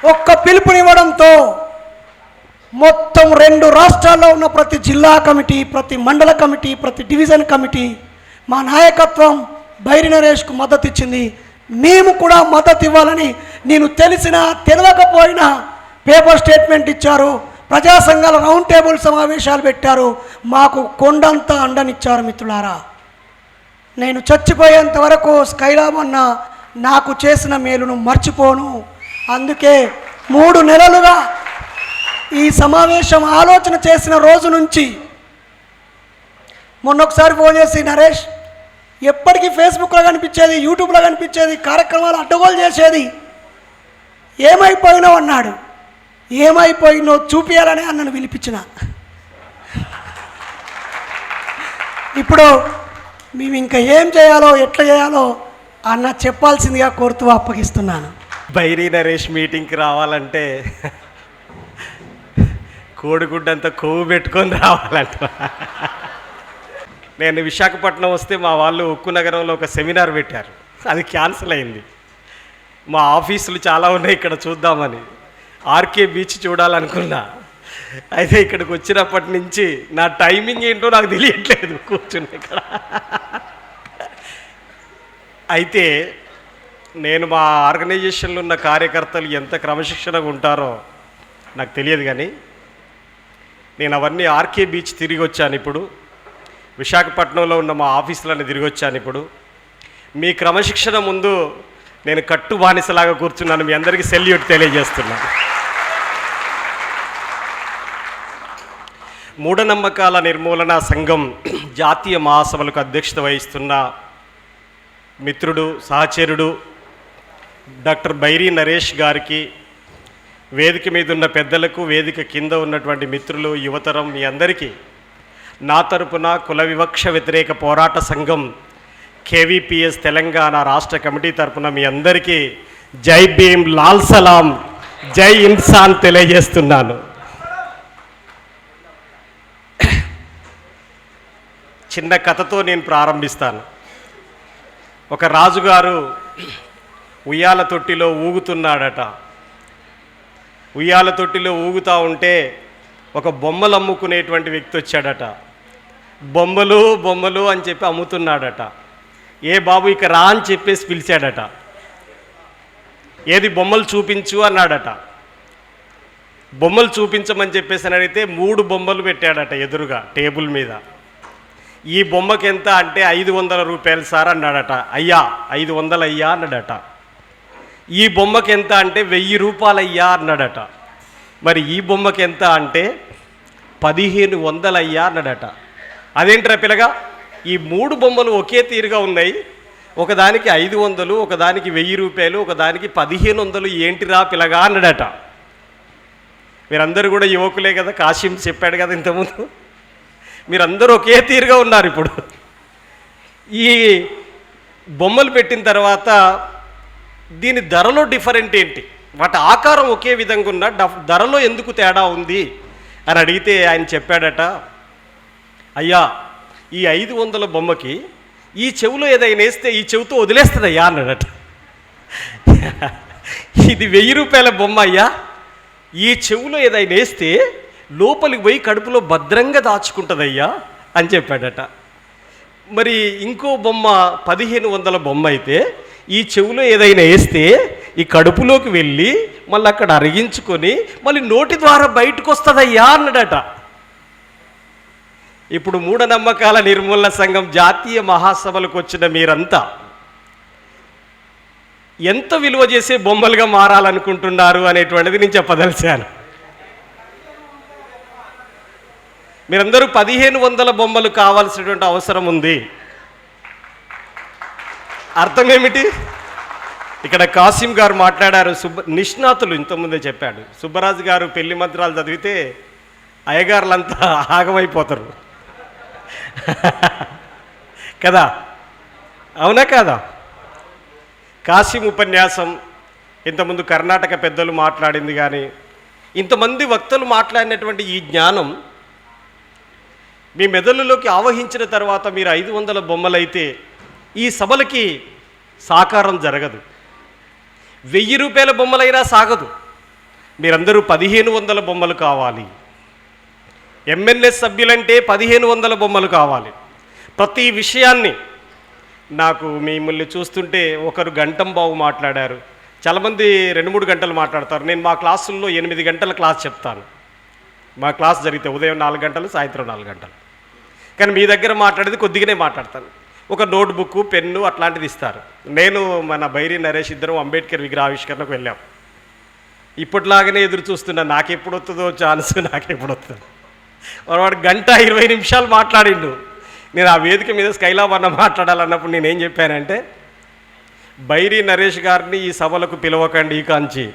ఒక్క పిలుపునివ్వడంతో మొత్తం 2 రాష్ట్రాల్లో ఉన్న ప్రతి జిల్లా కమిటీ, ప్రతి మండల కమిటీ, ప్రతి డివిజన్ కమిటీ మా నాయకత్వం బైరి నరేష్కు మద్దతు ఇచ్చింది. మేము కూడా మద్దతు ఇవ్వాలని నేను తెలిసినా తెలియకపోయినా పేపర్ స్టేట్మెంట్ ఇచ్చారు. ప్రజా సంఘాల రౌండ్ టేబుల్ సమావేశాలు పెట్టారు. మాకు కొండంత అండనిచ్చారు. మిత్రులారా, నేను చచ్చిపోయేంత వరకు స్కైలాబ్ అన్న నాకు చేసిన మేలును మర్చిపోను. అందుకే 3 నెలలుగా ఈ సమావేశం ఆలోచన చేసిన రోజు నుంచి మొన్నొకసారి ఫోన్ చేసి, నరేష్ ఎప్పటికీ ఫేస్బుక్లో కనిపించేది, యూట్యూబ్లో కనిపించేది, కార్యక్రమాలు అడ్డగోలు చేసేది, ఏమైపోయినావు అన్నాడు. ఏమైపోయినో చూపించాలని అన్నను పిలిపించిన. ఇప్పుడు మేము ఇంకా ఏం చేయాలో ఎట్లా చేయాలో అన్న చెప్పాల్సిందిగా కోరుతూ అప్పగిస్తున్నాను. బైరి నరేష్ మీటింగ్కి రావాలంటే కోడిగుడ్డంతా కొవ్వు పెట్టుకొని రావాలంట. నేను విశాఖపట్నం వస్తే మా వాళ్ళు ఉక్కు నగరంలో ఒక సెమినార్ పెట్టారు, అది క్యాన్సిల్ అయింది. మా ఆఫీసులు చాలా ఉన్నాయి ఇక్కడ చూద్దామని, ఆర్కే బీచ్ చూడాలనుకున్నా. అయితే ఇక్కడికి వచ్చినప్పటి నుంచి నా టైమింగ్ ఏంటో నాకు తెలియట్లేదు కూర్చుని ఇక్కడ. అయితే నేను మా ఆర్గనైజేషన్లో ఉన్న కార్యకర్తలు ఎంత క్రమశిక్షణగా ఉంటారో నాకు తెలియదు, కానీ నేను అవన్నీ ఆర్కే బీచ్ తిరిగి వచ్చాను. ఇప్పుడు విశాఖపట్నంలో ఉన్న మా ఆఫీసులన్నీ తిరిగి వచ్చాను. ఇప్పుడు మీ క్రమశిక్షణ ముందు నేను కట్టు బానిసలాగా కూర్చున్నాను. మీ అందరికీ సెల్యూట్ తెలియజేస్తున్నాను. మూఢనమ్మకాల నిర్మూలన సంఘం జాతీయ మహాసభలకు అధ్యక్షత వహిస్తున్న మిత్రుడు, సహచరుడు డాక్టర్ బైరి నరేష్ గారికి, వేదిక మీద ఉన్న పెద్దలకు, వేదిక కింద ఉన్నటువంటి మిత్రులు, యువతరం, మీ అందరికీ నా తరపున కుల వివక్ష వ్యతిరేక పోరాట సంఘం కేవీపీఎస్ తెలంగాణ రాష్ట్ర కమిటీ తరపున మీ అందరికీ జై భీమ్, లాల్ సలాం, జై ఇన్సాన్ తెలియజేస్తున్నాను. చిన్న కథతో నేను ప్రారంభిస్తాను. ఒక రాజుగారు ఉయ్యాల తొట్టిలో ఊగుతున్నాడట. ఉయ్యాల తొట్టిలో ఊగుతూ ఉంటే ఒక బొమ్మలు అమ్ముకునేటువంటి వ్యక్తి వచ్చాడట. బొమ్మలు బొమ్మలు అని చెప్పి అమ్ముతున్నాడట. ఏ బాబు ఇక రా అని చెప్పేసి పిలిచాడట. ఏది బొమ్మలు చూపించు అన్నాడట. బొమ్మలు చూపించమని చెప్పేసి అని అడిగితే 3 బొమ్మలు పెట్టాడట ఎదురుగా టేబుల్ మీద. ఈ బొమ్మకి ఎంత అంటే 500 రూపాయలు సార్ అన్నాడట. అయ్యా 500 అయ్యా అన్నాడట. ఈ బొమ్మకి ఎంత అంటే 1000 రూపాయలు అయ్యా అన్నాడట. మరి ఈ బొమ్మకి ఎంత అంటే 1500 అయ్యా అన్నాడట. అదేంట్రా పిల్లగా, ఈ 3 బొమ్మలు ఒకే తీరుగా ఉన్నాయి, ఒకదానికి 500, ఒకదానికి 1000 రూపాయలు, ఒకదానికి 1500, ఏంటిరా పిల్లగా అన్నాడట. మీరందరూ కూడా యువకులే కదా, కాశీం చెప్పాడు కదా ఇంతకుముందు, మీరందరూ ఒకే తీరుగా ఉన్నారు. ఇప్పుడు ఈ బొమ్మలు పెట్టిన తర్వాత దీని ధరలో డిఫరెంట్ ఏంటి, వాటి ఆకారం ఒకే విధంగా ఉన్న ధరలో ఎందుకు తేడా ఉంది అని అడిగితే ఆయన చెప్పాడట, అయ్యా ఈ 500 బొమ్మకి ఈ చెవులో ఏదైనా వేస్తే ఈ చెవితో వదిలేస్తుందయ్యా అన్నాడట. ఇది 1000 రూపాయల బొమ్మ అయ్యా, ఈ చెవులో ఏదైనా వేస్తే లోపలికి పోయి కడుపులో భద్రంగా దాచుకుంటుందయ్యా అని చెప్పాడట. మరి ఇంకో బొమ్మ 1500 బొమ్మ అయితే ఈ చెవులో ఏదైనా వేస్తే ఈ కడుపులోకి వెళ్ళి మళ్ళీ అక్కడ అరిగించుకొని మళ్ళీ నోటి ద్వారా బయటకు వస్తుందయ్యా అన్నాడట. ఇప్పుడు మూఢనమ్మకాల నిర్మూలన సంఘం జాతీయ మహాసభలకు వచ్చిన మీరంతా ఎంత విలువ చేసే బొమ్మలుగా మారాలనుకుంటున్నారు అనేటువంటిది నేను చెప్పదలిచాను. మీరందరూ 1500 బొమ్మలు కావాల్సినటువంటి అవసరం ఉంది. అర్థం ఏమిటి? ఇక్కడ కాసిం గారు మాట్లాడారు, నిష్ణాతులు ఇంతకుముందే చెప్పాడు. సుబ్బరాజు గారు పెళ్లి మంత్రాలు చదివితే అయ్యగారులంతా ఆగమైపోతారు కదా, అవునా కాదా? కాసిం ఉపన్యాసం ఇంతకుముందు కర్ణాటక పెద్దలు మాట్లాడింది, కానీ ఇంతమంది వక్తలు మాట్లాడినటువంటి ఈ జ్ఞానం మీ మెదడులోకి ఆవహించిన తర్వాత మీరు 500 బొమ్మలైతే ఈ సభలకి సాకారం జరగదు. 1000 రూపాయల బొమ్మలైనా సాగదు. మీరందరూ 1500 బొమ్మలు కావాలి. ఎంఎన్ఎస్ సభ్యులంటే 1500 బొమ్మలు కావాలి. ప్రతి విషయాన్ని నాకు మిమ్మల్ని చూస్తుంటే ఒకరు గంటం బావు మాట్లాడారు, చాలామంది 2-3 గంటలు మాట్లాడతారు. నేను మా క్లాసుల్లో 8 గంటల క్లాస్ చెప్తాను. మా క్లాస్ జరిగితే ఉదయం 4 గంటలు, సాయంత్రం 4 గంటలు. కానీ మీ దగ్గర మాట్లాడేది కొద్దిగానే మాట్లాడతాను. ఒక నోట్బుక్, పెన్ను అట్లాంటిది ఇస్తారు. నేను మన బైరి నరేష్ ఇద్దరం అంబేద్కర్ విగ్రహావిష్కరణకు వెళ్ళాం. ఇప్పటిలాగానే ఎదురు చూస్తున్నా, నాకెప్పుడు వస్తుందో ఛాన్స్, నాకెప్పుడు వస్తుందో. వాడు 1:20 నిమిషాలు మాట్లాడిండు. నేను ఆ వేదిక మీద స్కైలాబ్ అన్న మాట్లాడాలన్నప్పుడు నేనేం చెప్పానంటే, బైరి నరేష్ గారిని ఈ సభలకు పిలవకండి ఈ కాంచి.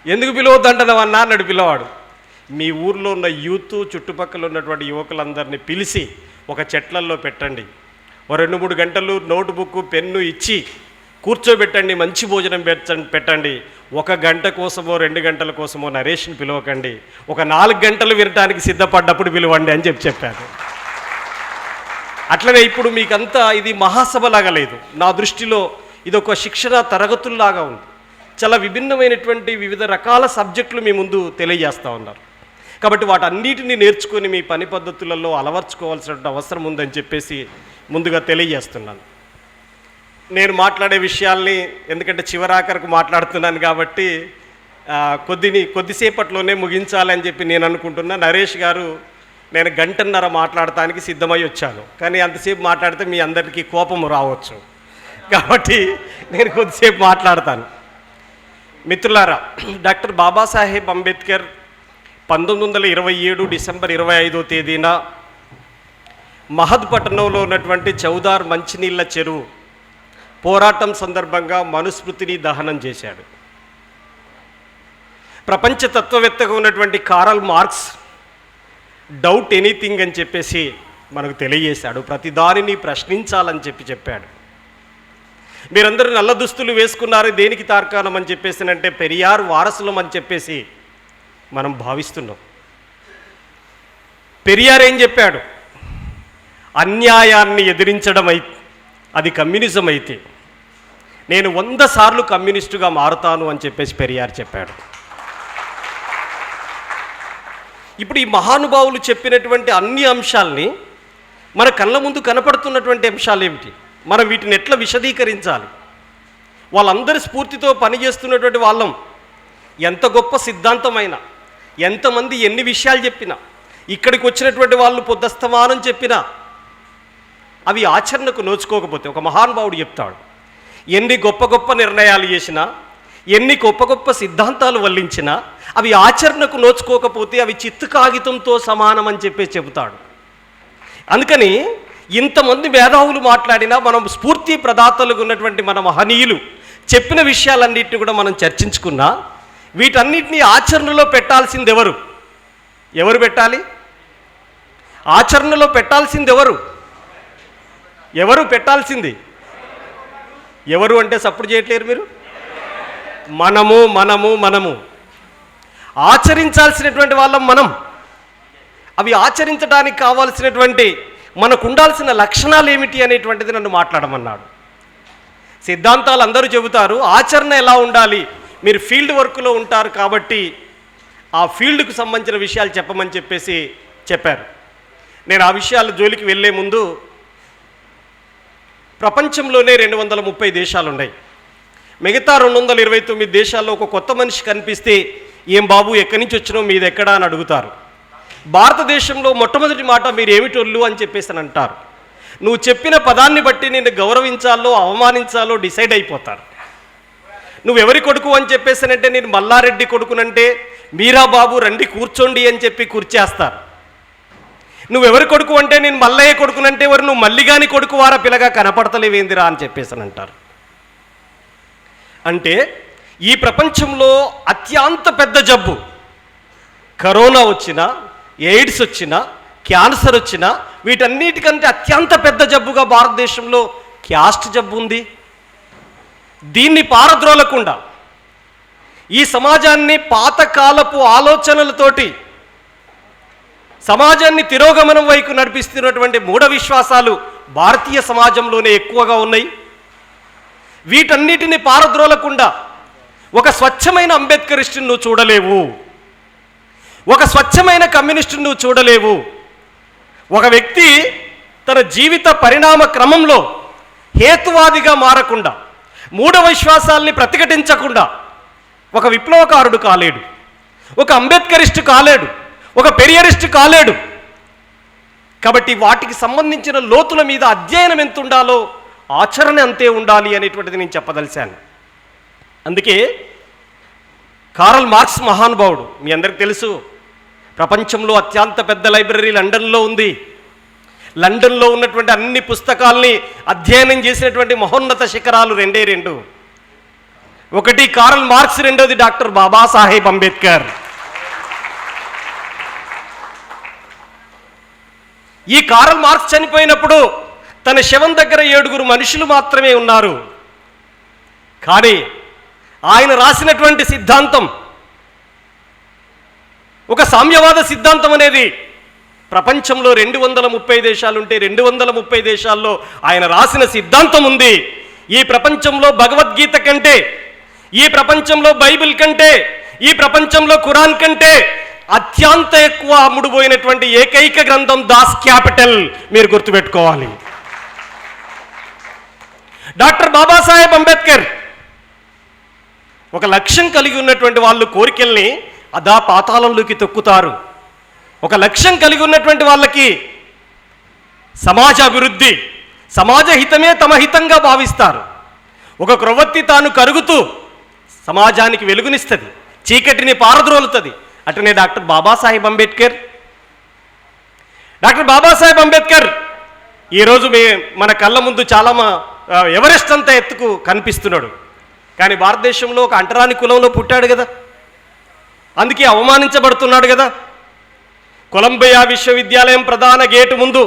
ఎందుకు పిలవద్దంటున్నావన్నా అన్నాడు పిల్లవాడు. మీ ఊర్లో ఉన్న యూత్, చుట్టుపక్కల ఉన్నటువంటి యువకులందరినీ పిలిచి ఒక చెట్లల్లో పెట్టండి, ఓ 2-3 గంటలు నోట్బుక్, పెన్ను ఇచ్చి కూర్చోబెట్టండి, మంచి భోజనం పెట్టండి. 1 గంట కోసమో 2 గంటల కోసమో నరేష్ని పిలవకండి, ఒక 4 గంటలు వినటానికి సిద్ధపడ్డప్పుడు పిలవండి అని చెప్పాను. అట్లనే ఇప్పుడు మీకంతా ఇది మహాసభలాగా లేదు. నా దృష్టిలో ఇది ఒక శిక్షణ తరగతుల్లాగా ఉంది. చాలా విభిన్నమైనటువంటి వివిధ రకాల సబ్జెక్టులు మీ ముందు తెలియజేస్తూ ఉన్నారు. కాబట్టి వాటన్నిటిని నేర్చుకొని మీ పని పద్ధతులలో అలవర్చుకోవాల్సిన అవసరం ఉందని చెప్పేసి ముందుగా తెలియజేస్తున్నాను. నేను మాట్లాడే విషయాల్ని, ఎందుకంటే చివరాఖరకు మాట్లాడుతున్నాను కాబట్టి కొద్దిసేపట్లోనే ముగించాలని చెప్పి నేను అనుకుంటున్నా. నరేష్ గారు, నేను 1.5 గంటలు మాట్లాడటానికి సిద్ధమై వచ్చాను, కానీ అంతసేపు మాట్లాడితే మీ అందరికీ కోపం రావచ్చు. కాబట్టి నేను కొద్దిసేపు మాట్లాడతాను. మిత్రులారా, డాక్టర్ బాబాసాహెబ్ అంబేద్కర్ 1927 డిసెంబర్ 25వ తేదీన మహద్పట్నంలో ఉన్నటువంటి చౌదార్ మంచినీళ్ళ చెరువు పోరాటం సందర్భంగా మనుస్మృతిని దహనం చేశాడు. ప్రపంచ తత్వవేత్తగా ఉన్నటువంటి కారల్ మార్క్స్ డౌట్ ఎనీథింగ్ అని చెప్పేసి మనకు తెలియజేశాడు. ప్రతి దానిని ప్రశ్నించాలని చెప్పాడు. మీరందరూ నల్ల దుస్తులు వేసుకున్నారు, దేనికి తార్కాణం అని చెప్పేసినంటే పెరియార్ వారసులం అని చెప్పేసి మనం భావిస్తున్నాం. పెరియార్ ఏం చెప్పాడు? అన్యాయాన్ని ఎదిరించడం అది కమ్యూనిజం అయితే నేను 100 సార్లు కమ్యూనిస్టుగా మారుతాను అని చెప్పేసి పెరియార్ చెప్పాడు. ఇప్పుడు ఈ మహానుభావులు చెప్పినటువంటి అన్ని అంశాల్ని మన కళ్ళ ముందు కనపడుతున్నటువంటి అంశాలు ఏమిటి? మనం వీటిని ఎట్లా విశదీకరించాలి? వాళ్ళందరి స్ఫూర్తితో పనిచేస్తున్నటువంటి వాళ్ళం. ఎంత గొప్ప సిద్ధాంతమైనా, ఎంతమంది ఎన్ని విషయాలు చెప్పినా, ఇక్కడికి వచ్చినటువంటి వాళ్ళు పొద్దస్తమానం చెప్పినా అవి ఆచరణకు నోచుకోకపోతే, ఒక మహానుభావుడు చెప్తాడు, ఎన్ని గొప్ప గొప్ప నిర్ణయాలు చేసినా, ఎన్ని గొప్ప గొప్ప సిద్ధాంతాలు వల్లించినా అవి ఆచరణకు నోచుకోకపోతే అవి చిత్తు కాగితంతో సమానం అని చెప్పేసి చెబుతాడు. అందుకని ఇంతమంది మేధావులు మాట్లాడినా, మనం స్ఫూర్తి ప్రదాతలుగా ఉన్నటువంటి మన మహనీయులు చెప్పిన విషయాలన్నింటినీ కూడా మనం చర్చించుకున్నా, వీటన్నిటినీ ఆచరణలో పెట్టాల్సింది ఎవరు? ఎవరు పెట్టాలి? ఆచరణలో పెట్టాల్సింది ఎవరు? ఎవరు పెట్టాల్సింది? ఎవరు అంటే సప్పుడు చేయట్లేరు మీరు. మనము మనము మనము ఆచరించాల్సినటువంటి వాళ్ళం మనం. అవి ఆచరించడానికి కావాల్సినటువంటి మనకు ఉండాల్సిన లక్షణాలు ఏమిటి అనేటువంటిది నన్ను మాట్లాడమన్నాడు. సిద్ధాంతాలు అందరూ చెబుతారు, ఆచరణ ఎలా ఉండాలి? మీరు ఫీల్డ్ వర్క్లో ఉంటారు కాబట్టి ఆ ఫీల్డ్కు సంబంధించిన విషయాలు చెప్పమని చెప్పేసి చెప్పారు. నేను ఆ విషయాల జోలికి వెళ్ళే ముందు, ప్రపంచంలోనే 230 దేశాలు ఉన్నాయి. మిగతా 229 దేశాల్లో ఒక కొత్త మనిషి కనిపిస్తే, ఏం బాబు ఎక్కడి నుంచి వచ్చినావు, మీది ఎక్కడా అని అడుగుతారు. భారతదేశంలో మొట్టమొదటి మాట మీరు ఏమిటోళ్ళు అని చెప్పేసి అని అంటారు. నువ్వు చెప్పిన పదాన్ని బట్టి నిన్ను గౌరవించాలో అవమానించాలో డిసైడ్ అయిపోతారు. నువ్వెవరి కొడుకు అని చెప్పేసానంటే, నేను మల్లారెడ్డి కొడుకునంటే మీరా బాబు రండి కూర్చోండి అని చెప్పి కూర్చేస్తారు. నువ్వెవరి కొడుకు అంటే నేను మల్లయ్య కొడుకునంటే ఎవరు, నువ్వు మల్లిగాని కొడుకు వారా పిల్లగా కనపడతలేవేందిరా అని చెప్పేసి అంటారు. అంటే ఈ ప్రపంచంలో అత్యంత పెద్ద జబ్బు కరోనా వచ్చినా, ఎయిడ్స్ వచ్చినా, క్యాన్సర్ వచ్చినా, వీటన్నిటికంటే అత్యంత పెద్ద జబ్బుగా భారతదేశంలో క్యాస్ట్ జబ్బు ఉంది. దీన్ని పారద్రోలకుండా ఈ సమాజాన్ని పాతకాలపు ఆలోచనలతోటి సమాజాన్ని తిరోగమనం వైపు నడిపిస్తున్నటువంటి మూఢ విశ్వాసాలు భారతీయ సమాజంలోనే ఎక్కువగా ఉన్నాయి. వీటన్నిటిని పారద్రోలకుండా ఒక స్వచ్ఛమైన అంబేద్కరిస్టుని నువ్వు చూడలేవు, ఒక స్వచ్ఛమైన కమ్యూనిస్టుని నువ్వు చూడలేవు. ఒక వ్యక్తి తన జీవిత పరిణామ క్రమంలో హేతువాదిగా మారకుండా, మూఢ విశ్వాసాల్ని ప్రతిఘటించకుండా ఒక విప్లవకారుడు కాలేడు, ఒక అంబేద్కరిస్టు కాలేడు, ఒక పెరియరిస్టు కాలేడు. కాబట్టి వాటికి సంబంధించిన లోతుల మీద అధ్యయనం ఎంత ఉండాలో ఆచరణ అంతే ఉండాలి అనేటువంటిది నేను చెప్పదలిశాను. అందుకే కారల్ మార్క్స్ మహానుభావుడు, మీ అందరికి తెలుసు, ప్రపంచంలో అత్యంత పెద్ద లైబ్రరీ లండన్లో ఉంది. లండన్లో ఉన్నటువంటి అన్ని పుస్తకాల్ని అధ్యయనం చేసినటువంటి మహోన్నత శిఖరాలు రెండే రెండు. ఒకటి కారల్ మార్క్స్, రెండోది డాక్టర్ బాబాసాహెబ్ అంబేద్కర్. ఈ కారల్ మార్క్స్ చనిపోయినప్పుడు తన శవం దగ్గర 7 మనుషులు మాత్రమే ఉన్నారు. కానీ ఆయన రాసినటువంటి సిద్ధాంతం, ఒక సామ్యవాద సిద్ధాంతం అనేది ప్రపంచంలో 230 దేశాలుంటే 230 దేశాల్లో ఆయన రాసిన సిద్ధాంతం ఉంది. ఈ ప్రపంచంలో భగవద్గీత కంటే, ఈ ప్రపంచంలో బైబిల్ కంటే, ఈ ప్రపంచంలో ఖురాన్ కంటే అత్యంత ఎక్కువ అమ్ముడుపోయినటువంటి ఏకైక గ్రంథం దాస్ క్యాపిటల్. మీరు గుర్తుపెట్టుకోవాలి. డాక్టర్ బాబాసాహెబ్ అంబేద్కర్ ఒక లక్ష్యం కలిగి ఉన్నటువంటి వాళ్ళు కోరికల్ని అదా పాతాళంలోకి తొక్కుతారు. ఒక లక్ష్యం కలిగి ఉన్నటువంటి వాళ్ళకి సమాజ అభివృద్ధి, సమాజ హితమే తమ హితంగా భావిస్తారు. ఒక క్రొవ్వొత్తి తాను కరుగుతూ సమాజానికి వెలుగునిస్తుంది, చీకటిని పారద్రోలుతుంది. అటనే డాక్టర్ బాబాసాహెబ్ అంబేద్కర్. డాక్టర్ బాబాసాహెబ్ అంబేద్కర్ ఈరోజు మన కళ్ళ ముందు చాలా ఎవరెస్ట్ అంత ఎత్తుకు కనిపిస్తున్నాడు. కానీ భారతదేశంలో ఒక అంటరాని కులంలో పుట్టాడు కదా, అందుకే అవమానించబడుతున్నాడు కదా. కొలంబియా విశ్వవిద్యాలయం ప్రధాన గేటు ముందు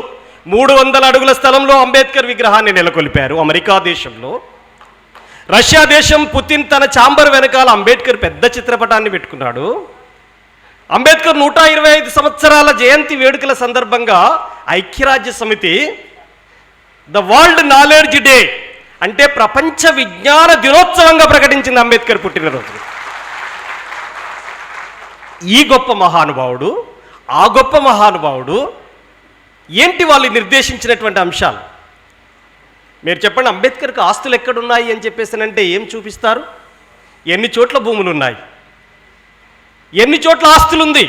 300 అడుగుల స్థలంలో అంబేద్కర్ విగ్రహాన్ని నెలకొల్పారు అమెరికా దేశంలో. రష్యా దేశం పుతిన్ తన ఛాంబర్ వెనకాల అంబేద్కర్ పెద్ద చిత్రపటాన్ని పెట్టుకున్నాడు. అంబేద్కర్ 125 సంవత్సరాల జయంతి వేడుకల సందర్భంగా ఐక్యరాజ్య సమితి ద వరల్డ్ నాలెడ్జ్ డే అంటే ప్రపంచ విజ్ఞాన దినోత్సవంగా ప్రకటించింది అంబేద్కర్ పుట్టినరోజు. ఈ గొప్ప మహానుభావుడు, ఆ గొప్ప మహానుభావుడు ఏంటి వాళ్ళు నిర్దేశించినటువంటి అంశాలు? మీరు చెప్పండి, అంబేద్కర్కి ఆస్తులు ఎక్కడున్నాయి అని చెప్పేసానంటే ఏం చూపిస్తారు? ఎన్ని చోట్ల భూములు ఉన్నాయి, ఎన్ని చోట్ల ఆస్తులుంది,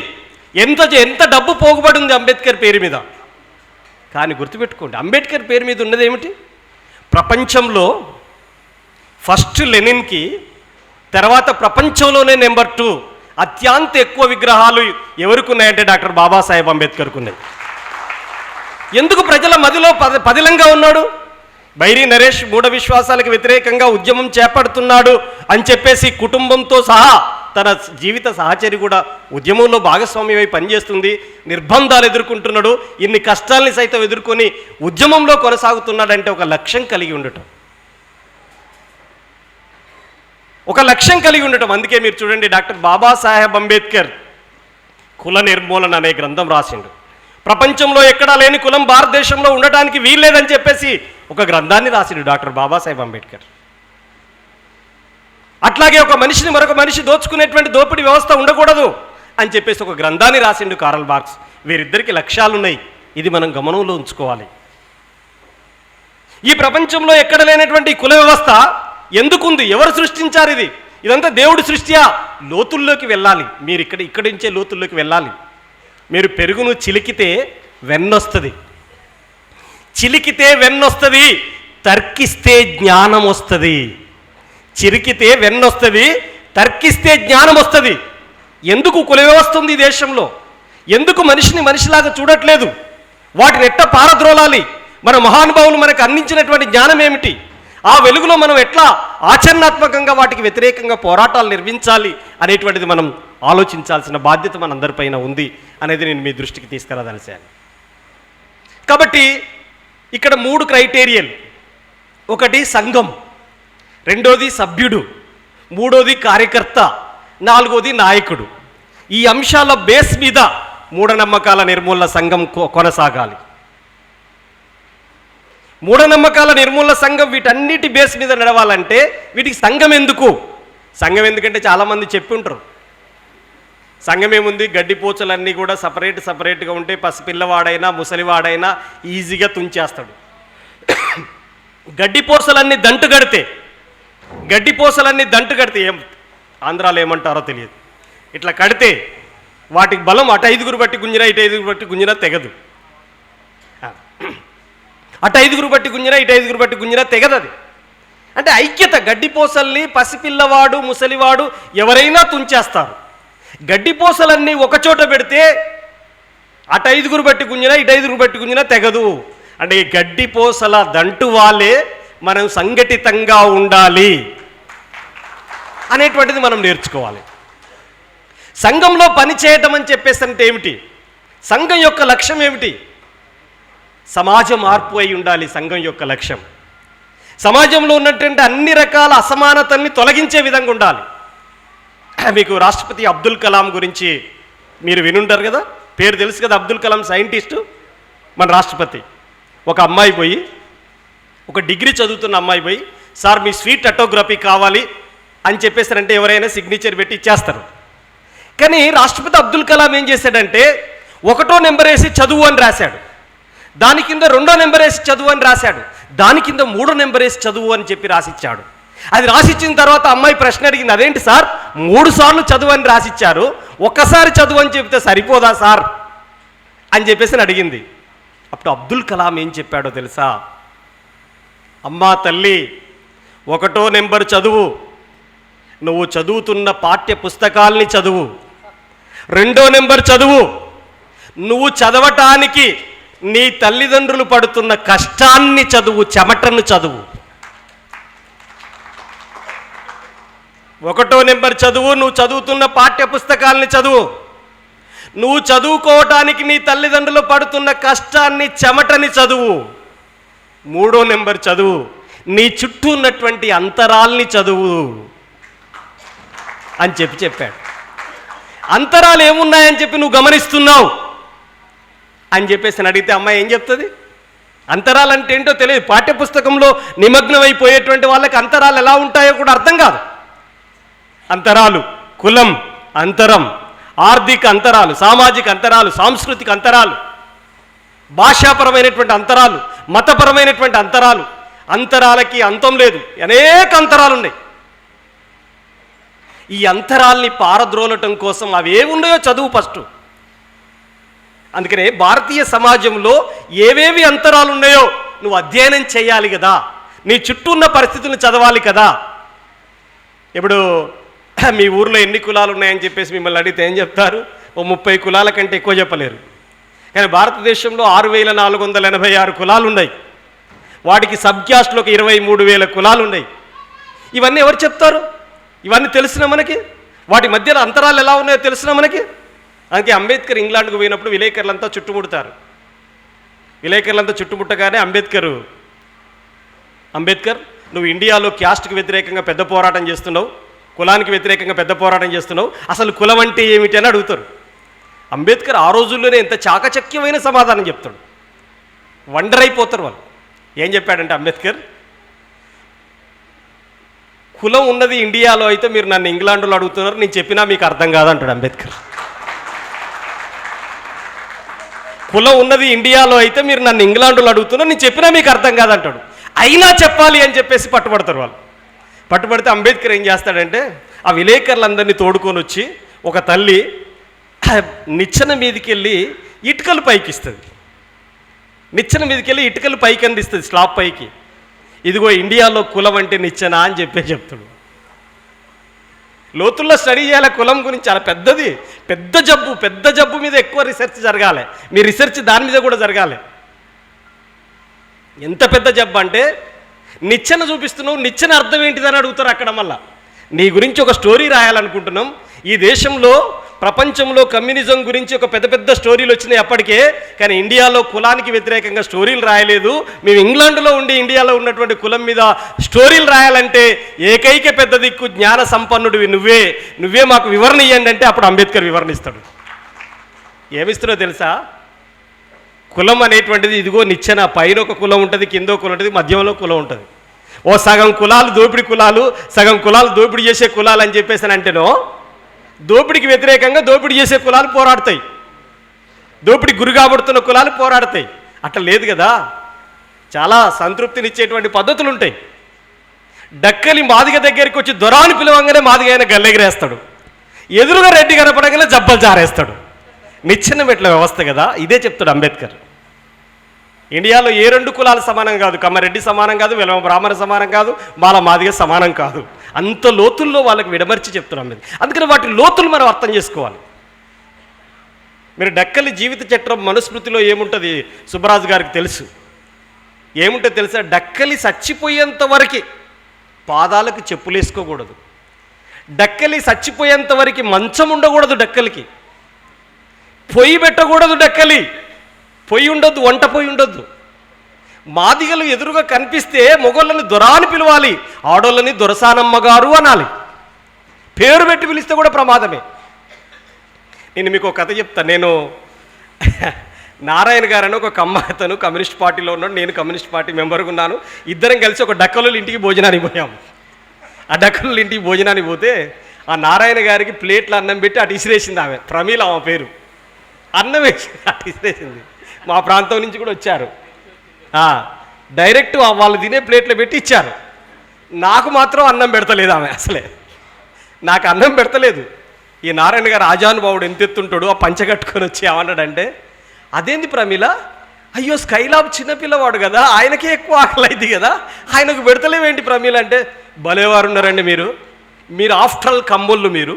ఎంత డబ్బు పోగుబడి ఉంది అంబేద్కర్ పేరు మీద. కానీ గుర్తుపెట్టుకోండి, అంబేద్కర్ పేరు మీద ఉన్నది ఏమిటి? ప్రపంచంలో ఫస్ట్ లెనిన్కి, తర్వాత ప్రపంచంలోనే నెంబర్ 2 అత్యంత ఎక్కువ విగ్రహాలు ఎవరికి ఉన్నాయంటే డాక్టర్ బాబాసాహెబ్ అంబేద్కర్కు ఉన్నాయి. ఎందుకు ప్రజల మదిలో పదిలంగా ఉన్నాడు? బైరి నరేష్ మూఢ విశ్వాసాలకు వ్యతిరేకంగా ఉద్యమం చేపడుతున్నాడు అని చెప్పేసి కుటుంబంతో సహా తన జీవిత సహచరి కూడా ఉద్యమంలో భాగస్వామ్యమై పనిచేస్తుంది, నిర్బంధాలు ఎదుర్కొంటున్నాడు, ఇన్ని కష్టాల్ని సైతం ఎదుర్కొని ఉద్యమంలో కొనసాగుతున్నాడంటే ఒక లక్ష్యం కలిగి ఉండటం, ఒక లక్ష్యం కలిగి ఉండటం. అందుకే మీరు చూడండి, డాక్టర్ బాబాసాహెబ్ అంబేద్కర్ కుల నిర్మూలన అనే గ్రంథం రాసిండు. ప్రపంచంలో ఎక్కడా లేని కులం భారతదేశంలో ఉండటానికి వీల్లేదని చెప్పేసి ఒక గ్రంథాన్ని రాసిండు డాక్టర్ బాబాసాహెబ్ అంబేద్కర్. అట్లాగే ఒక మనిషిని మరొక మనిషి దోచుకునేటువంటి దోపిడీ వ్యవస్థ ఉండకూడదు అని చెప్పేసి ఒక గ్రంథాన్ని రాసిండు కారల్ మార్క్స్. వీరిద్దరికి లక్ష్యాలున్నాయి, ఇది మనం గమనంలో ఉంచుకోవాలి. ఈ ప్రపంచంలో ఎక్కడ లేనటువంటి కుల వ్యవస్థ ఎందుకుంది? ఎవరు సృష్టించారు? ఇదంతా దేవుడి సృష్టియా? లోతుల్లోకి వెళ్ళాలి. మీరు ఇక్కడి నుంచే లోతుల్లోకి వెళ్ళాలి. మీరు పెరుగును చిలికితే వెన్నొస్తుంది, చిలికితే వెన్నొస్తుంది, తర్కిస్తే జ్ఞానం వస్తుంది. చిరికితే వెన్నొస్తుంది, తర్కిస్తే జ్ఞానం వస్తుంది. ఎందుకు కుల వ్యవస్థ ఉంది ఈ దేశంలో? ఎందుకు మనిషిని మనిషిలాగా చూడట్లేదు? వాటిని ఎట్లా పారద్రోలాలి? మన మహానుభావులు మనకు అందించినటువంటి జ్ఞానం ఏమిటి? ఆ వెలుగులో మనం ఎట్లా ఆచరణాత్మకంగా వాటికి వ్యతిరేకంగా పోరాటాలు నిర్మించాలి అనేటువంటిది మనం ఆలోచించాల్సిన బాధ్యత మనందరిపైన ఉంది అనేది నేను మీ దృష్టికి తీసుకురాదలిశాను. కాబట్టి ఇక్కడ 3 క్రైటీరియాలు. ఒకటి సంఘం, రెండోది సభ్యుడు, మూడోది కార్యకర్త, నాలుగోది నాయకుడు. ఈ అంశాల బేస్ మీద మూఢనమ్మకాల నిర్మూలన సంఘం కొనసాగాలి. మూఢనమ్మకాల నిర్మూలన సంఘం వీటన్నిటి బేస్ మీద నడవాలంటే వీటికి సంఘం ఎందుకు? సంఘం ఎందుకంటే చాలామంది చెప్పి ఉంటారు, సంఘం ఏముంది, గడ్డిపోచలన్నీ కూడా సపరేట్గా ఉంటే పసిపిల్లవాడైనా ముసలివాడైనా ఈజీగా తుంచేస్తాడు. గడ్డిపోసలన్నీ దంటు కడితే ఏం ఆంధ్రాలో ఏమంటారో తెలియదు, ఇట్లా కడితే వాటికి బలం అటు 5 బట్టి గుంజినా ఇటు 5 బట్టి గుంజినా తెగదు. అటు 5 బట్టి గుంజినా ఇటు 5 బట్టి గుంజినా తెగదు. అది అంటే ఐక్యత. గడ్డిపోసల్ని పసిపిల్లవాడు ముసలివాడు ఎవరైనా తుంచేస్తారు. గడ్డిపోసలన్నీ ఒకచోట పెడితే అటు 5 బట్టి గుంజినా ఇటు 5 బట్టి గుంజినా తెగదు. అంటే ఈ గడ్డిపోసల దంటు వాళ్ళే మనం సంఘటితంగా ఉండాలి అనేటువంటిది మనం నేర్చుకోవాలి. సంఘంలో పని చేయటం అని చెప్పేసి అంటే ఏమిటి? సంఘం యొక్క లక్ష్యం ఏమిటి? సమాజ మార్పు అయి ఉండాలి సంఘం యొక్క లక్ష్యం. సమాజంలో ఉన్నటువంటి అన్ని రకాల అసమానతల్ని తొలగించే విధంగా ఉండాలి. మీకు రాష్ట్రపతి అబ్దుల్ కలాం గురించి మీరు వినుంటారు కదా, పేరు తెలుసు కదా. అబ్దుల్ కలాం సైంటిస్టు, మన రాష్ట్రపతి. ఒక అమ్మాయి పోయి, ఒక డిగ్రీ చదువుతున్న అమ్మాయి పోయి, సార్ మీ స్వీట్ ఆటోగ్రఫీ కావాలి అని చెప్పేసారంటే ఎవరైనా సిగ్నేచర్ పెట్టి ఇచ్చేస్తారు. కానీ రాష్ట్రపతి అబ్దుల్ కలాం ఏం చేశాడంటే 1వ నెంబర్ వేసి చదువు అని రాశాడు, దాని కింద 2వ నెంబర్ వేసి చదువు అని రాశాడు, దాని కింద 3వ నెంబర్ వేసి చదువు అని చెప్పి రాసిచ్చాడు. అది రాసిచ్చిన తర్వాత అమ్మాయి ప్రశ్న అడిగింది, అదేంటి సార్ 3 సార్లు చదువు అని రాసిచ్చారు, ఒక్కసారి చదువు అని చెప్తే సరిపోదా సార్ అని చెప్పేసి అడిగింది. అప్పుడు అబ్దుల్ కలాం ఏం చెప్పాడో తెలుసా? అమ్మా తల్లి, 1వ నెంబర్ చదువు, నువ్వు చదువుతున్న పాఠ్య పుస్తకాల్ని చదువు. 2వ నెంబర్ చదువు, నువ్వు చదవటానికి నీ తల్లిదండ్రులు పడుతున్న కష్టాన్ని చదువు, చెమటను చదువు. 1వ నెంబర్ చదువు, నువ్వు చదువుతున్న పాఠ్య పుస్తకాల్ని చదువు. నువ్వు చదువుకోవటానికి నీ తల్లిదండ్రులు పడుతున్న కష్టాన్ని, చెమటని చదువు. 3వ నెంబర్ చదువు, నీ చుట్టూ ఉన్నటువంటి అంతరాల్ని చదువు అని చెప్పాడు. అంతరాలు ఏమున్నాయని చెప్పి నువ్వు గమనిస్తున్నావు అని చెప్పేసి అడిగితే అమ్మాయి ఏం చెప్తుంది? అంతరాలు అంటే ఏంటో తెలియదు. పాఠ్యపుస్తకంలో నిమగ్నమైపోయేటువంటి వాళ్ళకి అంతరాలు ఎలా ఉంటాయో కూడా అర్థం కాదు. అంతరాలు, కులం అంతరం, ఆర్థిక అంతరాలు, సామాజిక అంతరాలు, సాంస్కృతిక అంతరాలు, భాషాపరమైనటువంటి అంతరాలు, మతపరమైనటువంటి అంతరాలు. అంతరాలకి అంతం లేదు, అనేక అంతరాలు ఉన్నాయి. ఈ అంతరాల్ని పారద్రోలటం కోసం అవి ఏమున్నాయో చదువు ఫస్ట్. అందుకనే భారతీయ సమాజంలో ఏవేవి అంతరాలు ఉన్నాయో నువ్వు అధ్యయనం చేయాలి కదా, నీ చుట్టూ ఉన్న పరిస్థితులను చదవాలి కదా. ఇప్పుడు మీ ఊర్లో ఎన్ని కులాలు ఉన్నాయని చెప్పేసి మిమ్మల్ని అడిగితే ఏం చెప్తారు? ఓ 30 కులాల కంటే ఎక్కువ చెప్పలేరు. కానీ భారతదేశంలో 6,486 కులాలు ఉన్నాయి. వాటికి సబ్ క్యాస్ట్లో ఒక 23,000 కులాలు ఉన్నాయి. ఇవన్నీ ఎవరు చెప్తారు? ఇవన్నీ తెలిసిన మనకి, వాటి మధ్యలో అంతరాలు ఎలా ఉన్నాయో తెలిసిన మనకి. అందుకే అంబేద్కర్ ఇంగ్లాండ్కు పోయినప్పుడు విలేకరులంతా చుట్టుముడతారు. విలేకరులంతా చుట్టుముట్టగానే అంబేద్కర్ నువ్వు ఇండియాలో క్యాస్ట్కి వ్యతిరేకంగా పెద్ద పోరాటం చేస్తున్నావు, కులానికి వ్యతిరేకంగా పెద్ద పోరాటం చేస్తున్నావు, అసలు కులం అంటే ఏమిటి అని అడుగుతారు. అంబేద్కర్ ఆ రోజుల్లోనే ఎంత చాకచక్యమైన సమాధానం చెప్తాడు. వండర్ అయిపోతారు వాళ్ళు. ఏం చెప్పాడంటే అంబేద్కర్, కులం ఉన్నది ఇండియాలో అయితే మీరు నన్ను ఇంగ్లాండ్లో అడుగుతున్నారు, నేను చెప్పినా మీకు అర్థం కాదంటాడు అంబేద్కర్. కులం ఉన్నది ఇండియాలో అయితే మీరు నన్ను ఇంగ్లాండ్లో అడుగుతున్నారు, నేను చెప్పినా మీకు అర్థం కాదంటాడు. అయినా చెప్పాలి అని చెప్పేసి పట్టుబడతారు వాళ్ళు. పట్టుబడితే అంబేద్కర్ ఏం చేస్తాడంటే ఆ విలేకరులందరినీ తోడుకొని వచ్చి ఒక తల్లి నిచ్చెన మీదకి వెళ్ళి ఇటుకలు పైకి ఇస్తుంది. నిచ్చెన మీదకి వెళ్ళి ఇటుకలు పైకి అందిస్తుంది, స్లాబ్ పైకి. ఇదిగో ఇండియాలో కులం అంటే నిచ్చెన అని చెప్తాడు. లోతుల్లో స్టడీ చేయాలి కులం గురించి, చాలా పెద్దది, పెద్ద జబ్బు మీద ఎక్కువ రీసెర్చ్ జరగాలి. మీ రీసెర్చ్ దాని మీద కూడా జరగాలి. ఎంత పెద్ద జబ్బు అంటే నిచ్చెన చూపిస్తున్నావు, నిచ్చెన అర్థం ఏంటిదని అడుగుతారు అక్కడ. మళ్ళా నీ గురించి ఒక స్టోరీ రాయాలనుకుంటున్నాం. ఈ దేశంలో ప్రపంచంలో కమ్యూనిజం గురించి ఒక పెద్ద స్టోరీలు వచ్చినాయి అప్పటికే, కానీ ఇండియాలో కులానికి వ్యతిరేకంగా స్టోరీలు రాయలేదు. మేము ఇంగ్లాండ్లో ఉండి ఇండియాలో ఉన్నటువంటి కులం మీద స్టోరీలు రాయాలంటే ఏకైక పెద్ద దిక్కు జ్ఞాన సంపన్నుడివి నువ్వే మాకు వివరణ ఇవ్వండి అంటే అప్పుడు అంబేద్కర్ వివరణ ఇస్తాడు. ఏమిస్తాడో తెలుసా? కులం అనేటువంటిది ఇదిగో నిచ్చెన, పైన ఒక కులం ఉంటుంది, కింద కులం ఉంటుంది, మధ్యంలో కులం ఉంటుంది. ఓ సగం కులాలు దోపిడీ కులాలు, సగం కులాలు దోపిడీ చేసే కులాలు అని చెప్పేసి అంటేనో దోపిడీకి వ్యతిరేకంగా దోపిడీ చేసే కులాలు పోరాడతాయి, దోపిడీ గురి కాబడుతున్న కులాలు పోరాడతాయి. అట్లా లేదు కదా, చాలా సంతృప్తినిచ్చేటువంటి పద్ధతులు ఉంటాయి. డక్కలి మాదిగ దగ్గరికి వచ్చి దొరాని పిలవంగానే మాదిగ ఆయన గల్లెగిరేస్తాడు, ఎదురుగా రెడ్డి కనపడంగానే జబ్బలు జారేస్తాడు. నిచ్చెన మెట్ల వ్యవస్థ కదా, ఇదే చెప్తాడు అంబేద్కర్. ఇండియాలో ఏ రెండు కులాలు సమానం కాదు, కమ్మారెడ్డి సమానం కాదు, వెలమ బ్రాహ్మణ సమానం కాదు, మాల మాదిగ సమానం కాదు. అంత లోతుల్లో వాళ్ళకి విడమర్చి చెప్తాడు అంబేద్కర్. అందుకని వాటి లోతులు మనం అర్థం చేసుకోవాలి. మీరు డక్కలి జీవిత చట్రం మనుస్మృతిలో ఏముంటుంది సుబ్బరాజు గారికి తెలుసు. ఏముంటుంది తెలుసా? డక్కలి చచ్చిపోయేంత వరకు పాదాలకు చెప్పులు వేసుకోకూడదు, డక్కలి చచ్చిపోయేంత వరకు మంచం ఉండకూడదు, డక్కలికి పొయ్యి పెట్టకూడదు, డక్కలి పొయ్యి ఉండొద్దు, వంట పొయ్యి ఉండొద్దు. మాదిగలు ఎదురుగా కనిపిస్తే మొగోళ్ళని దొరాని పిలవాలి, ఆడోళ్ళని దొరసానమ్మ గారు అనాలి. పేరు పెట్టి పిలిస్తే కూడా ప్రమాదమే. నేను మీకు ఒక కథ చెప్తాను. నేను నారాయణ గారని ఒక కమ్మాతను కమ్యూనిస్ట్ పార్టీలో ఉన్నాడు, నేను కమ్యూనిస్ట్ పార్టీ మెంబర్గా ఉన్నాను. ఇద్దరం కలిసి ఒక డక్కల ఇంటికి భోజనానికి పోయాము. ఆ డక్కల ఇంటికి భోజనానికి పోతే ఆ నారాయణ గారికి ప్లేట్లు అన్నం పెట్టి అటు ఇసిరేసింది ఆమె, ప్రమీల ఆమె పేరు. అన్నం వేసి అటు ఇసిరేసింది. మా ప్రాంతం నుంచి కూడా వచ్చారు, డైరెక్ట్ వాళ్ళు తినే ప్లేట్లు పెట్టి ఇచ్చారు. నాకు మాత్రం అన్నం పెడతలేదు ఆమె, అసలే నాకు అన్నం పెడతలేదు. ఈ నారాయణ గారు ఆజానుభావుడు ఎంత ఎత్తుంటాడు, ఆ పంచ కట్టుకొని వచ్చి ఏమన్నాడంటే, అదేంది ప్రమీల, అయ్యో స్కైలాబ్ చిన్నపిల్లవాడు కదా, ఆయనకే ఎక్కువ ఆకలి అయింది కదా, ఆయనకు పెడతలేవేంటి ప్రమీల అంటే, భలేవారు ఉన్నారండి మీరు, మీరు ఆఫ్టర్ ఆల్ కమ్మోళ్ళు, మీరు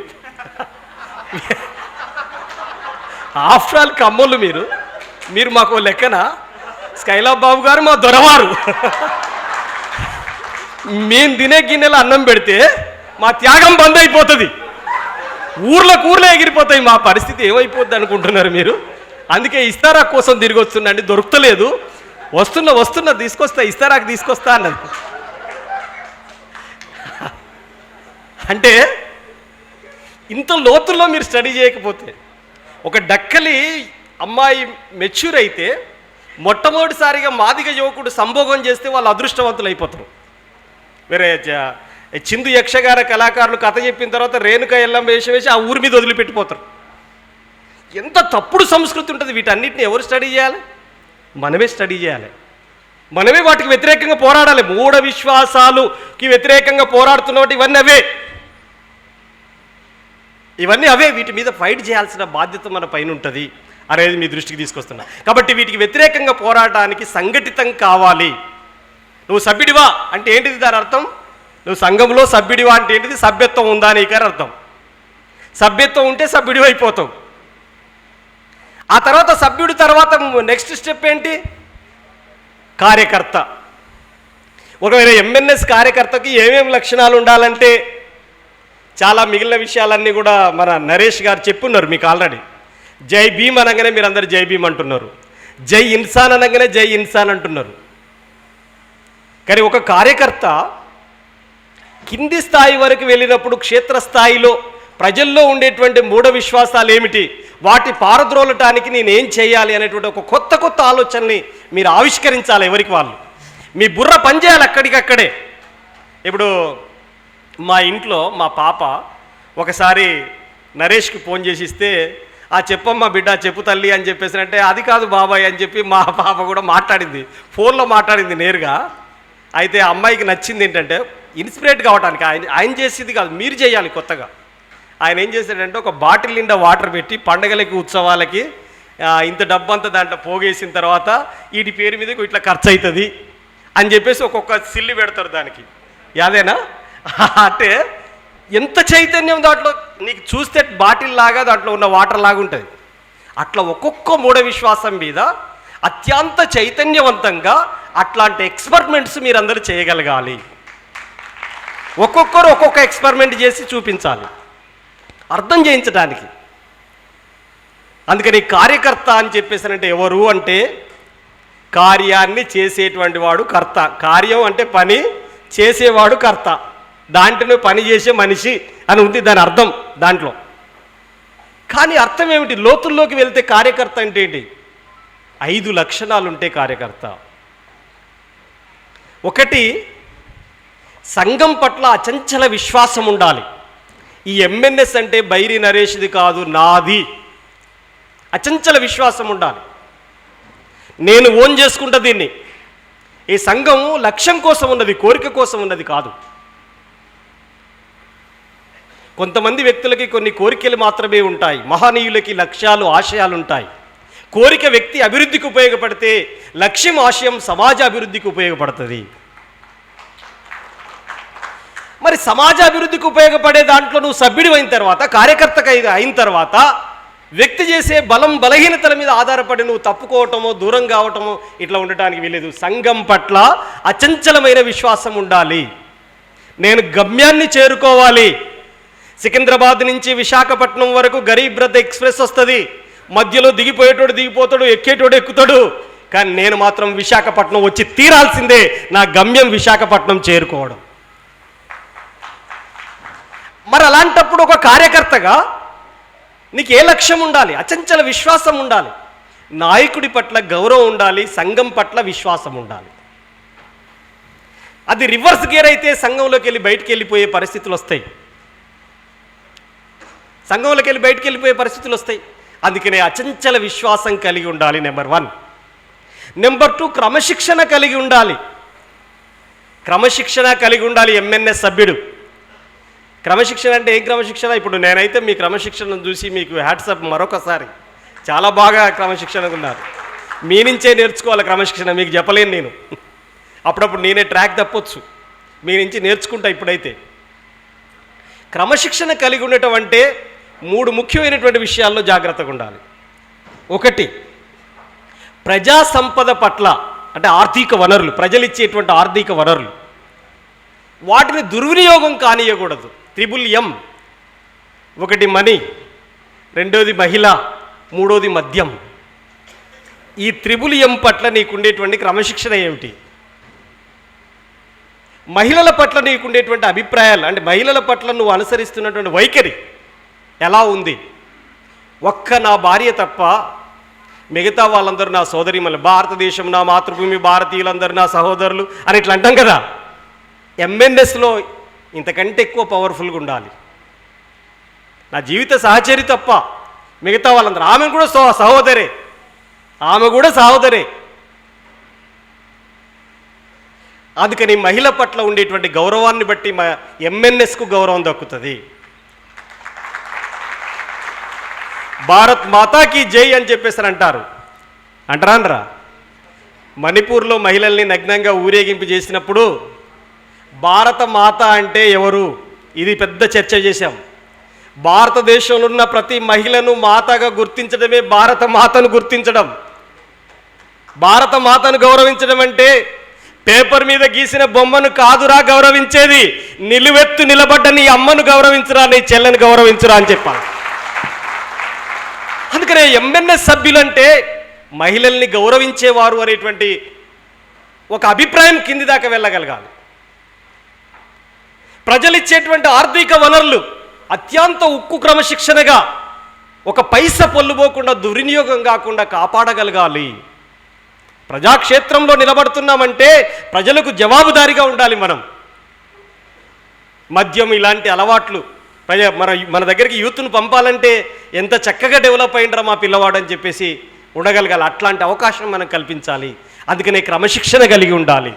ఆఫ్టర్ ఆల్ కమ్మోళ్ళు, మీరు మాకు లెక్కన, స్కైలాబ్ బాబు గారు మా దొరవారు, మేము తినే గిన్నెలు అన్నం పెడితే మా త్యాగం బంద్ అయిపోతుంది, ఊర్లో ఎగిరిపోతాయి, మా పరిస్థితి ఏమైపోద్ది అనుకుంటున్నారు మీరు? అందుకే ఇస్తారా కోసం తిరిగి వస్తుందండి, దొరుకుతలేదు, వస్తున్నా తీసుకొస్తా, ఇస్తారాకు తీసుకొస్తా అన్నది. అంటే ఇంత లోతుల్లో మీరు స్టడీ చేయకపోతే, ఒక డక్కలి అమ్మాయి మెచ్యూర్ అయితే మొట్టమొదటిసారిగా మాదిగ యువకుడు సంభోగం చేస్తే వాళ్ళు అదృష్టవంతులు అయిపోతారు. వేరే చిందు యక్షగాన కళాకారులు కథ చెప్పిన తర్వాత రేణుక ఎల్లం వేసి ఆ ఊరి మీద వదిలిపెట్టిపోతారు. ఎంత తప్పుడు సంస్కృతి ఉంటుంది. వీటన్నిటిని ఎవరు స్టడీ చేయాలి? మనమే స్టడీ చేయాలి, మనమే వాటికి వ్యతిరేకంగా పోరాడాలి. మూఢ విశ్వాసాలుకి వ్యతిరేకంగా పోరాడుతున్నవి ఇవన్నీ అవే. వీటి మీద ఫైట్ చేయాల్సిన బాధ్యత మన పైన ఉంటుంది అనేది మీ దృష్టికి తీసుకొస్తున్నా. కాబట్టి వీటికి వ్యతిరేకంగా పోరాటానికి సంఘటితం కావాలి. నువ్వు సభ్యుడివా అంటే ఏంటిది దాని అర్థం? నువ్వు సంఘంలో సభ్యుడివా అంటే ఏంటిది? సభ్యత్వం ఉందా నీకని అర్థం. సభ్యత్వం ఉంటే సభ్యుడివి అయిపోతావు. ఆ తర్వాత సభ్యుడి తర్వాత నెక్స్ట్ స్టెప్ ఏంటి? కార్యకర్త. ఒకవేళ ఎంఎన్ఎస్ కార్యకర్తకి ఏమేమి లక్షణాలు ఉండాలంటే చాలా మిగిలిన విషయాలన్నీ కూడా మన నరేష్ గారు చెప్పున్నారు మీకు ఆల్రెడీ. జై భీమ్ అనగానే మీరు అందరు జై భీమ్ అంటున్నారు, జై ఇన్సాన్ అనగానే జై ఇన్సాన్ అంటున్నారు. కానీ ఒక కార్యకర్త కింది స్థాయి వరకు వెళ్ళినప్పుడు క్షేత్రస్థాయిలో ప్రజల్లో ఉండేటువంటి మూఢ విశ్వాసాలు ఏమిటి, వాటి పారద్రోలటానికి నేనేం చేయాలి అనేటువంటి ఒక కొత్త ఆలోచనని మీరు ఆవిష్కరించాలి. ఎవరికి వాళ్ళు మీ బుర్ర పనిచేయాలి అక్కడికక్కడే. ఇప్పుడు మా ఇంట్లో మా పాప ఒకసారి నరేష్కి ఫోన్ చేసి ఇస్తే, చెప్పమ్మా బిడ్డ, చెప్పు తల్లి అని చెప్పేసి అంటే, అది కాదు బాబాయ్ అని చెప్పి మా పాప కూడా మాట్లాడింది, ఫోన్లో మాట్లాడింది నేరుగా. అయితే ఆ అమ్మాయికి నచ్చింది ఏంటంటే ఇన్స్పిరేట్ కావడానికి ఆయన చేసేది కాదు, మీరు చేయాలి కొత్తగా. ఆయన ఏం చేశాడంటే ఒక బాటిల్ నిండా వాటర్ పెట్టి పండగలకి ఉత్సవాలకి ఇంత డబ్బంతా దాంట్లో పోగేసిన తర్వాత వీటి పేరు మీద ఇట్లా ఖర్చు అవుతుంది అని చెప్పేసి ఒక్కొక్క సిల్లి పెడతారు దానికి. యాదేనా అంటే ఎంత చైతన్యం దాంట్లో, నీకు చూస్తే బాటిల్ లాగా దాంట్లో ఉన్న వాటర్ లాగా ఉంటుంది. అట్లా ఒక్కొక్క మూఢ విశ్వాసం మీద అత్యంత చైతన్యవంతంగా అట్లాంటి ఎక్స్పెరిమెంట్స్ మీరందరూ చేయగలగాలి. ఒక్కొక్కరు ఒక్కొక్క ఎక్స్పెరిమెంట్ చేసి చూపించాలి అర్థం చేయించడానికి. అందుకని కార్యకర్త అని చెప్పేసానంటే ఎవరు అంటే కార్యాన్ని చేసేటువంటి వాడు కర్త. కార్యం అంటే పని, చేసేవాడు కర్త. దాంట్లో పని చేసే మనిషి అని ఉంది దాని అర్థం దాంట్లో. కానీ అర్థం ఏమిటి? లోతుల్లోకి వెళ్తే కార్యకర్త అంటే ఏంటి? 5 లక్షణాలు ఉంటే కార్యకర్త. ఒకటి సంఘం పట్ల అచంచల విశ్వాసం ఉండాలి. ఈ ఎంఎన్ఎస్ అంటే బైరి నరేష్ది కాదు, నాది. అచంచల విశ్వాసం ఉండాలి. నేను ఓన్ చేసుకుంటా దీన్ని. ఈ సంఘం లక్ష్యం కోసం ఉన్నది, కోరిక కోసం ఉన్నది కాదు. కొంతమంది వ్యక్తులకి కొన్ని కోరికలు మాత్రమే ఉంటాయి, మహనీయులకి లక్ష్యాలు, ఆశయాలు ఉంటాయి. కోరిక వ్యక్తి అభివృద్ధికి ఉపయోగపడితే, లక్ష్యం, ఆశయం సమాజ అభివృద్ధికి ఉపయోగపడుతుంది. మరి సమాజ అభివృద్ధికి ఉపయోగపడే దాంట్లో నువ్వు సభ్యుడు అయిన తర్వాత, కార్యకర్తగా అయిన తర్వాత, వ్యక్తి చేసే బలహీనతల మీద ఆధారపడి నువ్వు తప్పుకోవటమో, దూరం కావటమో ఇట్లా ఉండటానికి వీలేదు. సంఘం పట్ల అచంచలమైన విశ్వాసం ఉండాలి. నేను గమ్యాన్ని చేరుకోవాలి. సికింద్రాబాద్ నుంచి విశాఖపట్నం వరకు గరీబ్ రథ్ ఎక్స్ప్రెస్ వస్తుంది. మధ్యలో దిగిపోయేటోడు దిగిపోతాడు, ఎక్కేటోడు ఎక్కుతాడు. కానీ నేను మాత్రం విశాఖపట్నం వచ్చి తీరాల్సిందే. నా గమ్యం విశాఖపట్నం చేరుకోవడం. మరి అలాంటప్పుడు ఒక కార్యకర్తగా నీకు ఏ లక్ష్యం ఉండాలి? అచంచల విశ్వాసం ఉండాలి. నాయకుడి పట్ల గౌరవం ఉండాలి. సంఘం పట్ల విశ్వాసం ఉండాలి. అది రివర్స్ గేర్ అయితే సంఘంలోకి వెళ్ళి బయటికి వెళ్ళిపోయే పరిస్థితులు వస్తాయి. సంఘంలోకి వెళ్ళి బయటికి వెళ్ళిపోయే పరిస్థితులు వస్తాయి. అందుకనే అచంచల విశ్వాసం కలిగి ఉండాలి. నెంబర్ 1. నెంబర్ 2, క్రమశిక్షణ కలిగి ఉండాలి. క్రమశిక్షణ కలిగి ఉండాలి ఎంఎన్ఎస్ సభ్యుడు. క్రమశిక్షణ అంటే ఏం క్రమశిక్షణ? ఇప్పుడు నేనైతే మీ క్రమశిక్షణను చూసి మీకు హ్యాట్సప్ మరొకసారి. చాలా బాగా క్రమశిక్షణగా ఉన్నారు. మీ నుంచే నేర్చుకోవాలి క్రమశిక్షణ. మీకు చెప్పలేను నేను. అప్పుడప్పుడు నేనే ట్రాక్ తప్పొచ్చు. మీ నుంచి నేర్చుకుంటా. ఇప్పుడైతే క్రమశిక్షణ కలిగి ఉండటం అంటే 3 ముఖ్యమైనటువంటి విషయాల్లో జాగ్రత్తగా ఉండాలి. 1, ప్రజా సంపద పట్ల, అంటే ఆర్థిక వనరులు, ప్రజలు ఇచ్చేటువంటి ఆర్థిక వనరులు, వాటిని దుర్వినియోగం కానియకూడదు. 3M. 1 మనీ, 2ది మహిళ, 3ది మద్యం. ఈ 3M పట్ల నీకుండేటువంటి క్రమశిక్షణ ఏమిటి? మహిళల పట్ల నీకుండేటువంటి అభిప్రాయాలు, అంటే మహిళల పట్ల నువ్వు అనుసరిస్తున్నటువంటి వైఖరి ఎలా ఉంది? నా భార్య తప్ప మిగతా వాళ్ళందరూ నా సోదరిమణులు, భారతదేశం నా మాతృభూమి, భారతీయులందరూ నా సహోదరులు అని ఇట్లా అంటాం కదా. ఎంఎన్ఎస్లో ఇంతకంటే ఎక్కువ పవర్ఫుల్గా ఉండాలి. నా జీవిత సహచరి తప్ప మిగతా వాళ్ళందరూ, ఆమె కూడా సహోదరే, ఆమె కూడా సహోదరే. అందుకని మహిళ పట్ల ఉండేటువంటి గౌరవాన్ని బట్టి ఎంఎన్ఎస్కు గౌరవం దక్కుతుంది. భారత్ మాతాకి జై అని చెప్పేసి అంటారు. అంటారా? మణిపూర్లో మహిళల్ని నగ్నంగా ఊరేగింపు చేసినప్పుడు భారత మాత అంటే ఎవరు? ఇది పెద్ద చర్చ చేశాం. భారతదేశంలో ఉన్న ప్రతి మహిళను మాతగా గుర్తించడమే భారత మాతను గుర్తించడం. భారత మాతను గౌరవించడం అంటే పేపర్ మీద గీసిన బొమ్మను కాదురా గౌరవించేది, నిలువెత్తు నిలబడ్డ నీ అమ్మను గౌరవించురా, నీ చెల్లెని గౌరవించురా అని చెప్పాలి. అందుకనే ఎంఎన్ఎస్ సభ్యులంటే మహిళల్ని గౌరవించేవారు అనేటువంటి ఒక అభిప్రాయం కింది దాకా వెళ్ళగలగాలి. ప్రజలిచ్చేటువంటి ఆర్థిక వనరులు అత్యంత ఉక్కు క్రమశిక్షణగా, ఒక పైస పొల్లుపోకుండా, దుర్వినియోగం కాకుండా కాపాడగలగాలి. ప్రజాక్షేత్రంలో నిలబడుతున్నామంటే ప్రజలకు జవాబుదారీగా ఉండాలి. మనం మద్యం ఇలాంటి అలవాట్లు, మన దగ్గరికి యూత్ను పంపాలంటే ఎంత చక్కగా డెవలప్ అయిండ్రా మా పిల్లవాడు అని చెప్పేసి ఉండగలగాలి. అట్లాంటి అవకాశం మనం కల్పించాలి. అందుకనే క్రమశిక్షణ కలిగి ఉండాలి.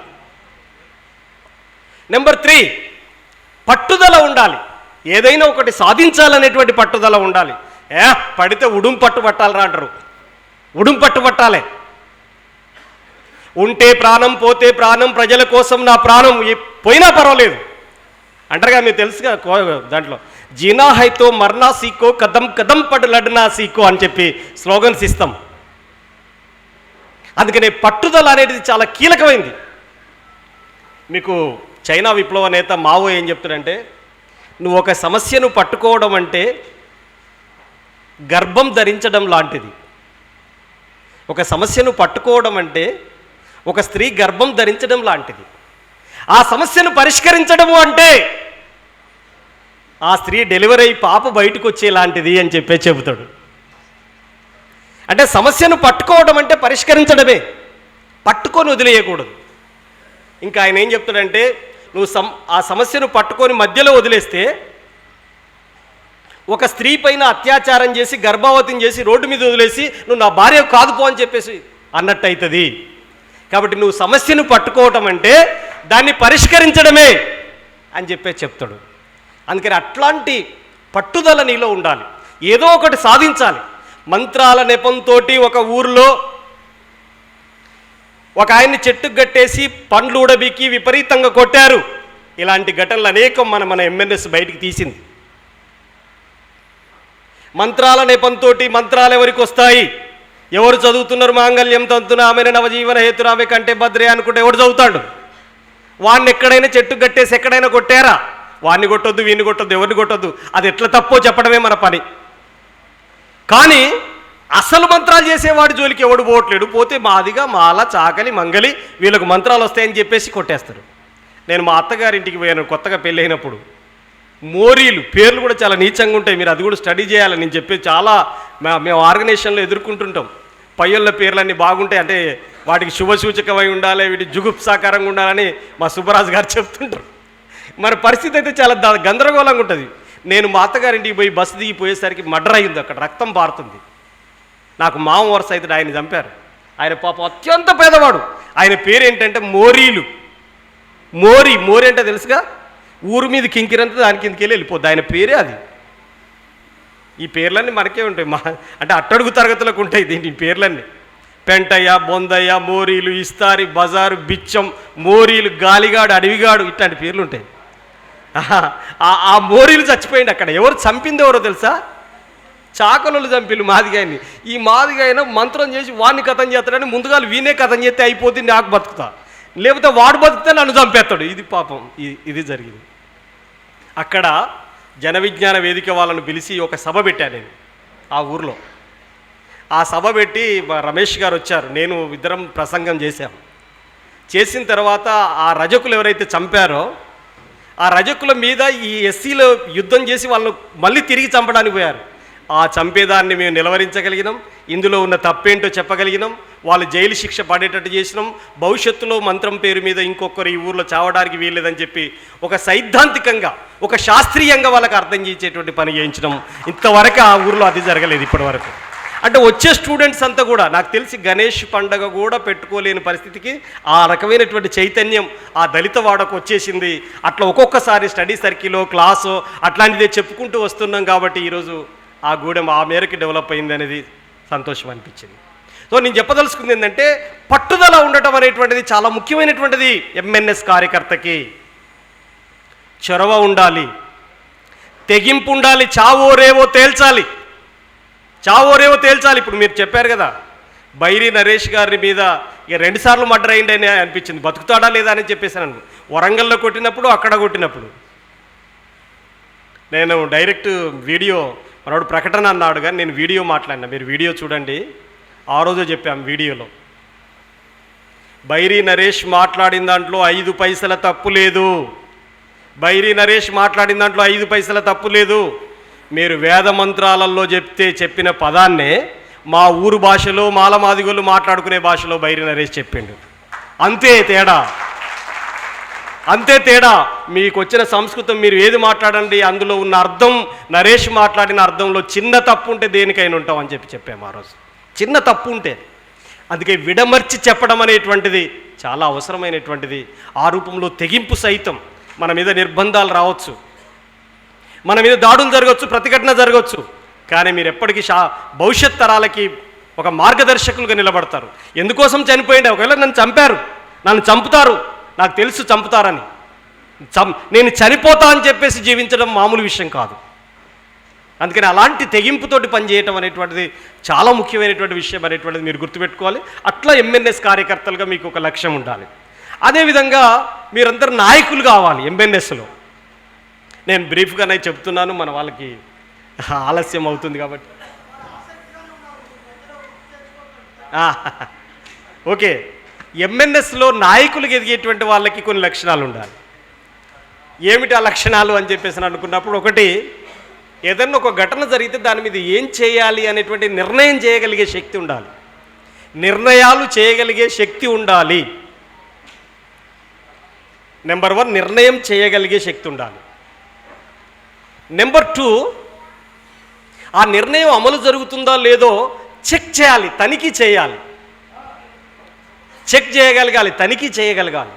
నెంబర్ 3, పట్టుదల ఉండాలి. ఏదైనా ఒకటి సాధించాలనేటువంటి పట్టుదల ఉండాలి. పడితే ఉడుం పట్టు పట్టాలరా అంటారు. ఉడుం పట్టు పట్టాలే. ఉంటే ప్రాణం, పోతే ప్రాణం, ప్రజల కోసం నా ప్రాణం పోయినా పర్వాలేదు అంటారుగా. మీకు తెలుసుగా దాంట్లో, జీనా హైతో మర్నా సీకో, కదం కదం పడు లడ్నా సీకో అని చెప్పి స్లోగన్స్ ఇస్తాం. అందుకనే పట్టుదల అనేది చాలా కీలకమైంది. మీకు చైనా విప్లవ నేత మావో ఏం చెప్తాడంటే, నువ్వు ఒక సమస్యను పట్టుకోవడం అంటే గర్భం ధరించడం లాంటిది. ఒక సమస్యను పట్టుకోవడం అంటే ఒక స్త్రీ గర్భం ధరించడం లాంటిది. ఆ సమస్యను పరిష్కరించడము అంటే ఆ స్త్రీ డెలివరీ అయి పాప బయటకు వచ్చేలాంటిది అని చెబుతాడు. అంటే సమస్యను పట్టుకోవడం అంటే పరిష్కరించడమే, పట్టుకొని వదిలేయకూడదు. ఇంకా ఆయన ఏం చెప్తాడంటే, నువ్వు ఆ సమస్యను పట్టుకొని మధ్యలో వదిలేస్తే ఒక స్త్రీ పైన అత్యాచారం చేసి గర్భవతిని చేసి రోడ్డు మీద వదిలేసి నువ్వు నా భార్య కాదుపో అని చెప్పేసి అన్నట్టు అవుతుంది. కాబట్టి నువ్వు సమస్యను పట్టుకోవటం అంటే దాన్ని పరిష్కరించడమే అని చెప్తాడు. అందుకని అట్లాంటి పట్టుదల నీలో ఉండాలి, ఏదో ఒకటి సాధించాలి. మంత్రాల నెపంతో ఒక ఊరిలో ఒక ఆయన్ని చెట్టుకు కట్టేసి పండ్లు ఊడబీకి విపరీతంగా కొట్టారు. ఇలాంటి ఘటనలు అనేకం మన ఎంఎన్ఎస్ బయటికి తీసింది. మంత్రాల నెపంతో మంత్రాలు ఎవరికి వస్తాయి? ఎవరు చదువుతున్నారు? మాంగళ్యం తంతున ఆమెను నవజీవన హేతురామె కంటే భద్రే అనుకుంటే ఎవడు చదువుతాడు? వాడిని ఎక్కడైనా చెట్టు కట్టేసి ఎక్కడైనా కొట్టారా? వాడిని కొట్టొద్దు, వీడిని కొట్టొద్దు, ఎవరిని కొట్టొద్దు. అది ఎట్లా తప్పో చెప్పడమే మన పని. కానీ అసలు మంత్రాలు చేసేవాడి జోలికి ఎవడు పోవట్లేడు. పోతే మాదిగా మాల చాకలి మంగలి వీళ్ళకు మంత్రాలు వస్తాయని చెప్పేసి కొట్టేస్తారు. నేను మా అత్తగారింటికి పోయాను కొత్తగా పెళ్ళి అయినప్పుడు. మోరీలు పేర్లు కూడా చాలా నీచంగా ఉంటాయి, మీరు అది కూడా స్టడీ చేయాలి. నేను చెప్పేది చాలా మేము ఆర్గనైజేషన్లో ఎదుర్కొంటుంటాం. పయ్యళ్ళ పేర్లన్నీ బాగుంటాయి, అంటే వాటికి శుభసూచకమై ఉండాలి, వీటి జుగుప్సాకారంగా ఉండాలని మా సుబ్బరాజు గారు చెప్తుంటారు. మరి పరిస్థితి అయితే చాలా గందరగోళంగా ఉంటుంది. నేను మా అత్తగారింటికి పోయి బస్సు దిగిపోయేసరికి మర్డర్ అయింది, అక్కడ రక్తం పారుతుంది. నాకు మామ వరుస అయితే ఆయన చంపారు. ఆయన పాపం అత్యంత పేదవాడు. ఆయన పేరు ఏంటంటే మోరీలు. మోరీ అంటే తెలుసుగా, ఊరు మీద కింకిరంతా దాని కిందకి వెళ్ళిపోద్ది. ఆయన పేరే అది. ఈ పేర్లన్నీ మనకే ఉంటాయి, అంటే అట్టడుగు తరగతులకు ఉంటాయి దీని పేర్లన్నీ. పెంటయ్య, బొందయ్య, మోరీలు, ఇస్తారి, బజారు, బిచ్చం, మోరీలు, గాలిగాడు, అడవిగాడు, ఇట్లాంటి పేర్లు ఉంటాయి. ఆ మోరీలు చచ్చిపోయింది. అక్కడ ఎవరు చంపింది ఎవరో తెలుసా? చాకలు చంపిలు మాదిగాయని. ఈ మాదిగాయన మంత్రం చేసి వాడిని కథం చేస్తాడని ముందుగా వీనే కథం చేస్తే అయిపోతుంది, నాకు బతుకుతా, లేకపోతే వాడు బతికితే నన్ను చంపేస్తాడు. ఇది పాపం ఇది జరిగింది. అక్కడ జన విజ్ఞాన వేదిక వాళ్ళను పిలిచి ఒక సభ పెట్టాను నేను ఆ ఊర్లో. ఆ సభ పెట్టి రమేష్ గారు వచ్చారు, నేను ఇద్దరం ప్రసంగం చేశాం. చేసిన తర్వాత ఆ రజకులు ఎవరైతే చంపారో ఆ రజకుల మీద ఈ ఎస్సీలో యుద్ధం చేసి వాళ్ళను మళ్ళీ తిరిగి చంపడానికి పోయారు. ఆ చంపేదాన్ని మేము నిలవరించగలిగినాం, ఇందులో ఉన్న తప్పేంటో చెప్పగలిగినాం, వాళ్ళు జైలు శిక్ష పడేటట్టు చేసినాం. భవిష్యత్తులో మంత్రం పేరు మీద ఇంకొకరు ఈ ఊర్లో చావడానికి వీల్లేదని చెప్పి ఒక సైద్ధాంతికంగా, ఒక శాస్త్రీయంగా వాళ్ళకి అర్థం చేసేటువంటి పని చేయించడం. ఇంతవరకు ఆ ఊర్లో అది జరగలేదు ఇప్పటి వరకు. అంటే వచ్చే స్టూడెంట్స్ అంతా కూడా నాకు తెలిసి గణేష్ పండగ కూడా పెట్టుకోలేని పరిస్థితికి ఆ రకమైనటువంటి చైతన్యం ఆ దళిత వాడకు వచ్చేసింది. అట్లా ఒక్కొక్కసారి స్టడీ సర్కిల్లో క్లాసో అట్లాంటిదే చెప్పుకుంటూ వస్తున్నాం. కాబట్టి ఈరోజు ఆ గూడెం ఆ మేరకు డెవలప్ అయింది అనేది సంతోషం అనిపించింది. సో నేను చెప్పదలుచుకుంది ఏంటంటే పట్టుదల ఉండటం అనేటువంటిది చాలా ముఖ్యమైనటువంటిది. ఎంఎన్ఎస్ కార్యకర్తకి చొరవ ఉండాలి, తెగింపు ఉండాలి, చావో రేవో తేల్చాలి. ఇప్పుడు మీరు చెప్పారు కదా, బైరి నరేష్ గారి మీద ఇక 2 సార్లు మర్డర్ అయిందని అనిపించింది. బతుకుతాడా లేదా అని చెప్పేసాను. వరంగల్లో కొట్టినప్పుడు, అక్కడ కొట్టినప్పుడు. నేను డైరెక్ట్ వీడియో, మనోడు ప్రకటన అన్నాడు కానీ నేను వీడియో మాట్లాడినా, మీరు వీడియో చూడండి. ఆ రోజే చెప్పాం వీడియోలో, బైరి నరేష్ మాట్లాడిన దాంట్లో 5 పైసల తప్పు లేదు. బైరి నరేష్ మాట్లాడిన దాంట్లో 5 పైసల తప్పు లేదు. మీరు వేద మంత్రాలలో చెప్పిన పదాన్నే మా ఊరు భాషలో మాలమాదిగోళ్ళు మాట్లాడుకునే భాషలో బైరి నరేష్ చెప్పిండు. అంతే తేడా. మీకు వచ్చిన సంస్కృతం మీరు ఏది మాట్లాడండి, అందులో ఉన్న అర్థం, నరేష్ మాట్లాడిన అర్థంలో చిన్న తప్పు ఉంటే దేనికైనా ఉంటాం అని చెప్పాము ఆ రోజు. చిన్న తప్పు ఉంటే, అందుకే విడమర్చి చెప్పడం అనేటువంటిది చాలా అవసరమైనటువంటిది. ఆ రూపంలో తెగింపు సైతం. మన మీద నిర్బంధాలు రావచ్చు, మన మీద దాడులు జరగవచ్చు, ప్రతిఘటన జరగవచ్చు, కానీ మీరు ఎప్పటికీ భవిష్యత్ తరాలకి ఒక మార్గదర్శకులుగా నిలబడతారు. ఎందుకోసం చనిపోయింది? ఒకవేళ నన్ను చంపుతారు, నాకు తెలుసు చంపుతారని, నేను చనిపోతా అని చెప్పేసి జీవించడం మామూలు విషయం కాదు. అందుకని అలాంటి తెగింపుతోటి పనిచేయటం అనేటువంటిది చాలా ముఖ్యమైనటువంటి విషయం అనేటువంటిది మీరు గుర్తుపెట్టుకోవాలి. అట్లా ఎంఎన్ఎస్ కార్యకర్తలుగా మీకు ఒక లక్ష్యం ఉండాలి. అదేవిధంగా మీరందరూ నాయకులు కావాలి ఎంఎన్ఎస్లో. నేను బ్రీఫ్గానే చెప్తున్నాను, మన వాళ్ళకి ఆలస్యం అవుతుంది కాబట్టి. ఓకే, ఎంఎన్ఎస్లో నాయకులకు ఎదిగేటువంటి వాళ్ళకి కొన్ని లక్షణాలు ఉండాలి. ఏమిటి ఆ లక్షణాలు అని చెప్పేసి అనుకున్నప్పుడు, ఒకటి, ఏదన్నా ఒక ఘటన జరిగితే దాని మీద ఏం చేయాలి అనేటువంటి నిర్ణయం చేయగలిగే శక్తి ఉండాలి. నిర్ణయాలు చేయగలిగే శక్తి ఉండాలి. నెంబర్ 1 నిర్ణయం చేయగలిగే శక్తి ఉండాలి. నెంబర్ 2 ఆ నిర్ణయం అమలు జరుగుతుందో లేదో చెక్ చేయాలి, తనిఖీ చేయాలి. చెక్ చేయగలగాలి, తనిఖీ చేయగలగాలి.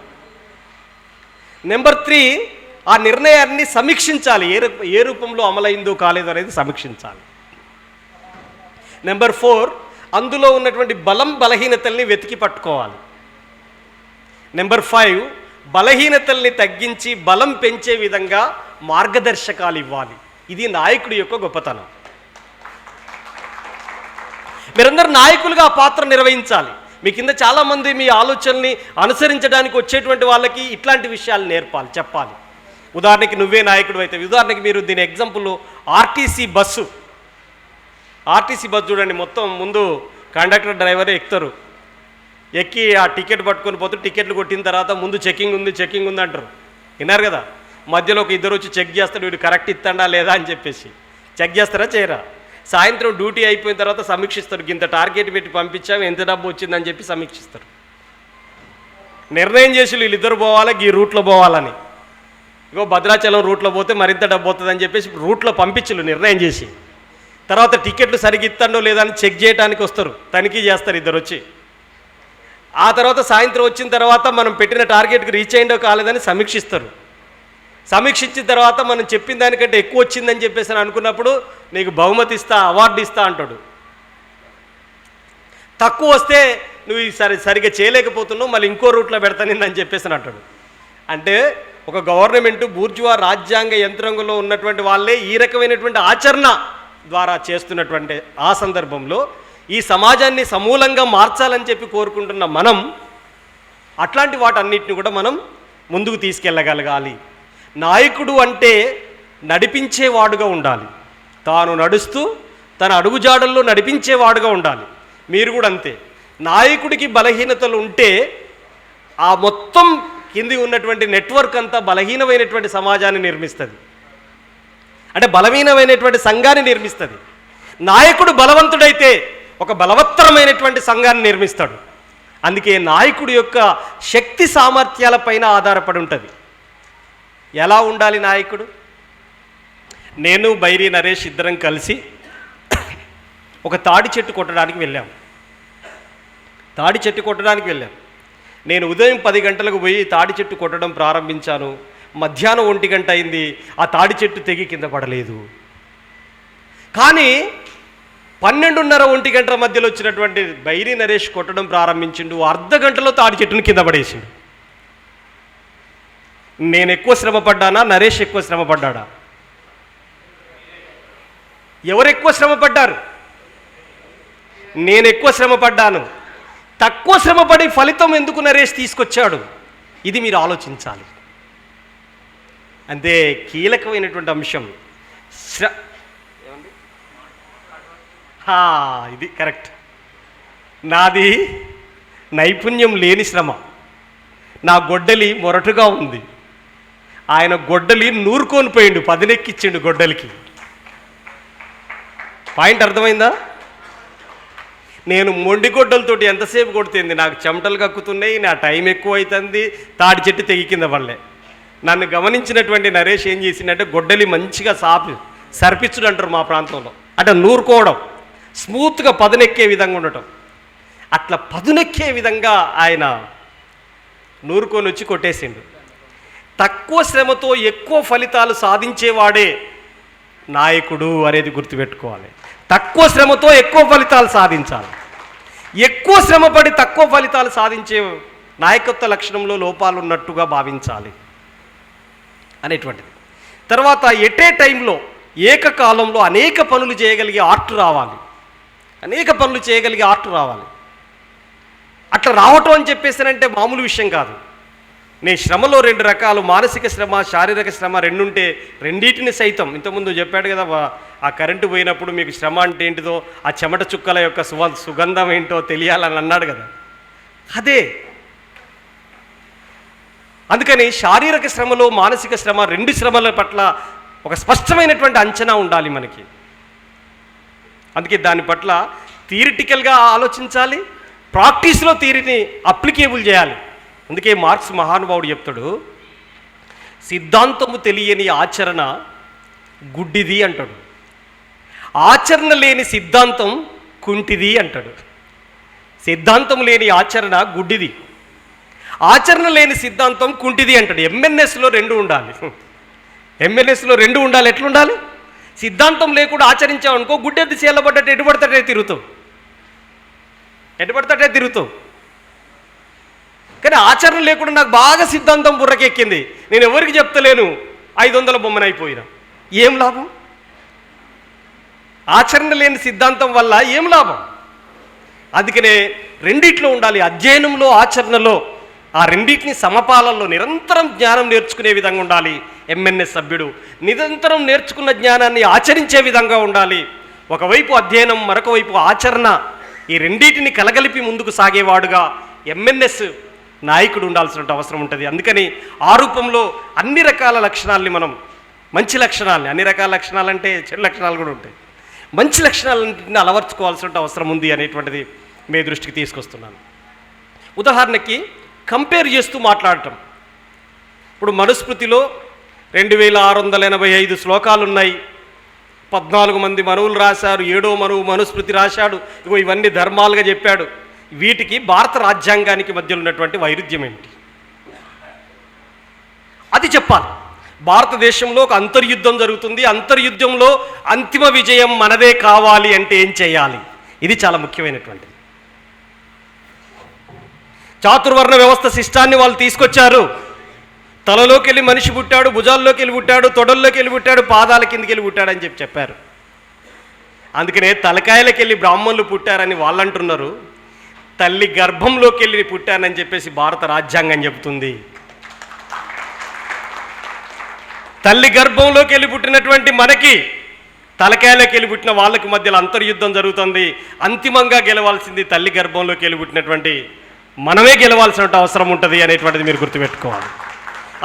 నెంబర్ 3 ఆ నిర్ణయాన్ని సమీక్షించాలి, ఏ రూపంలో అమలైందో కాలేదో అనేది సమీక్షించాలి. నెంబర్ 4 అందులో ఉన్నటువంటి బలహీనతల్ని వెతికి పట్టుకోవాలి. నెంబర్ 5 బలహీనతల్ని తగ్గించి బలం పెంచే విధంగా మార్గదర్శకాలు ఇవ్వాలి. ఇది నాయకుడి యొక్క గొప్పతనం. మీరందరూ నాయకులుగా ఆ పాత్ర నిర్వహించాలి. మీ కింద చాలామంది మీ ఆలోచనల్ని అనుసరించడానికి వచ్చేటువంటి వాళ్ళకి ఇట్లాంటి విషయాలు నేర్పాలి, చెప్పాలి. ఉదాహరణకి నువ్వే నాయకుడు అయితే, ఉదాహరణకి మీరు దీని ఎగ్జాంపుల్ ఆర్టీసీ బస్సు చూడండి. మొత్తం ముందు కండక్టర్ డ్రైవరే ఎక్కుతారు, ఎక్కి ఆ టికెట్ పట్టుకొని పోతే టికెట్లు కొట్టిన తర్వాత ముందు చెకింగ్ ఉంది అంటారు. విన్నారు కదా? మధ్యలో ఒక ఇద్దరు వచ్చి చెక్ చేస్తాడు, వీడు కరెక్ట్ ఇస్తాడా లేదా అని చెప్పేసి చెక్ చేస్తారా చేయరా? సాయంత్రం డ్యూటీ అయిపోయిన తర్వాత సమీక్షిస్తారు, ఇంత టార్గెట్ పెట్టి పంపించాము, ఎంత డబ్బు వచ్చిందని చెప్పి సమీక్షిస్తారు. నిర్ణయం చేసి వీళ్ళిద్దరు పోవాలి, ఈ రూట్లో పోవాలని. ఇగో భద్రాచలం రూట్లో పోతే మరింత డబ్బు అవుతుందని చెప్పేసి రూట్లో పంపించలు నిర్ణయం చేసి, తర్వాత టికెట్లు సరిగ్గా ఇస్తాడో లేదా అని చెక్ చేయడానికి వస్తారు, తనిఖీ చేస్తారు ఇద్దరు వచ్చి. ఆ తర్వాత సాయంత్రం వచ్చిన తర్వాత మనం పెట్టిన టార్గెట్కి రీచ్ అయిందో కాలేదని సమీక్షిస్తారు. సమీక్షించిన తర్వాత మనం చెప్పిన దానికంటే ఎక్కువ వచ్చిందని చెప్పేసి అనుకున్నప్పుడు నీకు బహుమతి ఇస్తా, అవార్డు ఇస్తా అంటాడు. తక్కువ వస్తే నువ్వు సరిగ్గా చేయలేకపోతున్నావు, మళ్ళీ ఇంకో రూట్లో పెడతానని చెప్పేసి అంటాడు. అంటే ఒక గవర్నమెంట్ బూర్జువా రాజ్యాంగ యంత్రాంగంలో ఉన్నటువంటి వాళ్ళే ఈ రకమైనటువంటి ఆచరణ ద్వారా చేస్తున్నటువంటి ఆ సందర్భంలో ఈ సమాజాన్ని సమూలంగా మార్చాలని చెప్పి కోరుకుంటున్న మనం అట్లాంటి వాటన్నిటిని కూడా మనం ముందుకు తీసుకెళ్ళగలగాలి. నాయకుడు అంటే నడిపించేవాడుగా ఉండాలి, తాను నడుస్తూ తన అడుగుజాడల్లో నడిపించేవాడుగా ఉండాలి. మీరు కూడా అంతే. నాయకుడికి బలహీనతలు ఉంటే ఆ మొత్తం కింది ఉన్నటువంటి నెట్వర్క్ అంతా బలహీనమైనటువంటి సమాజాన్ని నిర్మిస్తుంది, అంటే బలహీనమైనటువంటి సంఘాన్ని నిర్మిస్తుంది. నాయకుడు బలవంతుడైతే ఒక బలవత్తరమైనటువంటి సంఘాన్ని నిర్మిస్తాడు. అందుకే నాయకుడి యొక్క శక్తి సామర్థ్యాలపైన ఆధారపడి ఉంటుంది. ఎలా ఉండాలి నాయకుడు? నేను బైరి నరేష్ ఇద్దరం కలిసి ఒక తాడి చెట్టు కొట్టడానికి వెళ్ళాం. నేను ఉదయం 10 గంటలకు పోయి తాడి చెట్టు కొట్టడం ప్రారంభించాను. మధ్యాహ్నం 1 గంట అయింది, ఆ తాడి చెట్టు తెగి కింద పడలేదు. కానీ 12:30 1 గంటల మధ్యలో వచ్చినటువంటి బైరి నరేష్ కొట్టడం ప్రారంభించిండు. అర్ధ గంటలో తాడి చెట్టును కింద పడేసిండు. నేను ఎక్కువ శ్రమ పడ్డానా, నరేష్ ఎక్కువ శ్రమ పడ్డాడా? ఎవరు ఎక్కువ శ్రమ పడ్డారు? నేను ఎక్కువ శ్రమ పడ్డాను. తక్కువ శ్రమపడి ఫలితం ఎందుకు నరేష్ తీసుకొచ్చాడు? ఇది మీరు ఆలోచించాలి. అంతే కీలకమైనటువంటి అంశం. ఇది కరెక్ట్. నాది నైపుణ్యం లేని శ్రమ, నా గొడ్డలి మొరటుగా ఉంది. ఆయన గొడ్డలి నూరుకొని పోయిండు, పదునెక్కిచ్చిండు గొడ్డలికి. పాయింట్ అర్థమైందా? నేను మొండి గొడ్డలతోటి ఎంతసేపు కొడుతుంది, నాకు చెమటలు కక్కుతున్నాయి, నా టైం ఎక్కువ అవుతుంది, తాడి చెట్టు తెగి కింద పడలే. నన్ను గమనించినటువంటి నరేష్ ఏం చేసిందంటే గొడ్డలి మంచిగా సర్పించుడు అంటారు మా ప్రాంతంలో, అంటే నూరుకోవడం, స్మూత్గా పదునెక్కే విధంగా ఉండటం. అట్లా పదునెక్కే విధంగా ఆయన నూరుకొని వచ్చి కొట్టేసిండు. తక్కువ శ్రమతో ఎక్కువ ఫలితాలు సాధించేవాడే నాయకుడు అనేది గుర్తుపెట్టుకోవాలి. తక్కువ శ్రమతో ఎక్కువ ఫలితాలు సాధించాలి. ఎక్కువ శ్రమపడి తక్కువ ఫలితాలు సాధించే నాయకత్వ లక్షణంలో లోపాలు ఉన్నట్టుగా భావించాలి అనేటువంటిది. తర్వాత ఎటే టైంలో ఏకకాలంలో అనేక పనులు చేయగలిగే ఆర్ట్ రావాలి. అట్లా రావటం అని చెప్పేసానంటే మామూలు విషయం కాదు. నీ శ్రమలో 2 రకాలు, మానసిక శ్రమ, శారీరక శ్రమ రెండుంటే రెండింటిని సైతం ఇంతకుముందు చెప్పాడు కదా, ఆ కరెంటు పోయినప్పుడు మీకు శ్రమ అంటే ఏంటిదో, ఆ చెమట చుక్కల యొక్క సుగంధం ఏంటో తెలియాలని అన్నాడు కదా, అదే. అందుకని శారీరక శ్రమలో మానసిక శ్రమ 2 శ్రమల పట్ల ఒక స్పష్టమైనటువంటి అంచనా ఉండాలి మనకి. అందుకే దాని పట్ల థియరిటికల్గా ఆలోచించాలి, ప్రాక్టీస్లో థియరీని అప్లికేబుల్ చేయాలి. అందుకే మార్క్స్ మహానుభావుడు చెప్తాడు, సిద్ధాంతము తెలియని ఆచరణ గుడ్డిది అంటాడు. ఆచరణ లేని సిద్ధాంతం కుంటిది అంటాడు. సిద్ధాంతం లేని ఆచరణ గుడ్డిది, ఆచరణ లేని సిద్ధాంతం కుంటిది అంటాడు. ఎంఎన్ఎస్లో రెండు ఉండాలి. ఎంఎన్ఎస్లో రెండు ఉండాలి. ఎట్లుండాలి? సిద్ధాంతం లేకుండా ఆచరించావనుకో గుడ్డెద్దు చీలబడ్డట్టు ఎటుపడతాడే తిరుగుతావు. కానీ ఆచరణ లేకుండా నాకు బాగా సిద్ధాంతం బుర్రకెక్కింది, నేను ఎవరికి చెప్తలేను, 500 బొమ్మనైపోయినా ఏం లాభం? ఆచరణ లేని సిద్ధాంతం వల్ల ఏం లాభం? అందుకనే రెండిట్లో ఉండాలి, అధ్యయనంలో ఆచరణలో. ఆ రెండింటిని సమపాలనలో నిరంతరం జ్ఞానం నేర్చుకునే విధంగా ఉండాలి. ఎంఎన్ఎస్ సభ్యుడు నిరంతరం నేర్చుకున్న జ్ఞానాన్ని ఆచరించే విధంగా ఉండాలి. ఒకవైపు అధ్యయనం, మరొక వైపు ఆచరణ, ఈ రెండింటిని కలగలిపి ముందుకు సాగేవాడుగా ఎంఎన్ఎస్ నాయకుడు ఉండాల్సిన అవసరం ఉంటుంది. అందుకని ఆ రూపంలో అన్ని రకాల లక్షణాలని మనం, మంచి లక్షణాలని, అన్ని రకాల లక్షణాలు అంటే చెడు లక్షణాలు కూడా ఉంటాయి, మంచి లక్షణాలన్నింటినీ అలవర్చుకోవాల్సిన అవసరం ఉంది అనేటువంటిది మీ దృష్టికి తీసుకొస్తున్నాను. ఉదాహరణకి కంపేర్ చేస్తూ మాట్లాడటం. ఇప్పుడు మనుస్మృతిలో 2685 శ్లోకాలు ఉన్నాయి, 14 మంది మనువులు రాశారు, 7వ మనువు మనుస్మృతి రాశాడు. ఇగో ఇవన్నీ ధర్మాలుగా చెప్పాడు. వీటికి భారత రాజ్యాంగానికి మధ్యలో ఉన్నటువంటి వైరుధ్యం ఏంటి? అది చెప్పాలి. భారతదేశంలో ఒక అంతర్యుద్ధం జరుగుతుంది, అంతర్యుద్ధంలో అంతిమ విజయం మనదే కావాలి అంటే ఏం చేయాలి? ఇది చాలా ముఖ్యమైనటువంటిది. చాతుర్వర్ణ వ్యవస్థ శిష్టాన్ని వాళ్ళు తీసుకొచ్చారు. తలలోకి వెళ్ళి మనిషి పుట్టాడు, భుజాల్లోకి వెళ్ళి పుట్టాడు, తొడల్లోకి వెళ్ళి పుట్టాడు, పాదాల కిందికి వెళ్ళి పుట్టాడు అని చెప్పారు. అందుకనే తలకాయలకి వెళ్ళి బ్రాహ్మణులు పుట్టారని వాళ్ళు అంటున్నారు, తల్లి గర్భంలోకి వెళ్ళి పుట్టానని చెప్పేసి భారత రాజ్యాంగం చెబుతుంది. తల్లి గర్భంలోకి వెళ్ళి పుట్టినటువంటి మనకి, తలకాయలోకి వెళ్ళి పుట్టిన వాళ్ళకి మధ్యలో అంతర్యుద్ధం జరుగుతుంది. అంతిమంగా గెలవాల్సింది తల్లి గర్భంలోకి వెళ్ళి పుట్టినటువంటి మనమే గెలవాల్సిన అవసరం ఉంటుంది అనేటువంటిది మీరు గుర్తుపెట్టుకోవాలి.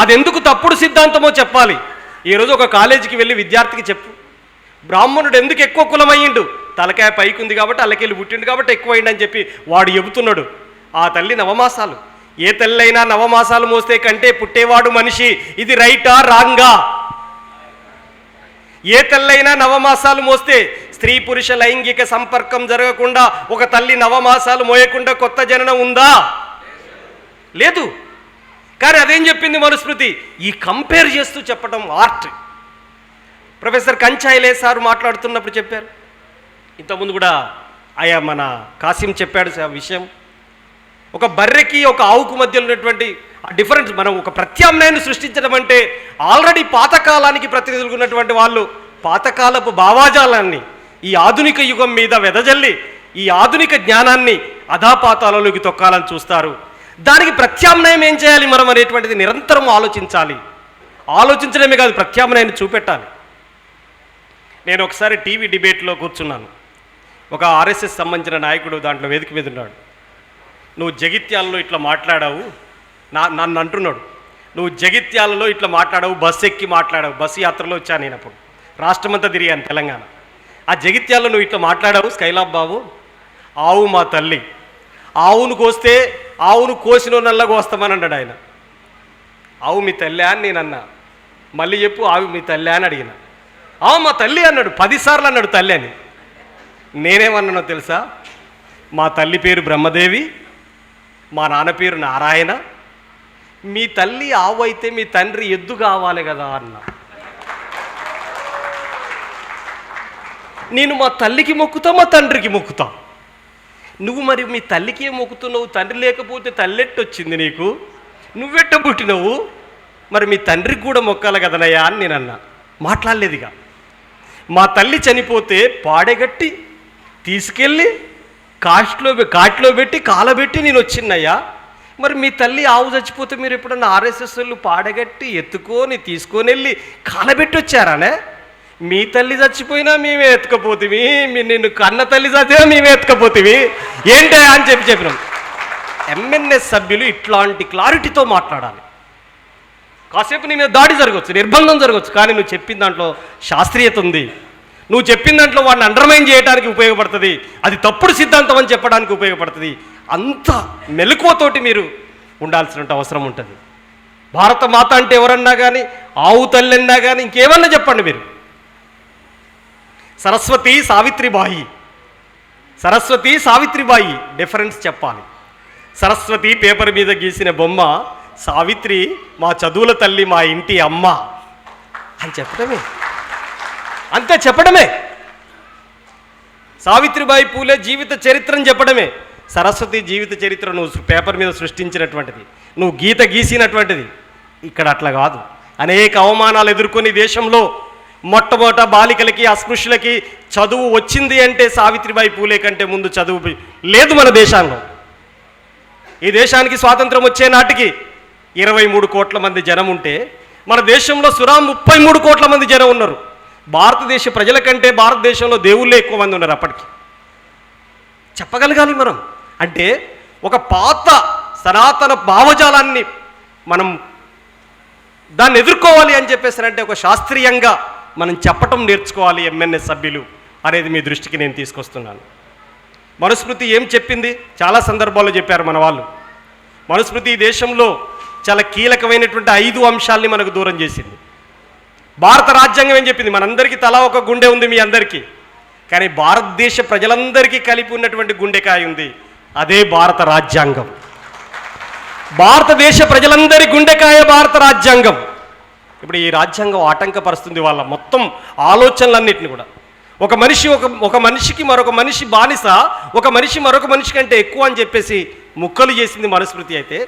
అది ఎందుకు తప్పుడు సిద్ధాంతమో చెప్పాలి. ఈరోజు ఒక కాలేజీకి వెళ్ళి విద్యార్థికి చెప్పు, బ్రాహ్మణుడు ఎందుకు ఎక్కువ కులమయ్యిండు? తలకాయ పైకి ఉంది కాబట్టి అల్లకెళ్ళి పుట్టిండు కాబట్టి ఎక్కువైండు అని చెప్పి వాడు చెబుతున్నాడు. ఆ తల్లి నవమాసాలు, ఏ తల్లి అయినా నవమాసాలు మోస్తే కంటే పుట్టేవాడు మనిషి. ఇది రైటా రాంగా? ఏ తల్లైనా నవమాసాలు మోస్తే స్త్రీ పురుష లైంగిక సంపర్కం జరగకుండా ఒక తల్లి నవమాసాలు మోయకుండా కొత్త జననం ఉందా? లేదు. కానీ అదేం చెప్పింది మనుస్మృతి? ఈ కంపేర్ చేస్తూ చెప్పడం ఆర్ట్. ప్రొఫెసర్ కంచాయిలే సార్ మాట్లాడుతున్నప్పుడు చెప్పారు, ఇంతకుముందు కూడా మన కాసిం చెప్పాడు ఆ విషయం. ఒక బర్రెకి ఒక ఆవుకు మధ్యలో ఉన్నటువంటి డిఫరెన్స్, మనం ఒక ప్రత్యామ్నాయాన్ని సృష్టించడం అంటే ఆల్రెడీ పాతకాలానికి ప్రతినిధులు ఉన్నటువంటి వాళ్ళు పాతకాలపు భావాజాలాన్ని ఈ ఆధునిక యుగం మీద వెదజల్లి ఈ ఆధునిక జ్ఞానాన్ని అధాపాతాలలోకి తొక్కాలని చూస్తారు. దానికి ప్రత్యామ్నాయం ఏం చేయాలి మనం అనేటువంటిది నిరంతరం ఆలోచించాలి. ఆలోచించడమే కాదు, ప్రత్యామ్నాయాన్ని చూపెట్టాలి. నేను ఒకసారి టీవీ డిబేట్లో కూర్చున్నాను. ఒక ఆర్ఎస్ఎస్ సంబంధించిన నాయకుడు దాంట్లో వేదిక మీద ఉన్నాడు. నువ్వు జగిత్యాలలో ఇట్లా మాట్లాడావు, నన్ను అంటున్నాడు, నువ్వు జగిత్యాలలో ఇట్లా మాట్లాడావు, బస్సు ఎక్కి మాట్లాడావు. బస్సు యాత్రలో వచ్చాను నేను, అప్పుడు రాష్ట్రమంతా తిరిగాను తెలంగాణ. ఆ జగిత్యాలలో నువ్వు ఇట్లా మాట్లాడావు, స్కైలాబ్ బాబు, ఆవు మా తల్లి, ఆవును కోస్తే ఆవును కోసిన నల్లగా వస్తామని అన్నాడు ఆయన. ఆవు మీ తల్లి అని నేను అన్నా. మళ్ళీ చెప్పు, ఆవు మీ తల్లి అని అడిగిన. ఆవు మా తల్లి అన్నాడు, 10 సార్లు అన్నాడు తల్లి అని. నేనేమన్నానో తెలుసా? మా తల్లి పేరు బ్రహ్మదేవి, మా నాన్న పేరు నారాయణ, మీ తల్లి ఆవు అయితే మీ తండ్రి ఎద్దు కావాలి కదా అన్న. నేను మా తల్లికి మొక్కుతా, మా తండ్రికి మొక్కుతా. నువ్వు మరి మీ తల్లికి మొక్కుతున్నావు, తండ్రి లేకపోతే తల్లెట్టు వచ్చింది నీకు, నువ్వెట్ట పుట్టినవు, మరి మీ తండ్రికి కూడా మొక్కాలి కదనయ్యా అని నేను అన్నా. మాట్లాడలేదుగా. మా తల్లి చనిపోతే పాడెగట్టి తీసుకెళ్ళి కాట్లో పెట్టి కాలబెట్టి నేను వచ్చిన్నయ్యా. మరి మీ తల్లి ఆవు చచ్చిపోతే మీరు ఎప్పుడన్నా ఆర్ఎస్ఎస్ వాళ్ళు పాడగట్టి ఎత్తుకొని తీసుకొని వెళ్ళి కాలబెట్టి వచ్చారానే? మీ తల్లి చచ్చిపోయినా మేమే ఎత్తుకపోతేవి, నిన్ను కన్న తల్లి చచ్చినా మేమే ఎత్తుకపోతేవి ఏంటా అని చెప్పినాం. ఎంఎన్ఎస్ సభ్యులు ఇట్లాంటి క్లారిటీతో మాట్లాడాలి. కాసేపు నీ మీద దాడి జరగవచ్చు, నిర్బంధం జరగవచ్చు, కానీ నువ్వు చెప్పిన దాంట్లో శాస్త్రీయత ఉంది. నువ్వు చెప్పిన దాంట్లో వాడిని అండర్మైన్ చేయడానికి ఉపయోగపడుతుంది, అది తప్పుడు సిద్ధాంతం అని చెప్పడానికి ఉపయోగపడుతుంది. అంత మెలకువతోటి మీరు ఉండాల్సిన అవసరం ఉంటుంది. భారత మాత అంటే ఎవరన్నా కానీ, ఆవు తల్లి అన్నా కానీ, ఇంకేమన్నా చెప్పండి మీరు. సరస్వతి సావిత్రిబాయి డిఫరెన్స్ చెప్పాలి. సరస్వతి పేపర్ మీద గీసిన బొమ్మ, సావిత్రి మా చదువుల తల్లి, మా ఇంటి అమ్మ అని చెప్పడమే, అంతే చెప్పడమే. సావిత్రిబాయి పూలే జీవిత చరిత్రను చెప్పడమే. సరస్వతి జీవిత చరిత్ర నువ్వు పేపర్ మీద సృష్టించినటువంటిది, నువ్వు గీత గీసినటువంటిది. ఇక్కడ అట్లా కాదు. అనేక అవమానాలు ఎదుర్కొని దేశంలో మొట్టమొదట బాలికలకి, అస్పృశ్యులకి చదువు వచ్చింది అంటే సావిత్రిబాయి పూలే కంటే ముందు చదువు లేదు మన దేశంలో. ఈ దేశానికి స్వాతంత్రం వచ్చే నాటికి 23 కోట్ల మంది జనం ఉంటే, మన దేశంలో 33 కోట్ల మంది జనం ఉన్నారు. భారతదేశ ప్రజల కంటే భారతదేశంలో దేవుళ్ళే ఎక్కువ మంది ఉన్నారు అప్పటికి. చెప్పగలగాలి మనం. అంటే ఒక పాత సనాతన భావజాలాన్ని మనం దాన్ని ఎదుర్కోవాలి అని చెప్పేసారంటే ఒక శాస్త్రీయంగా మనం చెప్పటం నేర్చుకోవాలి ఎంఎన్ఎస్ సభ్యులు అనేది మీ దృష్టికి నేను తీసుకొస్తున్నాను. మనుస్మృతి ఏం చెప్పింది? చాలా సందర్భాల్లో చెప్పారు మన వాళ్ళు. మనుస్మృతి ఈ దేశంలో చాలా కీలకమైనటువంటి 5 అంశాలని మనకు దూరం చేసింది. భారత రాజ్యాంగం ఏం చెప్పింది? మనందరికీ తలా ఒక గుండె ఉంది, మీ అందరికీ. కానీ భారతదేశ ప్రజలందరికీ కలిపి ఉన్నటువంటి గుండెకాయ ఉంది, అదే భారత రాజ్యాంగం. భారతదేశ ప్రజలందరి గుండెకాయ భారత రాజ్యాంగం. ఇప్పుడు ఈ రాజ్యాంగం ఆటంకపరుస్తుంది వాళ్ళ మొత్తం ఆలోచనలన్నింటినీ కూడా. ఒక మనిషికి మరొక మనిషి బానిస, ఒక మనిషి మరొక మనిషి కంటే ఎక్కువ అని చెప్పేసి ముక్కలు చేసింది మనుస్మృతి. అయితే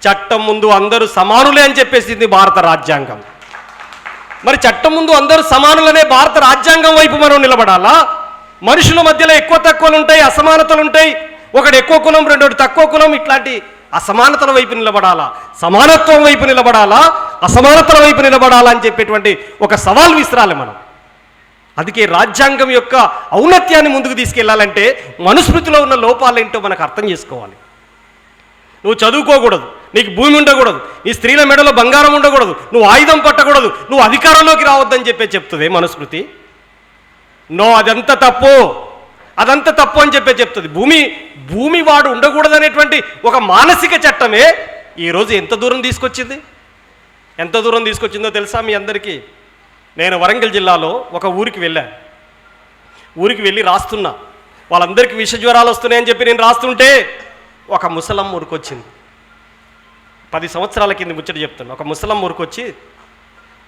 చట్టం ముందు అందరూ సమానులే అని చెప్పేసింది భారత రాజ్యాంగం. మరి చట్టం ముందు అందరూ సమానులనే భారత రాజ్యాంగం వైపు మనం నిలబడాలా? మనుషుల మధ్యలో ఎక్కువ తక్కువలు ఉంటాయి, అసమానతలు ఉంటాయి, ఒకడు ఎక్కువ కులం, రెండోడు తక్కువ కులం, ఇట్లాంటి అసమానతల వైపు నిలబడాలా, సమానత్వం వైపు నిలబడాలా, అసమానతల వైపు నిలబడాలా అని చెప్పేటువంటి ఒక సవాల్ విసిరాలి మనం. అందుకే రాజ్యాంగం యొక్క ఔన్నత్యాన్ని ముందుకు తీసుకెళ్లాలంటే మనుస్మృతిలో ఉన్న లోపాలేంటో మనకు అర్థం చేసుకోవాలి. నువ్వు చదువుకోకూడదు, నీకు భూమి ఉండకూడదు, నీ స్త్రీల మెడలో బంగారం ఉండకూడదు, నువ్వు ఆయుధం పట్టకూడదు, నువ్వు అధికారంలోకి రావద్దని చెప్తుంది మనుస్మృతి. నో, అదంతా తప్పు అని చెప్తుంది. భూమి వాడు ఉండకూడదు అనేటువంటి ఒక మానసిక చట్టమే ఈరోజు ఎంత దూరం తీసుకొచ్చిందో తెలుసా మీ అందరికీ? నేను వరంగల్ జిల్లాలో ఒక ఊరికి వెళ్ళి రాస్తున్నా. వాళ్ళందరికీ విష జ్వరాలు వస్తున్నాయని చెప్పి నేను రాస్తుంటే ఒక ముసలమ్మ ఊరికొచ్చింది. 10 సంవత్సరాల కింద ముచ్చట చెప్తున్నా. ఒక ముసలమ్మ ఊరికొచ్చి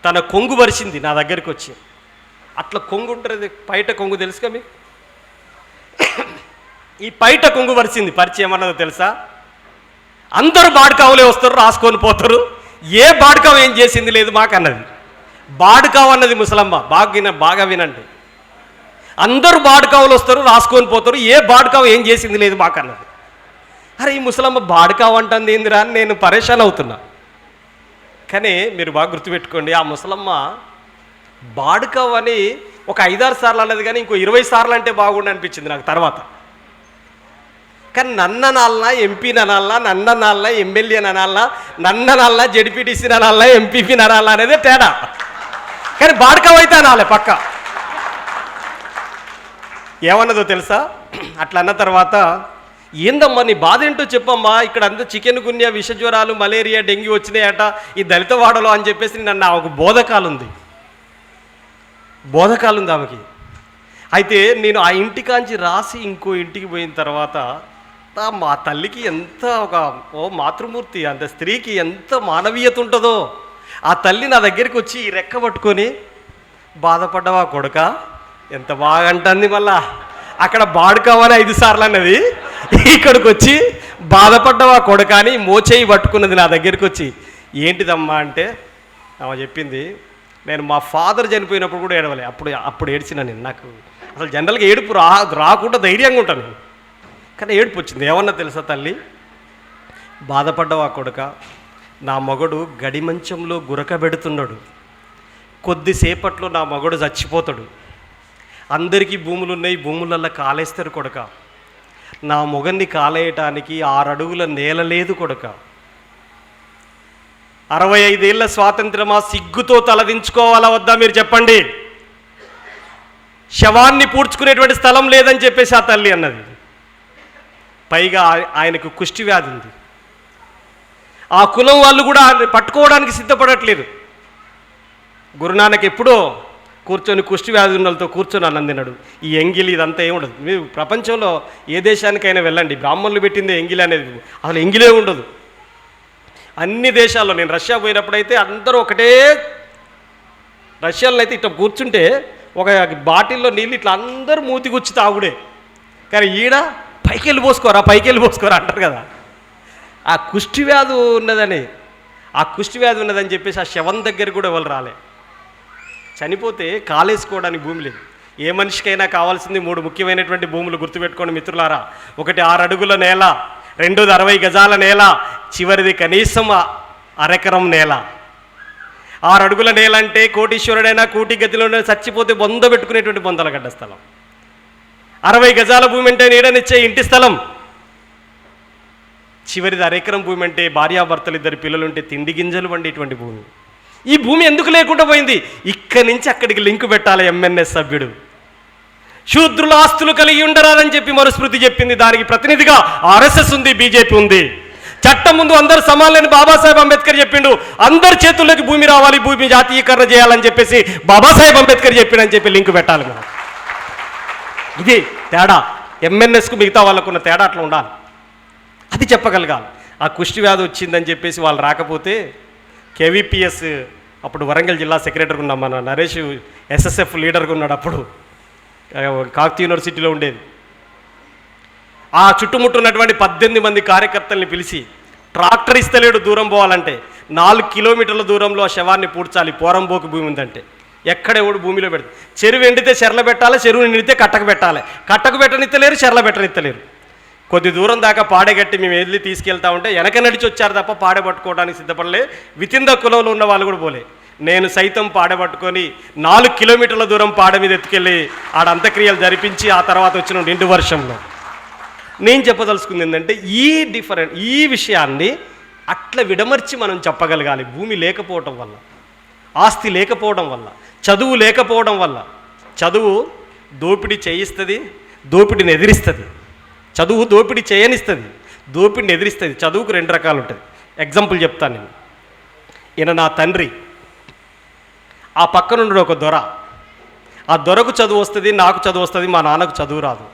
తన కొంగు వరిచింది నా దగ్గరికి వచ్చి. అట్లా కొంగు ఉంటుంది, పైట కొంగు తెలుసుగా మీకు? ఈ పైట కొంగు వరిచింది. పరిచయం అన్నదో తెలుసా? అందరూ బాడుకావులే వస్తారు, రాసుకొని పోతారు, ఏ బాడుకావు ఏం చేసింది లేదు మాకు అన్నది. బాడుకావు అన్నది ముసలమ్మ. బాగా వినండి. అందరూ బాడుకావులు వస్తారు, రాసుకొని పోతారు, ఏ బాడుకావు ఏం చేసింది లేదు మాకు అన్నది. అరే, ఈ ముసలమ్మ బాడుకావు అంటుంది ఏందిరా అని నేను పరేషాన్ అవుతున్నా. కానీ మీరు బాగా గుర్తుపెట్టుకోండి, ఆ ముసలమ్మ బాడుకావు అని ఒక 5-6 సార్లు అన్నది, కానీ ఇంకో 20 సార్లు అంటే బాగుండి అనిపించింది నాకు తర్వాత. కానీ నన్ననాలనా, ఎంపీని అనాలనా, నన్ననాలనా, ఎమ్మెల్యేని అనాలనా, నన్ననాలనా, జెడ్పీటీసీని అనాలనా, ఎంపీపీని అనాలనా అనేదే తేడా. కానీ బాడుకావు అయితే అనాలి పక్క. ఏమన్నదో తెలుసా? అట్లా అన్న తర్వాత, ఏందమ్మా నీ బాధ ఏంటో చెప్పమ్మా, ఇక్కడ అంతా చికెన్ గున్యా, విష జ్వరాలు, మలేరియా, డెంగ్యూ వచ్చినాయట ఈ దళిత వాడలో అని చెప్పేసి నన్ను ఆమెకు బోధకాలు ఉంది ఆమెకి. అయితే నేను ఆ ఇంటికాంచి రాసి ఇంకో ఇంటికి పోయిన తర్వాత మా తల్లికి ఎంత మాతృమూర్తి, అంత స్త్రీకి ఎంత మానవీయత ఉంటుందో. ఆ తల్లి నా దగ్గరికి వచ్చి ఈ రెక్క పట్టుకొని, బాధపడ్డవా కొడుక, ఎంత బాగా అంటుంది. మళ్ళా అక్కడ బాడుకావని 5 సార్లు అన్నది, ఇక్కడికి వచ్చి బాధపడ్డవా కొడుక అని మోచేయి పట్టుకున్నది నా దగ్గరికి వచ్చి. ఏంటిదమ్మా అంటే ఆమె చెప్పింది, నేను మా ఫాదర్ చనిపోయినప్పుడు కూడా ఏడవలే, అప్పుడు ఏడ్చిన నేను. నాకు అసలు జనరల్గా ఏడుపు రాకుండా ధైర్యంగా ఉంటాను నేను, కానీ ఏడుపు వచ్చింది. ఏమన్నా తెలుసా తల్లి? బాధపడ్డవా కొడుక, నా మగడు గడి మంచంలో గురకబెడుతున్నాడు, కొద్దిసేపట్లో నా మగడు చచ్చిపోతాడు, అందరికీ భూములు ఉన్నాయి, భూములల్లో కాలేస్తారు కొడుక, నా మొగన్ని కాలేయటానికి 6 అడుగుల నేల లేదు కొడుక. 65 ఏళ్ల స్వాతంత్రమా, సిగ్గుతో తలదించుకోవాలా వద్దా మీరు చెప్పండి? శవాన్ని పూడ్చుకునేటువంటి స్థలం లేదని చెప్పేసి ఆ తల్లి అన్నది. పైగా ఆయనకు కుష్టి వ్యాధి ఉంది. ఆ కులం వాళ్ళు కూడా పట్టుకోవడానికి సిద్ధపడట్లేదు. గురునానక్ ఎప్పుడో కూర్చొని కుష్టి వ్యాధి ఉన్నలతో కూర్చొని అన్నందినాడు. ఈ ఎంగిలి ఇదంతా ఏముండదు. మీరు ప్రపంచంలో ఏ దేశానికైనా వెళ్ళండి, బ్రాహ్మణులు పెట్టిందే ఎంగిలి అనేది, అసలు ఎంగిలే ఉండదు. అన్ని దేశాల్లో, నేను రష్యా పోయినప్పుడైతే అందరూ ఒకటే, రష్యాలో అయితే ఇట్లా కూర్చుంటే ఒక బాటిల్లో నీళ్ళు ఇట్లా అందరూ మూతి గుచ్చి తాగుడే. కానీ ఈడ పైకి వెళ్ళి పోసుకోరా అంటారు కదా. ఆ కుష్టి వ్యాధి ఉన్నదని చెప్పేసి ఆ శవం దగ్గర కూడా ఎవరు రాలే. చనిపోతే కాలేసుకోవడానికి భూమి లేదు. ఏ మనిషికైనా కావాల్సింది 3 ముఖ్యమైనటువంటి భూములు గుర్తుపెట్టుకోండి మిత్రులారా. ఒకటి 6 అడుగుల నేల, రెండోది 60 గజాల నేల, చివరిది కనీసం అరెకరం నేల. 6 అడుగుల నేల అంటే కోటీశ్వరుడైనా కోటి గతిలోనే చచ్చిపోతే బొంద పెట్టుకునేటువంటి బొందలగడ్డ స్థలం. 60 గజాల భూమి అంటే నీడనిచ్చే ఇంటి స్థలం. చివరిది అరెకరం భూమి అంటే భార్యాభర్తలు 2 పిల్లలుంటే తిండి గింజలు వండేటువంటి భూమి. ఈ భూమి ఎందుకు లేకుండా పోయింది? ఇక్కడి నుంచి అక్కడికి లింకు పెట్టాలి ఎంఎన్ఎస్ సభ్యుడు. శూద్రుల ఆస్తులు కలిగి ఉండరాలని చెప్పి మరుస్మృతి చెప్పింది. దానికి ప్రతినిధిగా ఆర్ఎస్ఎస్ ఉంది, బీజేపీ ఉంది. చట్టం ముందు అందరు సమానులని బాబాసాహెబ్ అంబేద్కర్ చెప్పిండు. అందరి చేతుల్లోకి భూమి రావాలి, భూమి జాతీయకరణ చేయాలని చెప్పేసి బాబాసాహెబ్ అంబేద్కర్ చెప్పిండని చెప్పి లింకు పెట్టాలి మనం. ఇది తేడా. ఎంఎన్ఎస్కు మిగతా వాళ్ళకున్న తేడా అట్లా ఉండాలి. అది చెప్పగలగాలి. ఆ కుష్టి వ్యాధి వచ్చిందని చెప్పేసి వాళ్ళు రాకపోతే కేవీపీఎస్ అప్పుడు వరంగల్ జిల్లా సెక్రటరీగా ఉన్నాం, మన నరేష్ ఎస్ఎస్ఎఫ్ లీడర్గా ఉన్నాడు. అప్పుడు కాకతీయ యూనివర్సిటీలో ఉండేది. ఆ చుట్టుముట్టున్నటువంటి 18 మంది కార్యకర్తల్ని పిలిచి, ట్రాక్టర్ ఇస్తలేడు దూరం పోవాలంటే, 4 కిలోమీటర్ల దూరంలో ఆ శవాన్ని పూడ్చాలి, పోరంబోకు భూమి ఉందంటే. ఎక్కడెవడు భూమిలో పెడతారు. చెరువు ఎండితే చెర్ల పెట్టాలి, చెరువు నిండితే కట్టకు పెట్టాలి. కట్టకు పెట్టనిత్తలేరు, చెర్ల పెట్టనిత్తలేరు. కొద్ది దూరం దాకా పాడేగట్టి మేము వెళ్ళి తీసుకెళ్తా ఉంటే వెనక నడిచి వచ్చారు తప్ప పాడే పట్టుకోవడానికి సిద్ధపడలే. వితిన్ ద కులంలో ఉన్న వాళ్ళు కూడా పోలే. నేను సైతం పాడే పట్టుకొని 4 కిలోమీటర్ల దూరం పాడ మీద ఎత్తుకెళ్ళి ఆడ అంత్యక్రియలు జరిపించి ఆ తర్వాత వచ్చిన నిండు వర్షంలో. నేను చెప్పదలుచుకుంది ఏంటంటే ఈ విషయాన్ని అట్లా విడమర్చి మనం చెప్పగలగాలి. భూమి లేకపోవడం వల్ల, ఆస్తి లేకపోవడం వల్ల, చదువు లేకపోవడం వల్ల. చదువు దోపిడీ చేయిస్తుంది, దోపిడీని ఎదిరిస్తుంది. చదువు దోపిడీ చేయనిస్తుంది, దోపిడిని ఎదిరిస్తుంది. చదువుకు 2 రకాలు ఉంటుంది. ఎగ్జాంపుల్ చెప్తాను నేను. ఈయన నా తండ్రి, ఆ పక్కనుండి ఒక దొర. ఆ దొరకు చదువు వస్తుంది, నాకు చదువు వస్తుంది, మా నాన్నకు చదువు రాదు.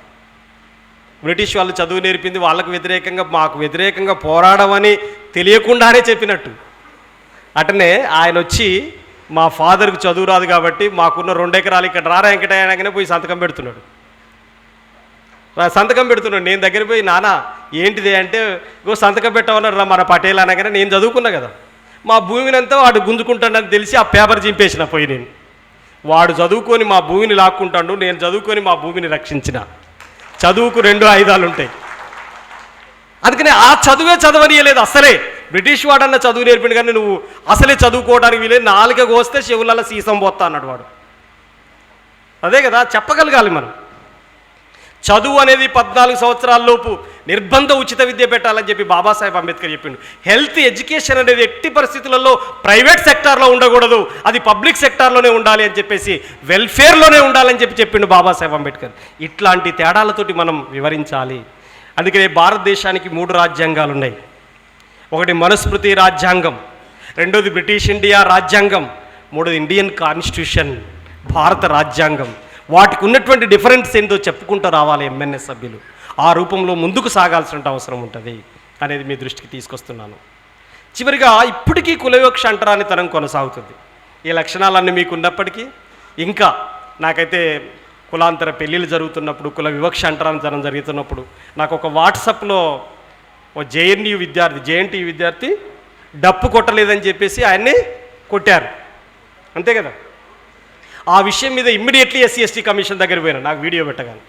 బ్రిటిష్ వాళ్ళు చదువు నేర్పింది వాళ్ళకు వ్యతిరేకంగా, మాకు వ్యతిరేకంగా పోరాడమని తెలియకుండానే చెప్పినట్టు. అటనే ఆయన వచ్చి మా ఫాదర్కి చదువు రాదు కాబట్టి మాకున్న 2 ఎకరాలు ఇక్కడ రారా వెంకటయ్యనగానే పోయి సంతకం పెడుతున్నాడు. నేను దగ్గర పోయి, నాన్న ఏంటిది అంటే, సంతకం పెట్టమన్నారు రా మన పటేల్ అనగానే నేను చదువుకున్నా కదా, మా భూమినంతా వాడు గుంజుకుంటాడని తెలిసి ఆ పేపర్ చింపేసిన పోయి. నేను వాడు చదువుకొని మా భూమిని లాక్కుంటాడు, నేను చదువుకొని మా భూమిని రక్షించిన. చదువుకు 2 ఆయుధాలు ఉంటాయి. అందుకని ఆ చదువే చదవనీయలేదు అసలే. బ్రిటిష్ వాడన్న చదువు నేర్పిండు కానీ నువ్వు అసలే చదువుకోవడానికి వీలేదు, 4 కోస్తే చెవులలో సీసం పోతా అన్నాడు వాడు. అదే కదా చెప్పగలగాలి మనం. చదువు అనేది 14 సంవత్సరాల లోపు నిర్బంధ ఉచిత విద్య పెట్టాలని చెప్పి బాబాసాహెబ్ అంబేద్కర్ చెప్పిండు. హెల్త్ ఎడ్యుకేషన్ అనేది ఎట్టి పరిస్థితులలో ప్రైవేట్ సెక్టార్లో ఉండకూడదు, అది పబ్లిక్ సెక్టార్లోనే ఉండాలి అని చెప్పేసి, వెల్ఫేర్లోనే ఉండాలని చెప్పిండు బాబాసాహెబ్ అంబేద్కర్. ఇట్లాంటి తేడాలతోటి మనం వివరించాలి. అందుకనే భారతదేశానికి 3 రాజ్యాంగాలు ఉన్నాయి. ఒకటి మనుస్మృతి రాజ్యాంగం, రెండోది బ్రిటిష్ ఇండియా రాజ్యాంగం, మూడోది ఇండియన్ కాన్స్టిట్యూషన్ భారత రాజ్యాంగం. వాటికి ఉన్నటువంటి డిఫరెన్స్ ఏందో చెప్పుకుంటూ రావాలి ఎంఎన్ఎస్ సభ్యులు. ఆ రూపంలో ముందుకు సాగాల్సిన అవసరం ఉంటుంది అనేది మీ దృష్టికి తీసుకొస్తున్నాను. చివరిగా ఇప్పటికీ కులవివక్ష అంటరానితనం కొనసాగుతుంది. ఈ లక్షణాలన్నీ మీకు ఉన్నప్పటికీ ఇంకా నాకైతే కులాంతర పెళ్ళిళ్ళు జరుగుతున్నప్పుడు, కుల వివక్ష అంటరానితనం జరుగుతున్నప్పుడు నాకు ఒక వాట్సాప్లో ఓ జేఎన్టీయూ విద్యార్థి డప్పు కొట్టలేదని చెప్పేసి ఆయన్ని కొట్టారు, అంతే కదా. ఆ విషయం మీద ఇమ్మీడియట్లీ ఎస్సీ కమిషన్ దగ్గర పోయినా, నాకు వీడియో పెట్టగానే.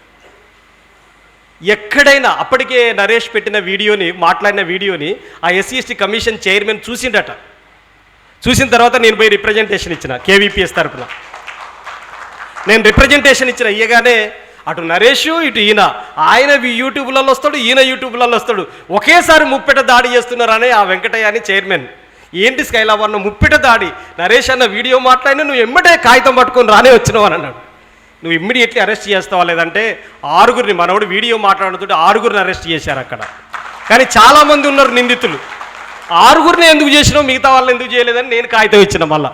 ఎక్కడైనా అప్పటికే నరేష్ పెట్టిన వీడియోని, మాట్లాడిన వీడియోని ఆ ఎస్సీ కమిషన్ చైర్మన్ చూసిండట. చూసిన తర్వాత నేను పోయి రిప్రజెంటేషన్ ఇచ్చిన కేవీపీఎస్ తరఫున. నేను రిప్రజెంటేషన్ ఇయ్యగానే అటు నరేష్ ఇటు ఈయన, ఆయన యూట్యూబ్లలో వస్తాడు, ఈయన యూట్యూబ్లలో వస్తాడు. ఒకేసారి ముప్పెట దాడి చేస్తున్నారని ఆ వెంకటయ్య అని చైర్మన్. ఏంటి స్కైలాబ్ అన్న ముప్పెట దాడి, నరేష్ అన్న వీడియో మాట్లాడినా నువ్వు ఎమ్మటే కాగితం పట్టుకొని రానే వచ్చినావు అని అన్నాడు. నువ్వు ఇమ్మీడియట్లీ అరెస్ట్ చేస్తావా లేదంటే 6గురిని, మనోడు వీడియో మాట్లాడుతుంటే 6గురిని అరెస్ట్ చేశారు అక్కడ. కానీ చాలామంది ఉన్నారు నిందితులు. 6గురిని ఎందుకు చేసినావు, మిగతా వాళ్ళని ఎందుకు చేయలేదని నేను కాగితం ఇచ్చిన మళ్ళా.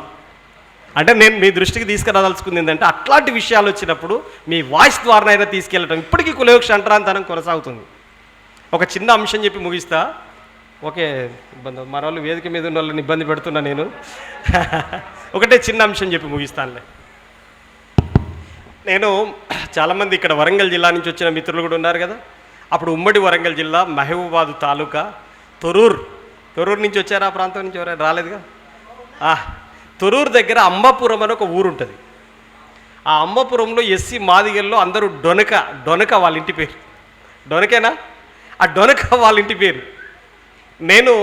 అంటే నేను మీ దృష్టికి తీసుకురాదలుచుకుంది ఏంటంటే అట్లాంటి విషయాలు వచ్చినప్పుడు మీ వాయిస్ ద్వారానైనా తీసుకెళ్ళటం. ఇప్పటికీ కులయోక్ష అంటరాంతనం కొనసాగుతుంది. ఒక చిన్న అంశం చెప్పి ముగిస్తా. ఓకే, ఇబ్బంది మన వాళ్ళు వేదిక మీద ఉన్న వాళ్ళని ఇబ్బంది పెడుతున్నా నేను. ఒకటే చిన్న అంశం చెప్పి ముగిస్తానులే. నేను చాలామంది ఇక్కడ వరంగల్ జిల్లా నుంచి వచ్చిన మిత్రులు కూడా ఉన్నారు కదా. అప్పుడు ఉమ్మడి వరంగల్ జిల్లా మహబూబాబాద్ తాలూకా తొర్రూరు నుంచి వచ్చారు. ఆ ప్రాంతం నుంచి ఎవరైనా రాలేదుగా. తొర్రూరు దగ్గర అంబాపురం అని ఒక ఊరు ఉంటుంది. ఆ అంబాపురంలో ఎస్సీ మాదిగల్లో అందరూ డొనక వాళ్ళ ఇంటి పేరు. డొనకేనా? ఆ డొనక వాళ్ళ ఇంటి పేరు. నేను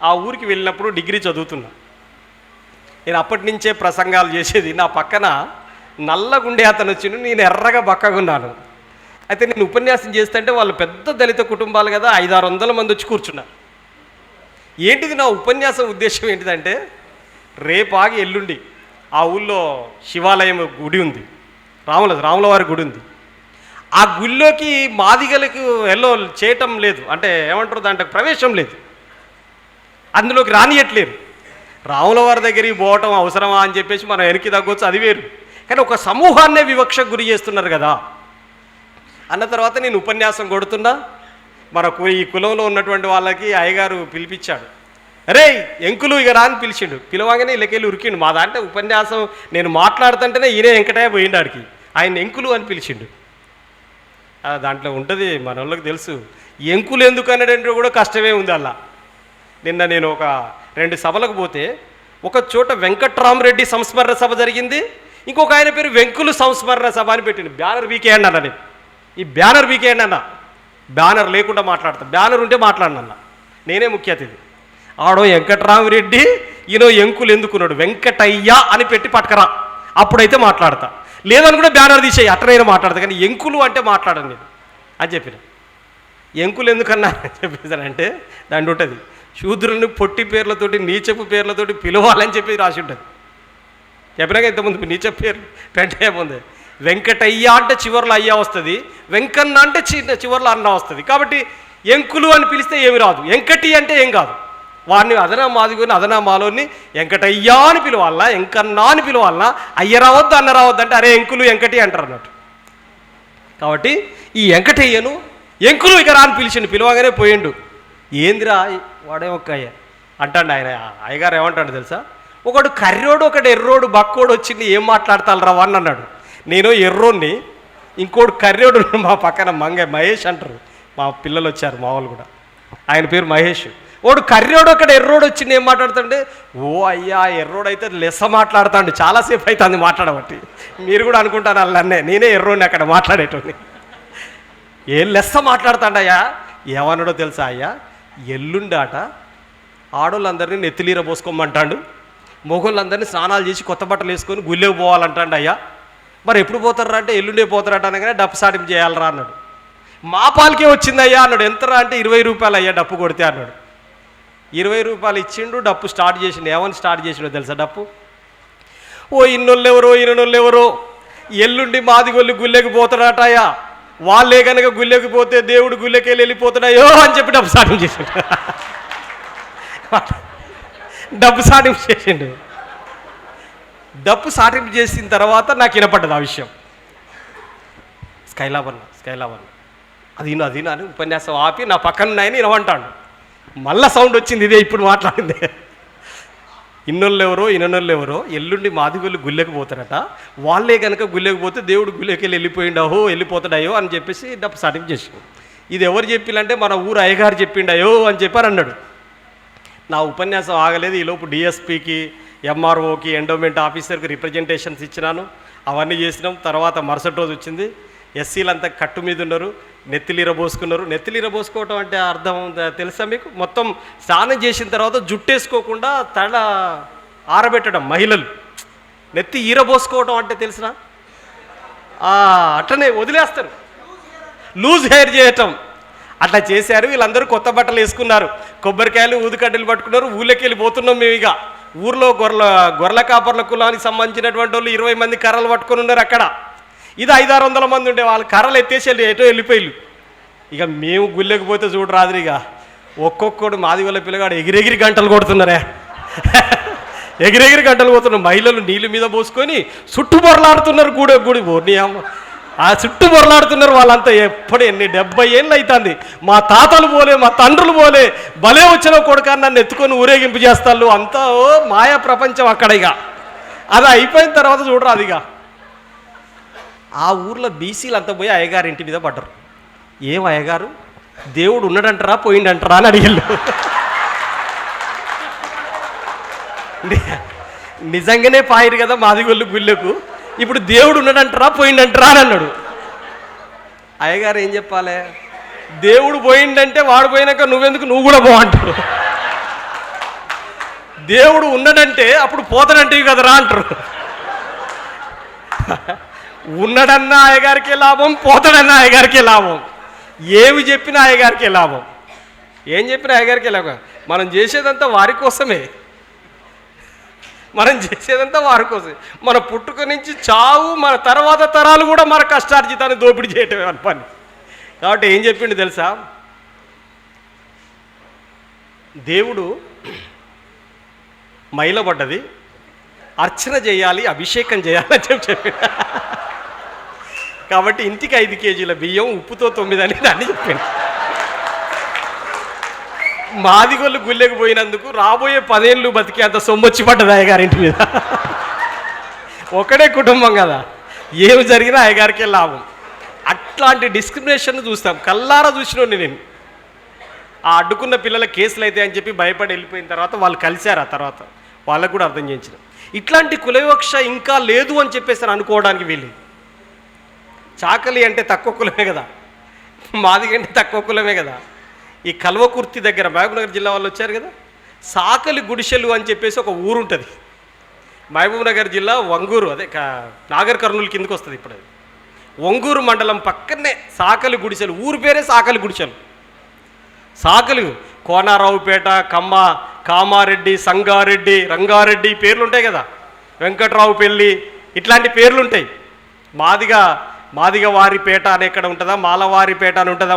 ఆ ఊరికి వెళ్ళినప్పుడు డిగ్రీ చదువుతున్నా. నేను అప్పటి నుంచే ప్రసంగాలు చేసేది. నా పక్కన నల్లగుండే అతను వచ్చిండు, నేను ఎర్రగా బక్కగున్నాను. అయితే నేను ఉపన్యాసం చేస్తుంటే వాళ్ళు పెద్ద దళిత కుటుంబాలు కదా, 500-600 మంది వచ్చి కూర్చున్నారు. ఏంటిది నా ఉపన్యాసం ఉద్దేశం ఏంటిదంటే, రేపాగి ఎల్లుండి ఆ ఊళ్ళో శివాలయం గుడి ఉంది, రాములవారి గుడి ఉంది. ఆ గుళ్ళోకి మాదిగలకు ఎల్లో చేయటం లేదు, అంటే ఏమంటారు దాంట్లో ప్రవేశం లేదు, అందులోకి రానియట్లేరు. రాములవారి దగ్గరికి పోవటం అవసరమా అని చెప్పేసి మనం వెనక్కి తగ్గొచ్చు, అది వేరు. కానీ ఒక సమూహాన్నే వివక్షకు గురి చేస్తున్నారు కదా అన్న తర్వాత నేను ఉపన్యాసం కొడుతున్నా. ఈ కులంలో ఉన్నటువంటి వాళ్ళకి అయ్యగారు పిలిపించాడు. అరే ఎంకులు ఇక రాని పిలిచిండు. పిలవగానే ఇళ్ళకెళ్ళి ఉరికిండు. మా దాంట్లో ఉపన్యాసం నేను మాట్లాడుతుంటేనే ఈయనే వెంకటయ్య పోయిండు ఆడికి, ఆయన ఎంకులు అని పిలిచిండు. దాంట్లో ఉంటుంది, మన వాళ్ళకి తెలుసు. ఎంకులు ఎందుకు అనేటంటే కూడా కష్టమే ఉంది అలా. నిన్న నేను ఒక 2 సభలకు పోతే, ఒక చోట వెంకట్రామరెడ్డి సంస్మరణ సభ జరిగింది, ఇంకొక ఆయన పేరు వెంకులు సంస్మరణ సభ అని పెట్టిండు. బ్యానర్ వీకేయండి అన్న. నేను ఈ బ్యానర్ వీకేయండి అన్న. బ్యానర్ లేకుండా మాట్లాడతా, బ్యానర్ ఉంటే మాట్లాడినన్న. నేనే ముఖ్య అతిథి. ఆడో వెంకట్రామరెడ్డి, ఈయనో ఎంకులు ఎందుకున్నాడు, వెంకటయ్య అని పెట్టి పట్టుకరా, అప్పుడైతే మాట్లాడతా. లేదని కూడా బ్యానర్ తీసేయి, అట్లనైనా మాట్లాడతా, కానీ ఎంకులు అంటే మాట్లాడను నేను అని చెప్పిన. ఎంకులు ఎందుకన్నా అని చెప్పేసానంటే దాంట్లో ఉంటుంది, శూద్రులను పొట్టి పేర్లతోటి నీచపు పేర్లతోటి పిలవాలని చెప్పి రాసి ఉంటుంది. చెప్పినాక ఇంతకుముందు నీచపు పేర్లు పెంటయ్య ముందే. వెంకటయ్య అంటే చివరిలో అయ్యా వస్తుంది, వెంకన్న అంటే చివరిలో అన్న వస్తుంది. కాబట్టి ఎంకులు అని పిలిస్తే ఏమి రాదు, వెంకటి అంటే ఏం కాదు. వాడిని అదనా మాదిగోని అదనా మాలోని వెంకటయ్య అని పిలవాలన్నా, వెంకన్నా అని పిలవాలన్నా, అయ్య రావద్దు అన్న రావద్దు అంటే అరే ఎంకులు వెంకటి అంటారు అన్నట్టు. కాబట్టి ఈ వెంకటయ్యను ఎంకులు ఇక రాని పిలిచిండు, పిలవగానే పోయిండు. ఏందిరా వాడే ఒక్క అయ్య అంటాడు ఆయన. అయ్యగారు ఏమంటాడు తెలుసా, ఒకడు కర్రోడు ఒకడు ఎర్రోడు బక్కోడు వచ్చింది, ఏం మాట్లాడతారు రా అని అన్నాడు. నేను ఎర్రోడిని, ఇంకోడు కర్రోడు మా పక్కన మహేష్ అంటారు, మా పిల్లలు వచ్చారు మా వాళ్ళు కూడా, ఆయన పేరు మహేష్. వాడు కర్రోడు ఒకడు ఎర్రోడు వచ్చింది, ఏం మాట్లాడుతుంటే ఓ అయ్యా ఎర్రోడు అయితే లెస్స మాట్లాడుతాడు, చాలాసేపు అవుతుంది మాట్లాడబట్టి. మీరు కూడా అనుకుంటాను అల్లనే, నేనే ఎర్రోడిని అక్కడ మాట్లాడేటోని. ఏం లెస్స మాట్లాడుతాడయ్యా. ఏమన్నాడో తెలుసా అయ్యా, ఎల్లుండాట ఆడోళ్ళందరినీ నెత్తిలీర పోసుకోమంటాడు, మొగోళ్ళందరినీ స్నానాలు చేసి కొత్త బట్టలు వేసుకొని గుళ్ళేకి పోవాలంటాడు అయ్యా. మరి ఎప్పుడు పోతారా అంటే ఎల్లుండే పోతారట అనగానే డప్పు సాటింపు చేయాలరా అన్నాడు. మా పాలకే వచ్చిందయ్యా అన్నాడు. ఎంతరా అంటే 20 రూపాయలు అయ్యా డప్పు కొడితే అన్నాడు. 20 రూపాయలు ఇచ్చిండు, డప్పు స్టార్ట్ చేసిండు. ఏమని స్టార్ట్ చేసిండో తెలుసా డప్పు, ఓ ఇన్నోళ్ళెవరో ఎల్లుండి మాదిగొల్లి గుళ్ళెకి పోతాడట అయ్యా, వాళ్ళే కనుక గుళ్ళెకి పోతే దేవుడు గుళ్ళెకి వెళ్ళిపోతాడయ్యో అని చెప్పి డప్పు సాటింపు చేసిండు. డప్పు సాటింపు చేసిండు. డప్పు సాటింపు చేసిన తర్వాత నాకు వినపడ్డది ఆ విషయం. స్కైలాబర్న అది అని ఉపన్యాసం ఆపి నా పక్కన ఉన్నాయని వినవంటాడు. మళ్ళా సౌండ్ వచ్చింది, ఇదే ఇప్పుడు మాట్లాడింది. ఇన్నోళ్ళెవరో ఎల్లుండి మాదిగొల్లు గుళ్ళెకి పోతారట, వాళ్ళే కనుక గుళ్ళెకి పోతే దేవుడు గుళ్ళెకి వెళ్ళిపోతాడయో అని చెప్పేసి డప్పు సాటింపు చేసిండు. ఇది ఎవరు చెప్పిందంటే మన ఊరు అయ్యగారు చెప్పిండయో అని చెప్పారు అన్నాడు. నా ఉపన్యాసం ఆగలేదు. ఈలోపు డిఎస్పీకి, ఎంఆర్ఓకి, ఎండోమెంట్ ఆఫీసర్కి రిప్రజెంటేషన్స్ ఇచ్చినాను, అవన్నీ చేసినాం. తర్వాత మరుసటి రోజు వచ్చింది, ఎస్సీలంతా కట్టు మీద ఉన్నారు, నెత్తిలీర పోసుకున్నారు. నెత్తిలీర పోసుకోవటం అంటే అర్థం తెలుసా మీకు? మొత్తం స్నానం చేసిన తర్వాత జుట్టేసుకోకుండా తల ఆరబెట్టడం. మహిళలు నెత్తి ఈర పోసుకోవటం అంటే తెలిసిన, అట్లనే వదిలేస్తారు, లూజ్ హెయిర్ చేయటం. అట్లా చేశారు. వీళ్ళందరూ కొత్త బట్టలు వేసుకున్నారు, కొబ్బరికాయలు ఊదుకడ్డలు పట్టుకున్నారు. ఊళ్ళకి వెళ్ళిపోతున్నాం మేము. ఇక ఊర్లో గొర్రెల కాపర్ల కులానికి సంబంధించినటువంటి వాళ్ళు 20 మంది కర్రలు పట్టుకొని ఉన్నారు అక్కడ. ఇది 500-600 మంది ఉండే, వాళ్ళు కర్రలు ఎత్తేసి ఎటో వెళ్ళిపోయిళ్ళు. ఇక మేము గుళ్ళకి పోతే చూడరాదు, ఇక ఒక్కొక్కడు మాదిగొల్ల పిల్లగాడు ఎగిరెగిరి గంటలు కొడుతున్నారే, ఎగిరెగిరి గంటలు కొడుతున్నారు. మహిళలు నీళ్ళ మీద పోసుకొని చుట్టూ బొరలాడుతున్నారు. గుడి ఓర్ని అమ్మ, ఆ చుట్టూ బొరలాడుతున్నారు వాళ్ళంతా. ఎప్పుడు 70 ఏళ్ళు అవుతుంది, మా తాతలు పోలే, మా తండ్రులు పోలే, భలే వచ్చిన కొడుకు నన్ను ఎత్తుకొని ఊరేగింపు చేస్తారు. అంతా ఓ మాయా ప్రపంచం అక్కడ. ఇక అది అయిపోయిన తర్వాత చూడరు. అదిగా ఆ ఊర్లో బీసీలు అంతా పోయి అయ్యగారు ఇంటి మీద పడ్డరు. ఏం అయ్యగారు, దేవుడు ఉన్నాడంటారా పోయిండంటారా అని అడిగారు. నిజంగానే పాయిరు కదా మాదిగొల్లు గుళ్ళకు, ఇప్పుడు దేవుడు ఉన్నాడంటారా పోయిండంటారా అని అన్నాడు. అయ్యగారు ఏం చెప్పాలి, దేవుడు పోయిండంటే వాడు పోయినాక నువ్వెందుకు, నువ్వు కూడా పో అంటారు. దేవుడు ఉన్నాడంటే అప్పుడు పోతాడంటే కదరా అంటారు. ఉన్నాడన్నా అయ్యగారికే లాభం, పోతాడన్నా అయ్యగారికే లాభం. ఏమి చెప్పినా అయ్యగారికే లాభం, ఏం చెప్పినా అయ్యగారికే లాభం. మనం చేసేదంతా వారి కోసమే, మనం చేసేదంతా వారి కోసమే. మన పుట్టుక నుంచి చావు, మన తర్వాత తరాలు కూడా మన కష్టార్జితాన్ని దోపిడీ చేయటమే మన పని. కాబట్టి ఏం చెప్పిండు తెలుసా, దేవుడు మైలబడ్డది, అర్చన చేయాలి, అభిషేకం చేయాలని చెప్పి కాబట్టి ఇంటికి 5 కేజీల బియ్యం, ఉప్పుతో 9 అని దాన్ని చెప్పాను. మాదిగొల్లు గుళ్ళెకు పోయినందుకు రాబోయే 10 ఏళ్ళు బతికి అంత సొమ్మొచ్చి పడ్డది అయ్యగారింటి మీద. ఒకడే కుటుంబం కదా, ఏమి జరిగినా అయ్యగారికే లాభం. అట్లాంటి డిస్క్రిమినేషన్ చూస్తాం, కల్లారా చూసినోడిని నేను. ఆ అడ్డుకున్న పిల్లల కేసులు అయితే అని చెప్పి భయపడి వెళ్ళిపోయిన తర్వాత వాళ్ళు కలిశారు. ఆ తర్వాత వాళ్ళకు కూడా అర్థం చేయించిన ఇట్లాంటి కులవివక్ష ఇంకా లేదు అని చెప్పేసి అనుకోవడానికి వీళ్ళు. చాకలి అంటే తక్కువ కులమే కదా, మాదిగ అంటే తక్కువ కులమే కదా. ఈ కల్వకుర్తి దగ్గర మహబూబ్నగర్ జిల్లా వాళ్ళు వచ్చారు కదా, సాకలి గుడిసెలు అని చెప్పేసి ఒక ఊరు ఉంటుంది. మహబూబ్నగర్ జిల్లా వంగూరు, అదే నాగర్ కర్నూలు కిందకు వస్తుంది. ఇప్పుడు అది వంగూరు మండలం పక్కనే సాకలి గుడిసెలు, ఊరు పేరే సాకలి గుడిసెలు. సాకలి కోనారావుపేట, కామారెడ్డి, సంగారెడ్డి, రంగారెడ్డి పేర్లు ఉంటాయి కదా, వెంకట్రావు పెళ్ళి, ఇట్లాంటి పేర్లు ఉంటాయి. మాదిగ వారిపేట అని ఎక్కడ ఉంటుందా, మాలవారిపేట అని ఉంటుందా,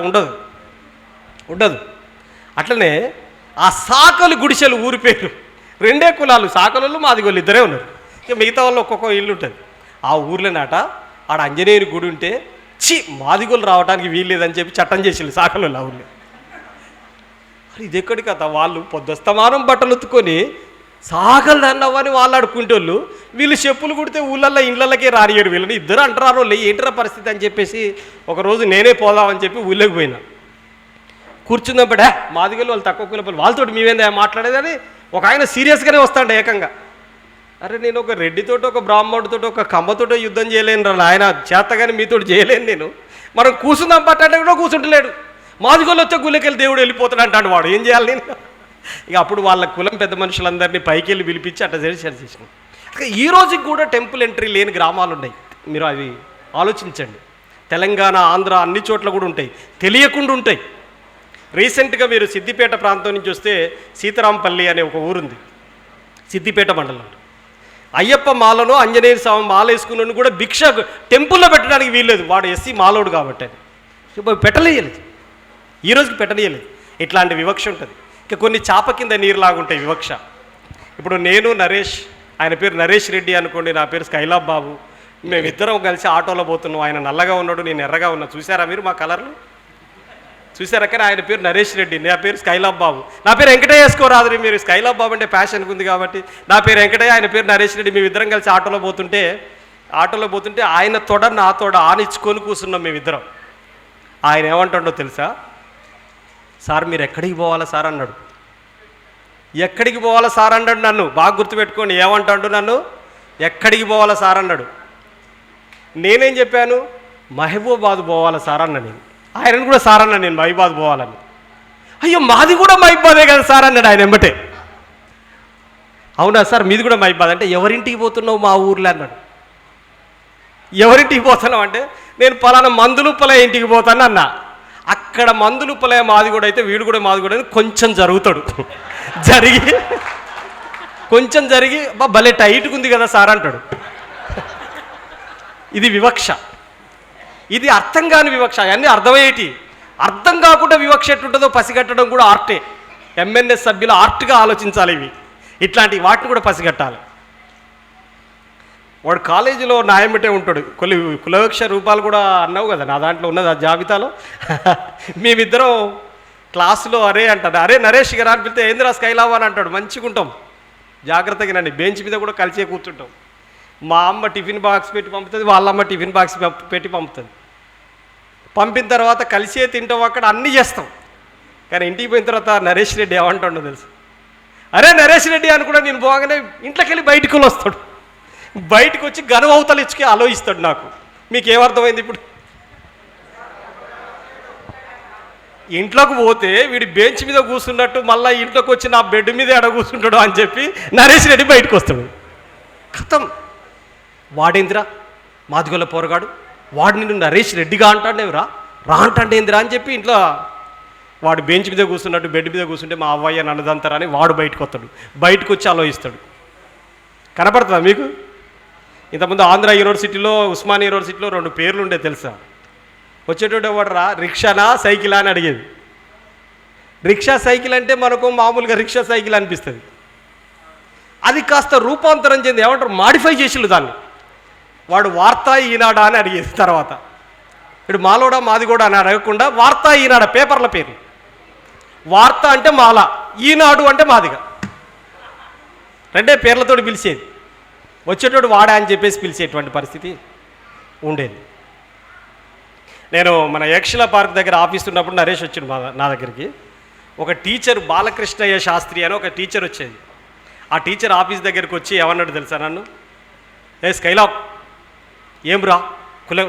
ఉండదు. అట్లనే ఆ సాకలు గుడిసెలు ఊరి పేరు, 2 కులాలు, సాకలు మాదిగోళ్ళు 2 ఉన్నారు. ఇక మిగతా వాళ్ళు ఒక్కొక్క ఇల్లు ఉంటుంది. ఆ ఊర్లోనాట ఆడ ఆంజనేయుని గుడి ఉంటే మాదిగోళ్ళు రావడానికి వీల్లేదని చెప్పి చట్టం చేసిండు సాకలు ఆ ఊళ్ళో. ఇది ఎక్కడి కథ, వాళ్ళు పొద్దుస్తమానం బట్టలు ఉత్తుకొని సాకలు అన్నవని వాళ్ళు ఆడుకుంటోళ్ళు, వీళ్ళు చెప్పులు కుడితే ఊళ్ళల్లో ఇళ్ళకే రానియరు వీళ్ళని. ఇద్దరు అంటారు ఏంటరా పరిస్థితి అని చెప్పేసి ఒకరోజు నేనే పోదామని చెప్పి ఊళ్ళోకి పోయినా. కూర్చున్నప్పుడే మాదిగలు వాళ్ళు తక్కువ కులపలు, వాళ్ళతోటి మేమేందా మాట్లాడేదని ఒక ఆయన సీరియస్గానే వస్తాడు ఏకంగా. అరే నేను ఒక రెడ్డితోటి, ఒక బ్రాహ్మణుడితో, ఒక కమ్మతోటో యుద్ధం చేయలేను రా ఆయన, చేతగాని మీతోటి చేయలేను నేను. మనం కూర్చుందాం పట్టంటే కూడా కూర్చుంటలేడు. మాదిగోళ్ళు వచ్చే గుళ్ళకెళ్ళి దేవుడు వెళ్ళిపోతాడు అంటాడు. వాడు ఏం చేయాలి నేను? ఇక అప్పుడు వాళ్ళ కులం పెద్ద మనుషులందరినీ పైకి వెళ్ళి పిలిపించి అట్లా చేసినాం. ఈ రోజుకి కూడా టెంపుల్ ఎంట్రీ లేని గ్రామాలు ఉన్నాయి. మీరు అవి ఆలోచించండి. తెలంగాణ, ఆంధ్ర అన్ని చోట్ల కూడా ఉంటాయి, తెలియకుండా ఉంటాయి. రీసెంట్గా మీరు సిద్దిపేట ప్రాంతం నుంచి వస్తే సీతారాంపల్లి అనే ఒక ఊరుంది, సిద్దిపేట మండలం. అయ్యప్ప మాలను, ఆంజనేయ స్వామి మాల వేసుకున్నాను కూడా భిక్ష టెంపుల్లో పెట్టడానికి వీల్లేదు, వాడు ఎస్సీ మాలోడు కాబట్టి అని పెట్టలేయలేదు. ఈ రోజుకి పెట్టలేయలేదు. ఇట్లాంటి వివక్ష ఉంటుంది. ఇక కొన్ని చాప కింద నీరులాగుంటాయి వివక్ష. ఇప్పుడు నేను నరేష్, ఆయన పేరు నరేష్ రెడ్డి అనుకోండి, నా పేరు స్కైలాబ్ బాబు, మేమిద్దరం కలిసి ఆటోలో పోతున్నాం. ఆయన నల్లగా ఉన్నాడు, నేను ఎర్రగా ఉన్నా. చూసారా మీరు మా కలర్లు చూసారా? కానీ ఆయన పేరు నరేష్ రెడ్డి, నా పేరు స్కైలాబ్ బాబు. నా పేరు వెంకటయ్య వేసుకోరాదు మీరు, స్కైలాబ్ బాబు అంటే ఫ్యాషన్ ఉంది కాబట్టి నా పేరు వెంకటయ్య, ఆయన పేరు నరేష్ రెడ్డి. మేమిద్దరం కలిసి ఆటోలో పోతుంటే ఆయన తొడ నా తొడ ఆనిచ్చుకొని కూర్చున్నాం మేమిద్దరం. ఆయన ఏమంటాడో తెలుసా? సార్ మీరు ఎక్కడికి పోవాలా సార్ అన్నాడు. ఎక్కడికి పోవాలా సార్ అన్నాడు నన్ను. బాగా గుర్తుపెట్టుకోండి, ఏమంటాడు నన్ను? ఎక్కడికి పోవాలా సార్ అన్నాడు. నేనేం చెప్పాను? మహబూబాబాద్ పోవాలా సార్ అన్నా నేను. ఆయనను కూడా సార్ అన్నా నేను, మహబూబాబాద్ పోవాలని. అయ్యో మాది కూడా మహబూబాబాదే కదా సార్ అన్నాడు ఆయన వెంబటే. అవునా సార్ మీది కూడా మహబూబాబాద్ అంటే, ఎవరింటికి పోతున్నావు మా ఊర్లో అన్నాడు. ఎవరింటికి పోతున్నావు అంటే, నేను పలానా మందులుప్పలే ఇంటికి పోతాను అన్నా. అక్కడ మందులుప్పలే మాది కూడా అయితే వీడు కూడా మాది కూడా కొంచెం జరుగుతాడు, కొంచెం జరిగి భలే టైట్గా ఉంది కదా సార్ అంటాడు. ఇది వివక్ష, ఇది అర్థం కాని వివక్ష. అవన్నీ అర్థమయ్యేటి. అర్థం కాకుండా వివక్ష ఎట్లుంటుందో పసిగట్టడం కూడా ఆర్టే. ఎంఎన్ఎస్ సభ్యులు ఆర్ట్గా ఆలోచించాలి. ఇట్లాంటి వాటిని కూడా పసిగట్టాలి. వాడు కాలేజీలో న్యాయమిటే ఉంటాడు. కులవివక్ష రూపాలు కూడా అన్నావు కదా, నా దాంట్లో ఉన్నది ఆ జాబితాలో. మేమిద్దరం క్లాసులో అరే అంటాడు, అరే నరేష్ గారు అని పిలితే ఏందిరా స్కైలావా అని అంటాడు. మంచిగా ఉంటాం, జాగ్రత్తగా నండి. బెంచ్ మీద కూడా కలిసే కూర్చుంటాం. మా అమ్మ టిఫిన్ బాక్స్ పెట్టి పంపుతుంది, వాళ్ళ అమ్మ టిఫిన్ బాక్స్ పెట్టి పంపుతుంది. పంపిన తర్వాత కలిసే తింటాం, అక్కడ అన్నీ చేస్తాం. కానీ ఇంటికి పోయిన తర్వాత నరేష్ రెడ్డి ఏమంటాడో తెలుసు, అరే నరేష్ రెడ్డి అని కూడా నేను పోగానే ఇంట్లోకి వెళ్ళి బయటికి వస్తాడు. బయటకు వచ్చి గనువతలు ఇచ్చుకే ఆలోచిస్తాడు. నాకు మీకు ఏమర్థమైంది ఇప్పుడు? ఇంట్లోకి పోతే వీడి బెంచ్ మీద కూర్చున్నట్టు మళ్ళీ ఇంట్లోకి వచ్చి నా బెడ్ మీద ఎడ కూర్చుంటాడు అని చెప్పి నరేష్ రెడ్డి బయటకు వస్తాడు. కథం, వాడేందిరా మాదిగొల్ల పోరగాడు, వాడు నిన్ను నరేష్ రెడ్డిగా అంటాడేవిరా, రా అంటాడు ఏందిరా అని చెప్పి ఇంట్లో వాడు బెంచ్ మీద కూర్చున్నట్టు బెడ్ మీద కూర్చుంటే మా అవ్వయ్య నన్నదంతారని వాడు బయటకు వస్తాడు. బయటకు వచ్చి ఆలోచిస్తాడు. కనపడుతుందా మీకు? ఇంతకుముందు ఆంధ్ర యూనివర్సిటీలో, ఉస్మానియా యూనివర్సిటీలో 2 పేర్లు ఉండే తెలుసా? వచ్చేటోడు ఎవడరా, రిక్షానా సైకిలా అని అడిగేది. రిక్షా సైకిల్ అంటే మనకు మామూలుగా రిక్షా సైకిల్ అనిపిస్తుంది. అది కాస్త రూపాంతరం చెంది ఏమంటారు, మాడిఫై చేసిళ్ళు దాన్ని. వాడు వార్తా ఈనాడా అని అడిగేది. తర్వాత ఇప్పుడు మాలోడా మాది కూడా అని అడగకుండా వార్తా ఈనాడ పేపర్ల పేరు. వార్త అంటే మాల, ఈనాడు అంటే మాదిగా, 2 పేర్లతో పిలిచేది. వచ్చేటోడు వాడా అని చెప్పేసి పిలిచేటువంటి పరిస్థితి ఉండేది. నేను మన యక్షల పార్క్ దగ్గర ఆఫీస్ ఉన్నప్పుడు నరేష్ వచ్చిండు నా దగ్గరికి. ఒక టీచర్ బాలకృష్ణయ్య శాస్త్రి అని ఒక టీచర్ వచ్చేది. ఆ టీచర్ ఆఫీస్ దగ్గరికి వచ్చి ఏమన్నాడు తెలుసా నన్ను, ఏ స్కైలాబ్ ఏం రా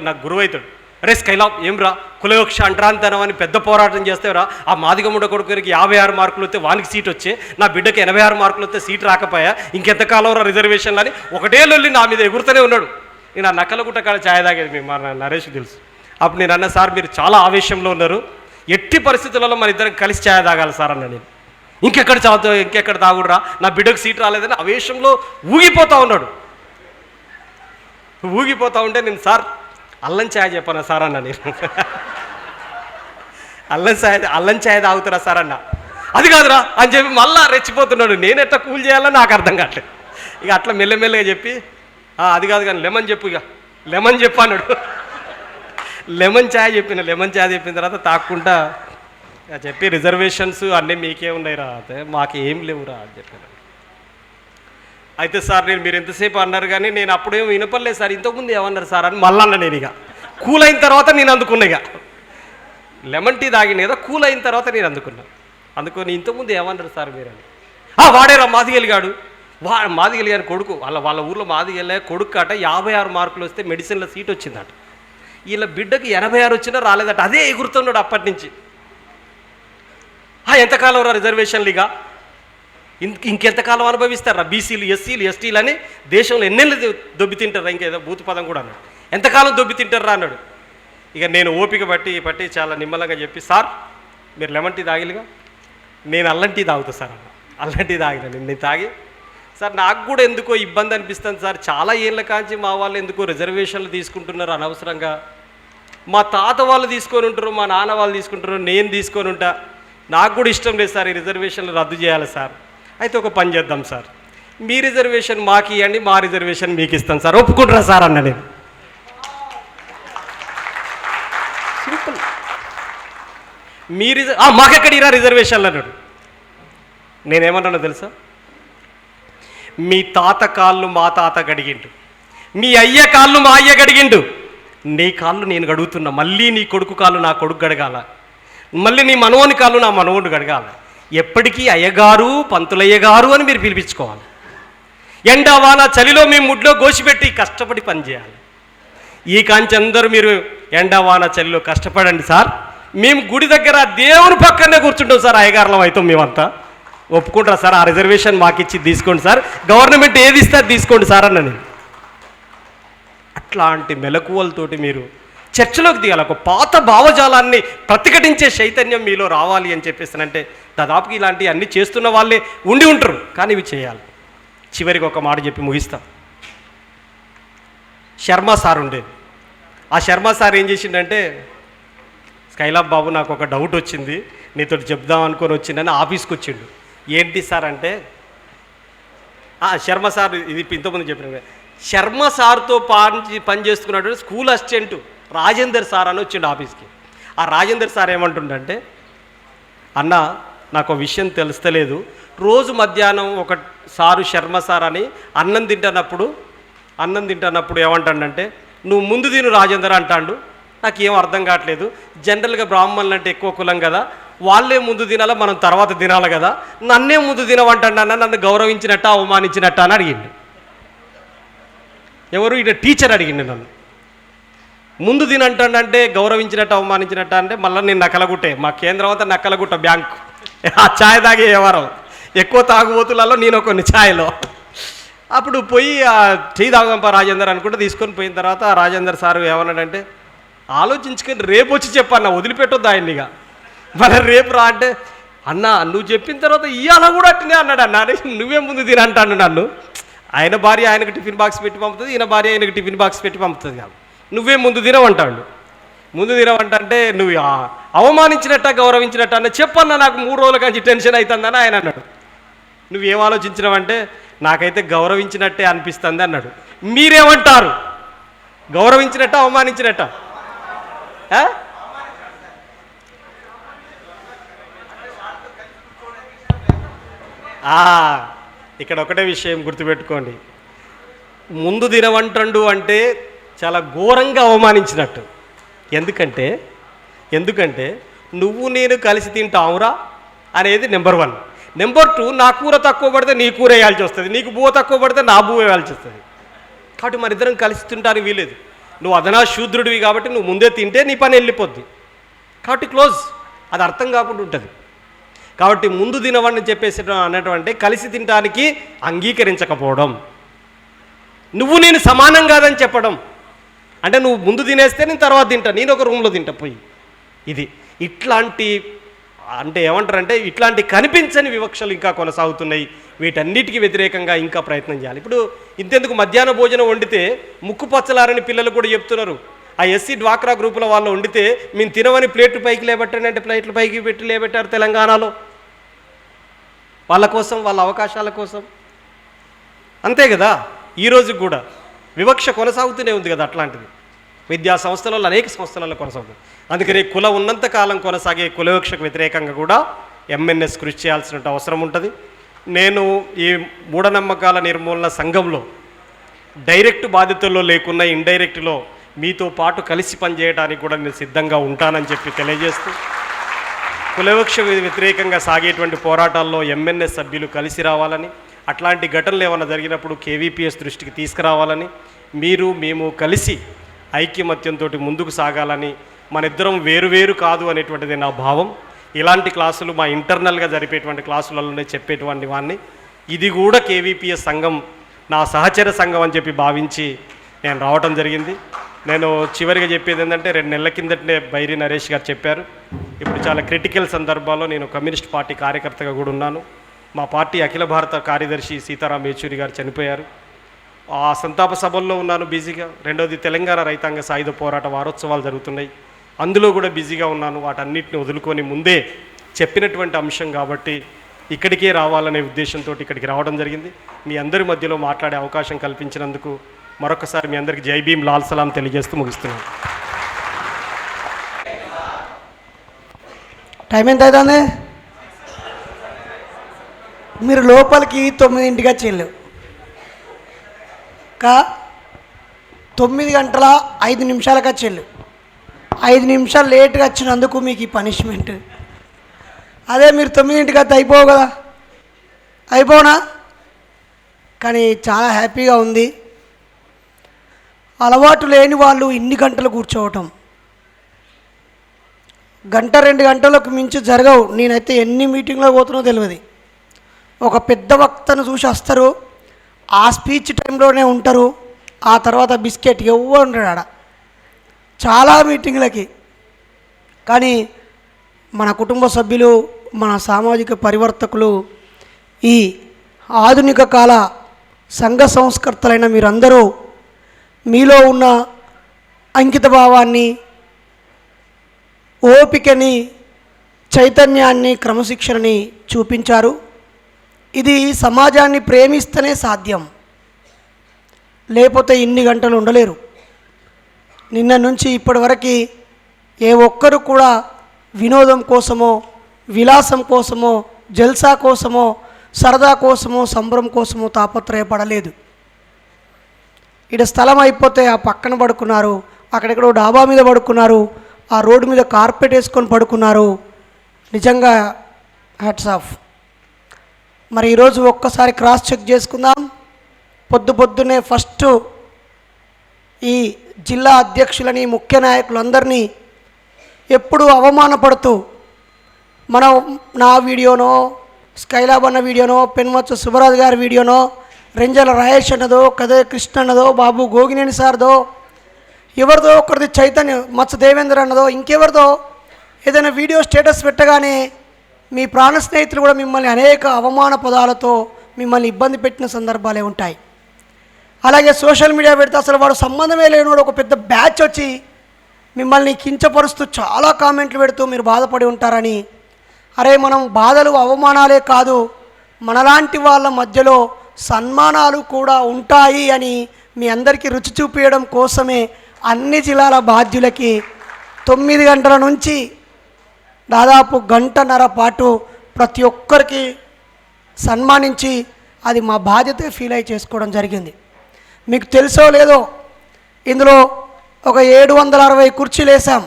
నాకు గురువు అవుతాడు, అరే స్కైలాబ్ ఏం రా కులవివక్ష అంటరాంతనం అని పెద్ద పోరాటం చేస్తేవరా, ఆ మాదిగముడ కొడుకురికి 56 మార్కులు వస్తే వానికి సీట్ వచ్చే, నా బిడ్డకి 86 మార్కులు వస్తే సీట్ రాకపోయా, ఇంకెంతకాలం రా రిజర్వేషన్లు అని ఒకటే లొల్లి నా మీద ఎగురుతూనే ఉన్నాడు. నేను ఆ నక్కలగుట్ట కాడ ఛాయ్ తాగేది మా నరేష్ తెలుసు. అప్పుడు నేను అన్న, సార్ మీరు చాలా ఆవేశంలో ఉన్నారు, ఎట్టి పరిస్థితులలో మన ఇద్దరం కలిసి ఛాయ్ తాగాలి సార్ అన్న. నేను ఇంకెక్కడ తాగుడురా, నా బిడ్డకు సీట్ రాలేదని ఆవేశంలో ఊగిపోతూ ఉన్నాడు. ఊగిపోతూ ఉంటే నేను, సార్ అల్లం ఛాయ్ చెప్పనా సార్ అన్న. నేను అల్లం ఛాయ్ తాగుతారా సార్ అన్న. అది కాదురా అని చెప్పి మళ్ళా రెచ్చిపోతున్నాడు. నేను ఎట్లా కూల్ చేయాలో నాకు అర్థం కావట్లేదు. ఇక అట్లా మెల్లమెల్లగా చెప్పి, అది కాదు కానీ లెమన్ చెప్పు, ఇక లెమన్ చెప్పు అన్నాడు. లెమన్ ఛాయ్ చెప్పిన తర్వాత తాక్కుంటా చెప్పి, రిజర్వేషన్స్ అన్నీ మీకే ఉన్నాయి రా, అదే మాకు ఏం లేవురా అని చెప్పాను. అయితే సార్ మీరు ఎంతసేపు అన్నారు కానీ నేను అప్పుడేమో వినపడలేదు సార్, ఇంతకుముందు ఏమన్నారు సార్ అని మళ్ళీ అన్న. నేను ఇక కూల్ అయిన తర్వాత నేను అందుకున్నా. ఇక లెమన్ టీ తాగిన కదా, కూల్ అయిన తర్వాత నేను అందుకొని ఇంతకుముందు ఏమన్నారు సార్ మీరు అని. వాడేరా మాదిగలిగాడు, మాదిగలిగాని కొడుకు, వాళ్ళ ఊర్లో మాదిగలే కొడుకు అట 56 మార్కులు వస్తే మెడిసిన్లో సీట్ వచ్చిందట. వీళ్ళ బిడ్డకి 86 వచ్చినా రాలేదట. అదే ఎగురుతున్నాడు అప్పటి నుంచి. ఎంతకాలం రా రిజర్వేషన్లు, ఇక ఇంకెంతకాలం అనుభవిస్తారా బీసీలు, ఎస్సీలు, ఎస్టీలు అని దేశంలో ఎన్నెళ్ళు దొబ్బి తింటారా, ఇంకేదో భూత పదం కూడా అన్నాడు. ఎంతకాలం దొబ్బి తింటారా అన్నాడు. ఇక నేను ఓపిక పట్టి చాలా నిమ్మలంగా చెప్పి, సార్ మీరు లెమన్ టీ తాగిలిగా, నేను అల్లం టీ తాగుతా సార్ అన్న. అల్లం టీ తాగిన నేను తాగి, సార్ నాకు కూడా ఎందుకో ఇబ్బంది అనిపిస్తుంది సార్, చాలా ఏళ్ళ కాంచి మా వాళ్ళు ఎందుకో రిజర్వేషన్లు తీసుకుంటున్నారు అనవసరంగా. మా తాత వాళ్ళు తీసుకొని ఉంటారు, మా నాన్న వాళ్ళు తీసుకుంటారు, నేను తీసుకొని ఉంటా. నాకు కూడా ఇష్టం లేదు సార్ ఈ రిజర్వేషన్లు రద్దు చేయాలి సార్. అయితే ఒక పని చేద్దాం సార్, మీ రిజర్వేషన్ మాకు ఇవ్వండి, మా రిజర్వేషన్ మీకు ఇస్తాను సార్, ఒప్పుకుంటారా సార్ అన్న. నేను సింపుల్. మాకెక్కడ ఇరా రిజర్వేషన్లు అన్నాడు. నేనేమన్నానో తెలుసా, మీ తాత కాళ్ళు మా తాత గడిగిండు, మీ అయ్య కాళ్ళు మా అయ్య గడిగిండు, నీ కాళ్ళు నేను గడుగుతున్నా, మళ్ళీ నీ కొడుకు కాళ్ళు నా కొడుకు గడగాల, మళ్ళీ నీ మనవని కాళ్ళు నా మనవడు గడగాల. ఎప్పటికీ అయ్యగారు పంతులయ్యగారు అని మీరు పిలిపించుకోవాలి. ఎండవాన చలిలో మేము ముడ్లో గోసిపెట్టి కష్టపడి పనిచేయాలి. ఈ కాంచి అందరూ మీరు ఎండవాన చలిలో కష్టపడండి సార్, మేము గుడి దగ్గర దేవుని పక్కనే కూర్చుంటాం సార్, అయ్యగారులం అవుతాం మేమంతా, ఒప్పుకుంటారా సార్, ఆ రిజర్వేషన్ మాకు ఇచ్చి తీసుకోండి సార్, గవర్నమెంట్ ఏది ఇస్తే తీసుకోండి సార్ అన్న. నేను అట్లాంటి మెలకువలతోటి మీరు చర్చలోకి దిగాలి. ఒక పాత భావజాలాన్ని ప్రతిఘటించే చైతన్యం మీలో రావాలి అని చెప్పేస్తానంటే, దాదాపుకి ఇలాంటివి అన్నీ చేస్తున్న వాళ్ళే ఉండి ఉంటారు, కానీ ఇవి చేయాలి. చివరికి ఒక మాట చెప్పి ముగిస్తాం. శర్మ సార్ ఉండేది. ఆ శర్మ సార్ ఏం చేసిండంటే, స్కైలాబ్ బాబు నాకు ఒక డౌట్ వచ్చింది, నీతో చెప్దాం అనుకొని వచ్చిందని ఆఫీస్కి వచ్చిండు. ఏంటి సార్ అంటే, శర్మ సార్, ఇది ఇంతకుముందు చెప్పిన శర్మ సార్తో పని చేస్తున్నటువంటి స్కూల్ అసిస్టెంట్ రాజేందర్ సార్ అని వచ్చిండు ఆఫీస్కి. ఆ రాజేందర్ సార్ ఏమంటుండంటే, అన్న నాకు ఒక విషయం తెలుస్తలేదు, రోజు మధ్యాహ్నం ఒక సారు శర్మ సార్ అని అన్నం తింటున్నప్పుడు ఏమంటాడంటే, నువ్వు ముందు తిను రాజేందర్ అంటాడు. నాకు ఏం అర్థం కావట్లేదు. జనరల్గా బ్రాహ్మణులు అంటే ఎక్కువ కులం కదా, వాళ్ళే ముందు తినాలా, మనం తర్వాత తినాలి కదా, నన్నే ముందు తినవంటాడన్న, నన్ను గౌరవించినట్ట అవమానించినట్ట అని అడిగిండు. ఎవరు? ఇక టీచర్ అడిగిండు నన్ను. ముందు తినంటాడంటే గౌరవించినట్టు అవమానించినట్ట అంటే, మళ్ళీ నేను నక్కలగుట్టే, మా కేంద్రం అంతా నక్కలగుట్ట బ్యాంకు, ఆ ఛాయ్ తాగే వ్యవహారం, ఎక్కువ తాగుబోతులలో నేను కొన్ని ఛాయ్లో. అప్పుడు పోయి ఆ టీ తాగంప రాజేందర్ అనుకుంటే తీసుకొని పోయిన తర్వాత ఆ రాజేందర్ సార్ ఏమన్నాడంటే, ఆలోచించుకొని రేపు వచ్చి చెప్పన్న, వదిలిపెట్టొద్దు ఆయన్నిగా, మరి రేపు రా అంటే, అన్న నువ్వు చెప్పిన తర్వాత ఇవాళ కూడా అట్టినే అన్నాడు. అన్న నువ్వే ముందు తినంటాను నన్ను. ఆయన భార్య ఆయనకు టిఫిన్ బాక్స్ పెట్టి పంపుతుంది, ఈయన భార్య ఆయనకు టిఫిన్ బాక్స్ పెట్టి పంపుతుంది కాదు, నువ్వే ముందు తినవంటాడు. ముందు తినవంటే నువ్వు అవమానించినట్ట గౌరవించినట్ట అన్న, చెప్పన్న నాకు 3 రోజుల నుంచి టెన్షన్ అవుతుందని ఆయన అన్నాడు. నువ్వేం ఆలోచించినావంటే, నాకైతే గౌరవించినట్టే అనిపిస్తుంది అన్నాడు. మీరేమంటారు? గౌరవించినట్ట అవమానించినట్ట? ఇక్కడ ఒకటే విషయం గుర్తుపెట్టుకోండి, ముందు తినవంటండు అంటే చాలా ఘోరంగా అవమానించినట్టు. ఎందుకంటే నువ్వు నేను కలిసి తింటావురా అనేది నెంబర్ 1. నెంబర్ 2, నా కూర తక్కువ పడితే నీ కూర వేయాల్సి వస్తుంది, నీకు బువ్వ తక్కువ పడితే నా బువ్వ వేయాల్సి వస్తుంది. కాబట్టి మన ఇద్దరం కలిసి తింటానికి వీలేదు. నువ్వు అదనా శూద్రుడివి కాబట్టి నువ్వు ముందే తింటే నీ పని వెళ్ళిపోద్ది. కాబట్టి క్లోజ్, అది అర్థం కాకుండా ఉంటుంది. కాబట్టి ముందు తినవని చెప్పేసి అన్నటువంటి కలిసి తినడానికి అంగీకరించకపోవడం, నువ్వు నేను సమానం కాదని చెప్పడం, అంటే నువ్వు ముందు తినేస్తే నేను తర్వాత తింటా, నేను ఒక రూమ్లో తింటా పోయి. ఇట్లాంటి అంటే ఏమంటారంటే, ఇట్లాంటి కనిపించని వివక్షలు ఇంకా కొనసాగుతున్నాయి. వీటన్నిటికీ వ్యతిరేకంగా ఇంకా ప్రయత్నం చేయాలి. ఇప్పుడు ఇంతెందుకు, మధ్యాహ్న భోజనం వండితే ముక్కు పచ్చలారని పిల్లలు కూడా చెప్తున్నారు. ఆ ఎస్సీ డ్వాక్రా గ్రూపుల వాళ్ళు వండితే మేము తినవని ప్లేట్లు పైకి లేబెట్టండి అంటే ప్లేట్లు పైకి పెట్టి లేబెట్టారు తెలంగాణలో, వాళ్ళ కోసం, వాళ్ళ అవకాశాల కోసం. అంతే కదా, ఈరోజు కూడా వివక్ష కొనసాగుతూనే ఉంది కదా. అట్లాంటిది విద్యా సంస్థలలో, అనేక సంస్థలలో కొనసాగుతుంది. అందుకని కులం ఉన్నంతకాలం కొనసాగే కులవివక్షకు వ్యతిరేకంగా కూడా ఎంఎన్ఎస్ కృషి చేయాల్సిన అవసరం ఉంటుంది. నేను ఈ మూఢనమ్మకాల నిర్మూలన సంఘంలో డైరెక్ట్ బాధ్యతల్లో లేకున్నా ఇండైరెక్ట్లో మీతో పాటు కలిసి పనిచేయడానికి కూడా నేను సిద్ధంగా ఉంటానని చెప్పి తెలియజేస్తూ, కులవివక్ష వ్యతిరేకంగా సాగేటువంటి పోరాటాల్లో ఎంఎన్ఎస్ సభ్యులు కలిసి రావాలని, అట్లాంటి ఘటనలు ఏమైనా జరిగినప్పుడు కేవీపీఎస్ దృష్టికి తీసుకురావాలని, మీరు మేము కలిసి ఐక్యమత్యంతో ముందుకు సాగాలని, మన ఇద్దరం వేరు కాదు అనేటువంటిది నా భావం. ఇలాంటి క్లాసులు మా ఇంటర్నల్గా జరిపేటువంటి క్లాసులలోనే చెప్పేటువంటి వాడిని. ఇది కూడా కేవీపీఎస్ సంఘం నా సహచర సంఘం అని చెప్పి భావించి నేను రావటం జరిగింది. నేను చివరిగా చెప్పేది ఏంటంటే, 2 నెలల కిందటనే బైరి నరేష్ గారు చెప్పారు, ఇప్పుడు చాలా క్రిటికల్ సందర్భాల్లో నేను కమ్యూనిస్ట్ పార్టీ కార్యకర్తగా కూడా ఉన్నాను. మా పార్టీ అఖిల భారత కార్యదర్శి సీతారాం యేచూరి గారు చనిపోయారు. ఆ సంతాప సభల్లో ఉన్నాను బిజీగా. రెండోది తెలంగాణ రైతాంగ సాయుధ పోరాట వారోత్సవాలు జరుగుతున్నాయి, అందులో కూడా బిజీగా ఉన్నాను. వాటన్నిటిని వదులుకొని ముందే చెప్పినటువంటి అంశం కాబట్టి ఇక్కడికే రావాలనే ఉద్దేశంతో ఇక్కడికి రావడం జరిగింది. మీ అందరి మధ్యలో మాట్లాడే అవకాశం కల్పించినందుకు మరొకసారి మీ అందరికీ జై భీమ్, లాల్ సలాం తెలియజేస్తూ ముగిస్తున్నాను. టైం ఎంత అవుతుంది? మీరు లోపలికి 9ంటికి వచ్చేళ్ళు, 9 గంటల 5 నిమిషాలకు వచ్చేళ్ళు. 5 నిమిషాలు లేట్గా వచ్చినందుకు మీకు ఈ పనిష్మెంట్. అదే మీరు 9ంటికి వస్తే అయిపోవు కదా, అయిపోనా? కానీ చాలా హ్యాపీగా ఉంది. అలవాటు లేని వాళ్ళు ఇన్ని గంటలు కూర్చోవటం, 1-2 గంటలకు మించి జరగవు. నేనైతే ఎన్ని మీటింగ్లో పోతున్నో తెలియదు. ఒక పెద్ద వక్తను చూసి వస్తారు, ఆ స్పీచ్ టైంలోనే ఉంటారు, ఆ తర్వాత బిస్కెట్ ఎవ్వరు ఉంటాడు ఆడ చాలా మీటింగ్లకి. కానీ మన కుటుంబ సభ్యులు, మన సామాజిక పరివర్తకులు, ఈ ఆధునిక కాల సంఘ సంస్కర్తలైన మీరందరూ మీలో ఉన్న అంకిత భావాన్ని, ఓపికని, చైతన్యాన్ని, క్రమశిక్షణని చూపించారు. ఇది సమాజాన్ని ప్రేమిస్తేనే సాధ్యం, లేకపోతే ఇన్ని గంటలు ఉండలేరు. నిన్న నుంచి ఇప్పటి వరకు ఏ ఒక్కరు కూడా వినోదం కోసమో, విలాసం కోసమో, జల్సా కోసమో, సరదా కోసమో, సంబరం కోసమో తాపత్రయపడలేదు. ఇక్కడ స్థలం అయిపోతే ఆ పక్కన పడుకున్నారు, అక్కడెక్కడో డాబా మీద పడుకున్నారు, ఆ రోడ్డు మీద కార్పెట్ వేసుకొని పడుకున్నారు. నిజంగా హ్యాట్స్ ఆఫ్. మరి ఈరోజు ఒక్కసారి క్రాస్ చెక్ చేసుకుందాం. పొద్దున్నే ఫస్ట్ ఈ జిల్లా అధ్యక్షులని, ముఖ్య నాయకులందరినీ ఎప్పుడూ అవమానపడుతూ నా వీడియోనో, స్కైలాబ్ అన్న వీడియోనో, పెన్మచ్చ సుబ్బరాజు గారి వీడియోనో, రెంజల రాయేష్ అన్నదో, కదే కృష్ణ అన్నదో, బాబు గోగినేని సార్దో, ఎవరిదో ఒకరిది చైతన్య మత్స దేవేంద్ర అన్నదో, ఇంకెవరిదో ఏదైనా వీడియో స్టేటస్ పెట్టగానే మీ ప్రాణ స్నేహితులు కూడా మిమ్మల్ని అనేక అవమాన పదాలతో మిమ్మల్ని ఇబ్బంది పెట్టిన సందర్భాలే ఉంటాయి. అలాగే సోషల్ మీడియా పెడితే అసలు వాడు సంబంధమే లేనివాడు ఒక పెద్ద బ్యాచ్ వచ్చి మిమ్మల్ని కించపరుస్తూ చాలా కామెంట్లు పెడుతూ మీరు బాధపడి ఉంటారని. అరే, మనం బాధలు అవమానాలే కాదు, మనలాంటి వాళ్ళ మధ్యలో సన్మానాలు కూడా ఉంటాయి అని మీ అందరికీ రుచి చూపించడం కోసమే అన్ని జిల్లాల బాధ్యులకి 9 గంటల నుంచి దాదాపు గంటన్నర పాటు ప్రతి ఒక్కరికి సన్మానించి అది మా బాధ్యత ఫీల్ అయి చేసుకోవడం జరిగింది. మీకు తెలుసో లేదో, ఇందులో ఒక 760 కుర్చీలు వేసాం,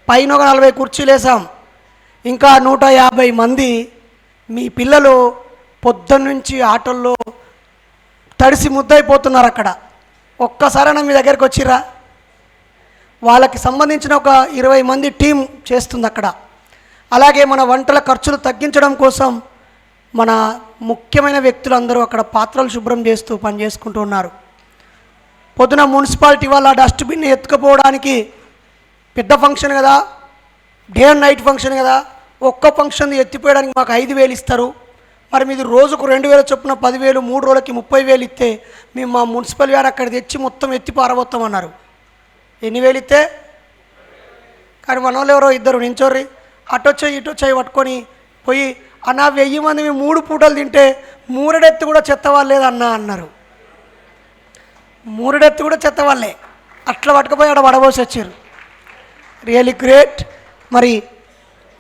పైన ఒక 40 కుర్చీలు వేసాం. ఇంకా 150 మంది మీ పిల్లలు పొద్దున్నుంచి ఆటల్లో తడిసి ముద్దయిపోతున్నారు. అక్కడ ఒక్కసారైనా మీ దగ్గరికి వచ్చిర్రా? వాళ్ళకి సంబంధించిన ఒక 20 మంది టీం చేస్తుంది అక్కడ. అలాగే మన వంటల ఖర్చులు తగ్గించడం కోసం మన ముఖ్యమైన వ్యక్తులందరూ అక్కడ పాత్రలు శుభ్రం చేస్తూ పని చేసుకుంటూ ఉన్నారు. పొద్దున మున్సిపాలిటీ వాళ్ళ డస్ట్బిన్ ఎత్తుకుపోవడానికి పెద్ద ఫంక్షన్ కదా, డే అండ్ నైట్ ఫంక్షన్ కదా, ఒక్క ఫంక్షన్ ఎత్తిపోయడానికి మాకు 5,000 ఇస్తారు. మరి మీది రోజుకు 2,000 చొప్పున 10,000, 3 రోజులకి 30,000 ఇస్తే మేము మా మున్సిపల్ వ్యాన్ అక్కడ తెచ్చి మొత్తం ఎత్తి పారబోతామన్నారు. ఎన్ని వేలు ఇస్తే? కానీ మన వాళ్ళు ఎవరో ఇద్దరు నించోర్రి అటొచ్చాయి ఇటొచ్చాయి పట్టుకొని పోయి, అన్న 1000 మంది మేము 3 పూటలు తింటే 3 ఎత్తు కూడా చెత్త వాళ్ళేదన్నా అన్నారు. 3 ఎత్తు కూడా చెత్త వాళ్ళే, అట్లా పట్టుకుపోయి అక్కడ పడబోసి వచ్చారు. Really great. మరి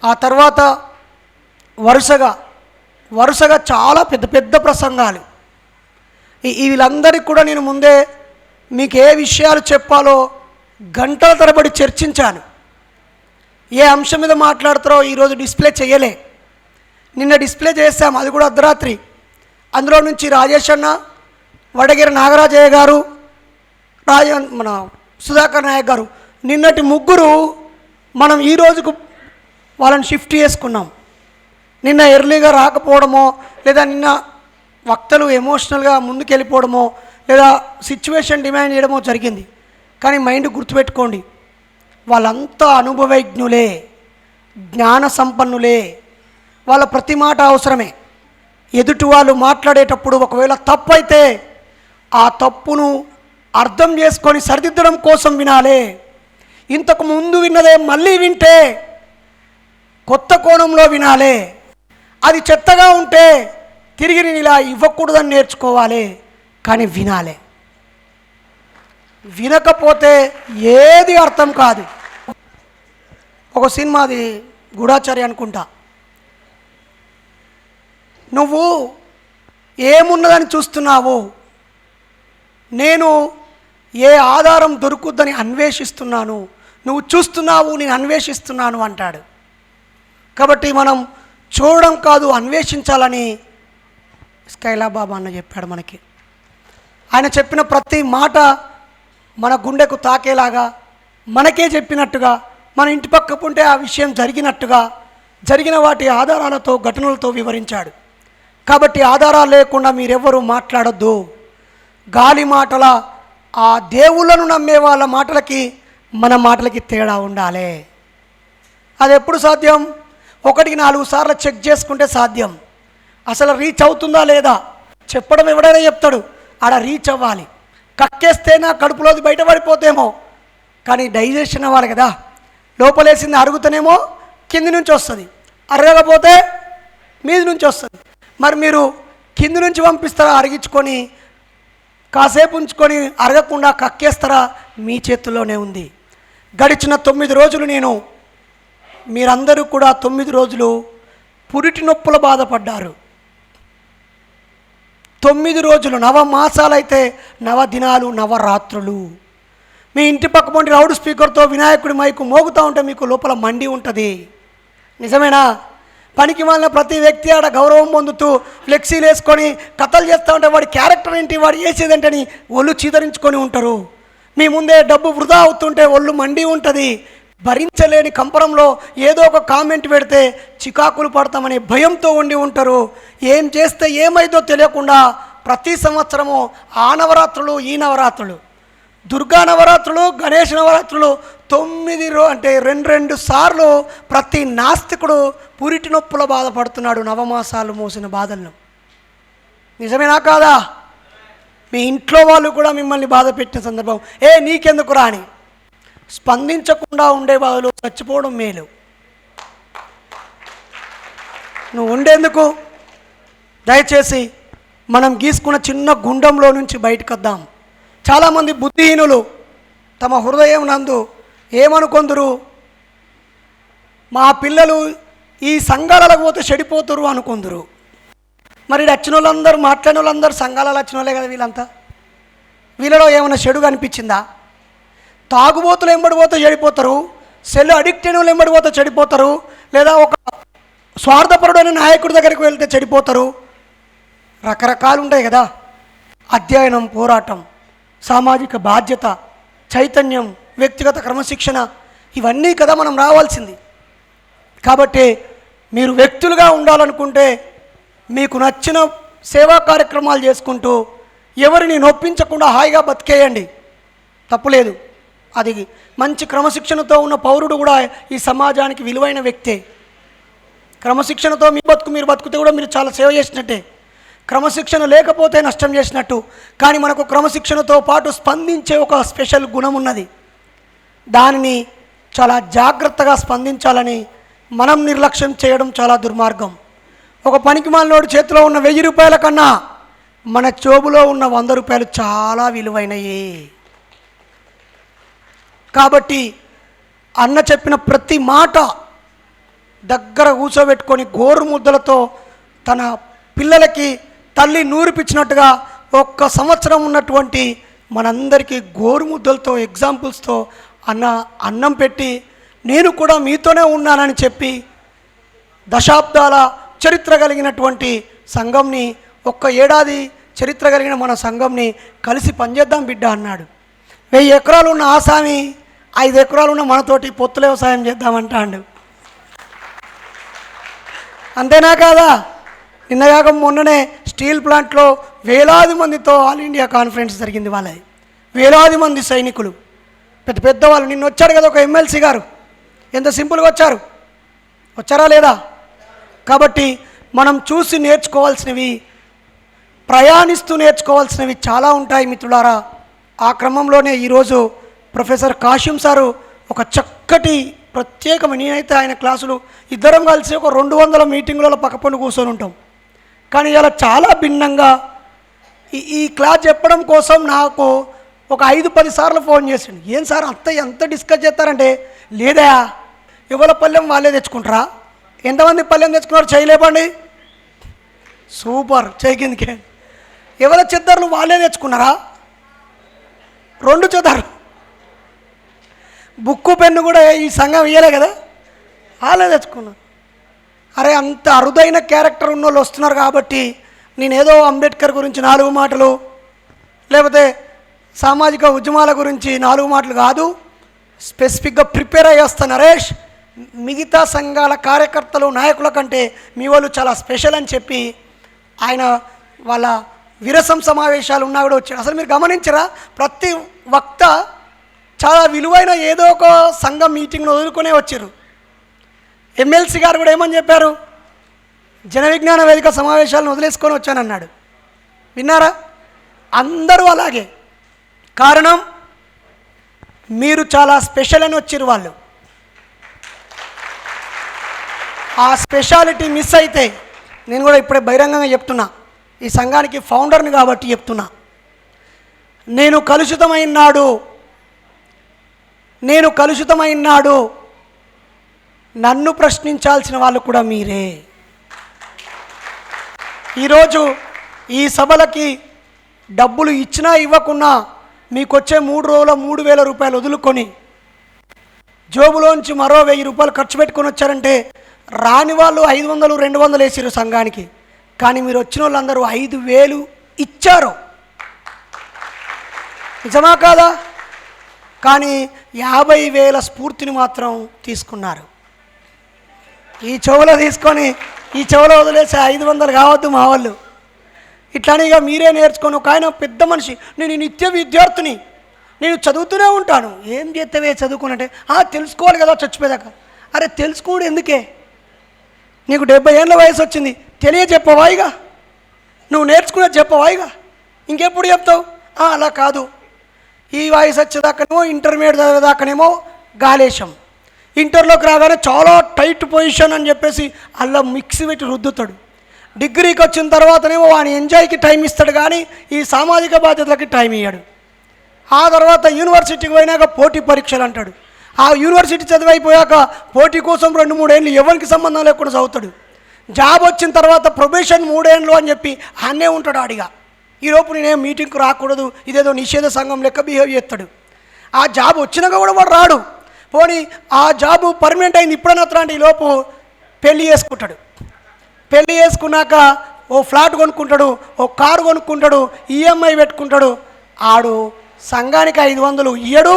ఆ తర్వాత వరుసగా చాలా పెద్ద పెద్ద ప్రసంగాలు. వీళ్ళందరికీ కూడా నేను ముందే మీకు ఏ విషయాలు చెప్పాలో గంటల తరబడి చర్చించాను. ఏ అంశం మీద మాట్లాడతారో ఈరోజు డిస్ప్లే చేయలే. నిన్న డిస్ప్లే చేశాం, అది కూడా అర్ధరాత్రి. అందులో నుంచి రాజేష్ అన్న, వడగిరి నాగరాజయ్య గారు, మన సుధాకర్ నాయక్ గారు, నిన్నటి ముగ్గురు మనం ఈ రోజుకు వాళ్ళని షిఫ్ట్ చేసుకున్నాం. నిన్న ఎర్లీగా రాకపోవడమో, లేదా నిన్న వక్తలు ఎమోషనల్గా ముందుకెళ్ళిపోవడమో, లేదా సిచ్యువేషన్ డిమాండ్ చేయడమో జరిగింది. కానీ మైండ్ గుర్తుపెట్టుకోండి, వాళ్ళంతా అనుభవజ్ఞులే, జ్ఞాన సంపన్నులే. వాళ్ళ ప్రతి మాట అవసరమే. ఎదుటి వాళ్ళు మాట్లాడేటప్పుడు ఒకవేళ తప్పు అయితే ఆ తప్పును అర్థం చేసుకొని సరిదిద్దడం కోసం వినాలే. ఇంతకు ముందు విన్నదే మళ్ళీ వింటే కొత్త కోణంలో వినాలే. అది చెత్తగా ఉంటే తిరిగి నేను ఇలా ఇవ్వకూడదని నేర్చుకోవాలి, కానీ వినాలే. వినకపోతే ఏది అర్థం కాదు. ఒక సినిమాది గూఢాచారి అనుకుంటా, నువ్వు ఏమున్నదని చూస్తున్నావు, నేను ఏ ఆధారం దొరుకుద్దని అన్వేషిస్తున్నాను, నువ్వు చూస్తున్నావు నేను అన్వేషిస్తున్నాను అంటాడు. కాబట్టి మనం చూడడం కాదు అన్వేషించాలని స్కైలాబ్ బాబా అన్న చెప్పాడు మనకి. ఆయన చెప్పిన ప్రతి మాట మన గుండెకు తాకేలాగా, మనకే చెప్పినట్టుగా, మన ఇంటి పక్క ఉంటే ఆ విషయం జరిగినట్టుగా, జరిగిన వాటి ఆధారాలతో ఘటనలతో వివరించాడు. కాబట్టి ఆధారాలు లేకుండా మీరెవ్వరూ మాట్లాడొద్దు. గాలి మాటల ఆ దేవుళ్ళను నమ్మే వాళ్ళ మాటలకి మన మాటలకి తేడా ఉండాలి. అది ఎప్పుడు సాధ్యం? 1-4 సార్లు చెక్ చేసుకుంటే సాధ్యం. అసలు రీచ్ అవుతుందా లేదా చెప్పడం ఎవడైనా చెప్తాడు, ఆడ రీచ్ అవ్వాలి. కక్కేస్తే నా కడుపులోది బయటపడిపోతేమో, కానీ డైజెషన్ అవ్వాలి కదా. లోపలేసింది అరుగుతనేమో కింది నుంచి వస్తుంది, అరగకపోతే మీది నుంచి వస్తుంది. మరి మీరు కింది నుంచి పంపిస్తారా అరిగించుకొని, కాసేపు ఉంచుకొని అరగకుండా కక్కేస్తారా? మీ చేతుల్లోనే ఉంది. గడిచిన 9 రోజులు మీరందరూ కూడా 9 రోజులు పురిటి నొప్పుల బాధపడ్డారు. 9 రోజులు, 9 మాసాలైతే 9 దినాలు 9 రాత్రులు. మీ ఇంటి పక్క పొంటి లౌడ్ స్పీకర్తో వినాయకుడి మైకు మోగుతూ ఉంటే మీకు లోపల మండి ఉంటుంది. నిజమేనా? పనికి మాలిన ప్రతి వ్యక్తి ఆడ గౌరవం పొందుతూ ఫ్లెక్సీలు వేసుకొని కథలు చేస్తూ ఉంటే వాడి క్యారెక్టర్ ఏంటి, వాడు వేసేదేంటని ఒళ్ళు చీదరించుకొని ఉంటారు. మీ ముందే డబ్బు వృధా అవుతుంటే ఒళ్ళు మండి ఉంటుంది. భరించలేని కంపరంలో ఏదో ఒక కామెంట్ పెడితే చికాకులు పడతామనే భయంతో ఉండి ఉంటారు. ఏం చేస్తే ఏమైందో తెలియకుండా ప్రతి సంవత్సరము ఆ నవరాత్రులు, ఈ నవరాత్రులు, దుర్గా నవరాత్రులు, గణేష్ నవరాత్రులు 9 అంటే 2 సార్లు ప్రతి నాస్తికుడు పురిటి నొప్పుల బాధపడుతున్నాడు. 9 మాసాలు మోసిన బాధలను. నిజమేనా కాదా? మీ ఇంట్లో వాళ్ళు కూడా మిమ్మల్ని బాధ పెట్టిన సందర్భం, నీకెందుకు రాని స్పందించకుండా ఉండే వాళ్ళు చచ్చిపోవడం మేలు. నువ్వు ఉండేందుకు? దయచేసి మనం గీసుకున్న చిన్న గుండంలో నుంచి బయటకు వద్దాం. చాలామంది బుద్ధిహీనులు తమ హృదయం నందు ఏమనుకొందురు, మా పిల్లలు ఈ సంఘాలకు పోతే చెడిపోతురు అనుకొందురు. మరి వచ్చిన వాళ్ళందరూ, మాట్లాడిన వాళ్ళందరూ సంఘాలలో వచ్చిన వాళ్ళే కదా వీళ్ళంతా. వీళ్ళలో ఏమైనా చెడు కనిపించిందా? తాగుబోతులు ఎంబడిపోతే చెడిపోతారు, సెల్ అడిక్ట్ అయిన వాళ్ళు ఎంబడిపోతే చెడిపోతారు, లేదా ఒక స్వార్థపరుడైన నాయకుడి దగ్గరికి వెళ్తే చెడిపోతారు. రకరకాలు ఉంటాయి కదా. అధ్యయనం, పోరాటం, సామాజిక బాధ్యత, చైతన్యం, వ్యక్తిగత క్రమశిక్షణ, ఇవన్నీ కదా మనం రావాల్సింది. కాబట్టి మీరు వ్యక్తులుగా ఉండాలనుకుంటే మీకు నచ్చిన సేవా కార్యక్రమాలు చేసుకుంటూ ఎవరిని నొప్పించకుండా హాయిగా బతికేయండి, తప్పులేదు. అది మంచి క్రమశిక్షణతో ఉన్న పౌరుడు కూడా ఈ సమాజానికి విలువైన వ్యక్తే. క్రమశిక్షణతో మీరు బతుకుతే కూడా మీరు చాలా సేవ చేసినట్టే. క్రమశిక్షణ లేకపోతే నష్టం చేసినట్టు. కానీ మనకు క్రమశిక్షణతో పాటు స్పందించే ఒక స్పెషల్ గుణం ఉన్నది. దానిని చాలా జాగ్రత్తగా స్పందించాలని మనం నిర్లక్ష్యం చేయడం చాలా దుర్మార్గం. ఒక పనికిమాలినోడు చేతిలో ఉన్న 1000 రూపాయల కన్నా మన జోబులో ఉన్న 100 రూపాయలు చాలా విలువైనయే. కాబట్టి అన్న చెప్పిన ప్రతి మాట దగ్గర కూర్చోబెట్టుకొని గోరు ముద్దలతో తన పిల్లలకి తల్లి నూరిపించినట్టుగా 1 సంవత్సరం ఉన్నటువంటి మనందరికీ గోరు ముద్దలతో ఎగ్జాంపుల్స్తో అన్నం పెట్టి నేను కూడా మీతోనే ఉన్నానని చెప్పి దశాబ్దాల చరిత్ర కలిగినటువంటి సంఘంని, 1 ఏడాది చరిత్ర కలిగిన మన సంఘంని కలిసి పనిచేద్దాం బిడ్డ అన్నాడు. 1000 ఎకరాలు ఉన్న ఆసామి 5 ఎకరాలు ఉన్న మనతోటి పొత్తుల వ్యవసాయం చేద్దామంటాడు. అంతేనా కాదా? నిన్నగాక మొన్ననే స్టీల్ ప్లాంట్లో వేలాది మందితో ఆల్ ఇండియా కాన్ఫరెన్స్ జరిగింది. వాళ్ళది వేలాది మంది సైనికులు, పెద్ద పెద్దవాళ్ళు. నిన్న వచ్చాడు కదా ఒక ఎమ్మెల్సీ గారు, ఎంత సింపుల్గా వచ్చారా లేదా? కాబట్టి మనం చూసి నేర్చుకోవాల్సినవి, ప్రయాణిస్తూ నేర్చుకోవాల్సినవి చాలా ఉంటాయి మిత్రులారా. ఆ క్రమంలోనే ఈరోజు ప్రొఫెసర్ కాశీం సారు ఒక చక్కటి ప్రత్యేకమైన, నేనైతే ఆయన క్లాసులు ఇద్దరం కలిసి ఒక 200 మీటింగులలో పక్కపండు కూర్చొని ఉంటాం. కానీ ఇలా చాలా భిన్నంగా ఈ క్లాస్ చెప్పడం కోసం నాకు ఒక 5-10 సార్లు ఫోన్ చేసిండు. ఏం సార్ ఎంత డిస్కస్ చేస్తారంటే, లేదా ఎవరి పల్లెం వాళ్ళే తెచ్చుకుంటారా? ఎంతమంది పల్లెం తెచ్చుకున్నారు చేయలేపండి. సూపర్, చేయకిందికే. ఎవరి చెద్దర్లు వాళ్ళే తెచ్చుకున్నారా? 2 చెద్దరు. బుక్కు పెన్ను కూడా ఈ సంఘం ఇయ్యలే కదా, వాళ్ళే తెచ్చుకున్నారు. అరే అంత అరుదైన క్యారెక్టర్ ఉన్న వాళ్ళు వస్తున్నారు కాబట్టి నేనేదో అంబేద్కర్ గురించి 4 మాటలు, లేకపోతే సామాజిక ఉద్యమాల గురించి 4 మాటలు కాదు, స్పెసిఫిక్గా ప్రిపేర్ అయ్యి వస్తాను. నరేష్, మిగతా సంఘాల కార్యకర్తలు, నాయకుల కంటే మీ వాళ్ళు చాలా స్పెషల్ అని చెప్పి ఆయన వాళ్ళ విరసం సమావేశాలు ఉన్నా కూడా వచ్చాడు. అసలు మీరు గమనించరా, ప్రతి వక్త చాలా విలువైన ఏదో ఒక సంఘం మీటింగ్ను వదులుకునే వచ్చారు. ఎమ్మెల్సీ గారు కూడా ఏమని చెప్పారు, జన విజ్ఞాన వేదిక సమావేశాలను వదిలేసుకొని వచ్చానన్నాడు. విన్నారా? అందరూ అలాగే. కారణం మీరు చాలా స్పెషల్ అని వచ్చారు వాళ్ళు. ఆ స్పెషాలిటీ మిస్ అయితే నేను కూడా ఇప్పుడే బహిరంగంగా చెప్తున్నా, ఈ సంఘానికి ఫౌండర్ని కాబట్టి చెప్తున్నా, నేను కలుషితమైన నాడు నన్ను ప్రశ్నించాల్సిన వాళ్ళు కూడా మీరే. ఈరోజు ఈ సభలకి డబ్బులు ఇచ్చినా ఇవ్వకున్నా మీకొచ్చే 3 రోజుల 3,000 రూపాయలు వదులుకొని జోబులోంచి మరో 1,000 రూపాయలు ఖర్చు పెట్టుకొని వచ్చారంటే రాని వాళ్ళు 500 200 వేసారు సంఘానికి, కానీ మీరు వచ్చిన వాళ్ళందరూ 5,000 ఇచ్చారు. నిజమా కాదా? కానీ 50,000 స్ఫూర్తిని మాత్రం తీసుకున్నారు. ఈ చెవులో తీసుకొని ఈ చెవులో వదిలేసే 500 కావద్దు మా వాళ్ళు. ఇట్లానే ఇక మీరే నేర్చుకొని, ఒక ఆయన పెద్ద మనిషి, నేను నిత్య విద్యార్థిని, నేను చదువుతూనే ఉంటాను. ఏం చేస్తావే చదువుకున్నట్టే? తెలుసుకోవాలి కదా చచ్చిపోయాక. అరే తెలుసుకోడు ఎందుకే? నీకు 70 ఏళ్ళ వయసు వచ్చింది, చెప్పవాయిగా, నువ్వు నేర్చుకునేది చెప్పవాయిగా, ఇంకెప్పుడు చెప్తావు? అలా కాదు, ఈ వయసు వచ్చేదాకానేమో ఇంటర్మీడియట్ చదివేదాకానేమో గాలేశం, ఇంటర్లోకి రాగానే చాలా టైట్ పొజిషన్ అని చెప్పేసి అలా మిక్సీ పెట్టి రుద్దుతాడు. డిగ్రీకి వచ్చిన తర్వాతనేమో వాని ఎంజాయ్కి టైం ఇస్తాడు, కానీ ఈ సామాజిక బాధ్యతలకి టైం ఇయ్యాడు. ఆ తర్వాత యూనివర్సిటీకి పోయినాక పోటీ పరీక్షలు అంటాడు. ఆ యూనివర్సిటీ చదివైపోయాక పోటీ కోసం 2-3 ఏళ్ళు ఎవరికి సంబంధం లేకుండా చదువుతాడు. జాబ్ వచ్చిన తర్వాత ప్రొబేషన్ 3 ఏళ్ళు అని చెప్పి అన్నే ఉంటాడు ఆడిగా. ఈలోపు నేనేం మీటింగ్కి రాకూడదు, ఇదేదో నిషేధ సంఘం లెక్క బిహేవ్ చేస్తాడు. ఆ జాబ్ వచ్చినాక కూడా వాడు రాడు. పోనీ ఆ జాబు పర్మనెంట్ అయింది, ఇప్పుడన్నా అట్లాంటి ఈలోపు పెళ్ళి చేసుకుంటాడు. పెళ్ళి చేసుకున్నాక ఓ ఫ్లాట్ కొనుక్కుంటాడు, ఓ కారు కొనుక్కుంటాడు, ఈఎంఐ పెట్టుకుంటాడు. ఆడు సంఘానికి 500 ఇయ్యడు,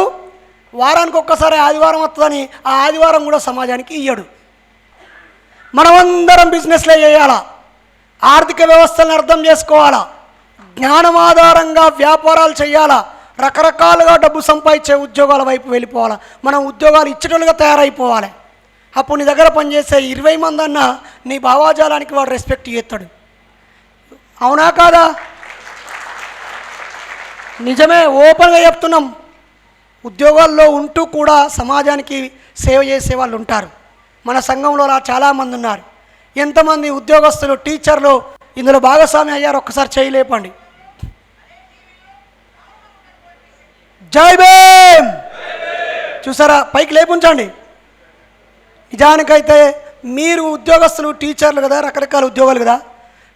వారానికి ఒక్కసారి ఆదివారం వస్తుందని ఆ ఆదివారం కూడా సమాజానికి ఇయ్యడు. మనమందరం బిజినెస్లే చేయాలా, ఆర్థిక వ్యవస్థలను అర్థం చేసుకోవాలా, జ్ఞానం ఆధారంగా వ్యాపారాలు చేయాలా, రకరకాలుగా డబ్బు సంపాదించే ఉద్యోగాల వైపు వెళ్ళిపోవాలి. మనం ఉద్యోగాలు ఇచ్చేటోళ్ళుగా తయారైపోవాలి. అప్పుడు నీ దగ్గర పనిచేసే 20 మంది అన్నా నీ భావాజాలానికి వాడు రెస్పెక్ట్ చేస్తాడు. అవునా కాదా? నిజమే, ఓపెన్గా చెప్తున్నాం. ఉద్యోగాల్లో ఉంటూ కూడా సమాజానికి సేవ చేసే వాళ్ళు ఉంటారు. మన సంఘంలో అలా చాలామంది ఉన్నారు. ఎంతమంది ఉద్యోగస్తులు, టీచర్లు ఇందులో భాగస్వామి అయ్యారు? ఒక్కసారి చేయలేపండి. జై భీమ్. చూసారా, పైకి లేపుంచండి. నిజానికైతే మీరు ఉద్యోగస్తులు, టీచర్లు కదా, రకరకాల ఉద్యోగాలు కదా,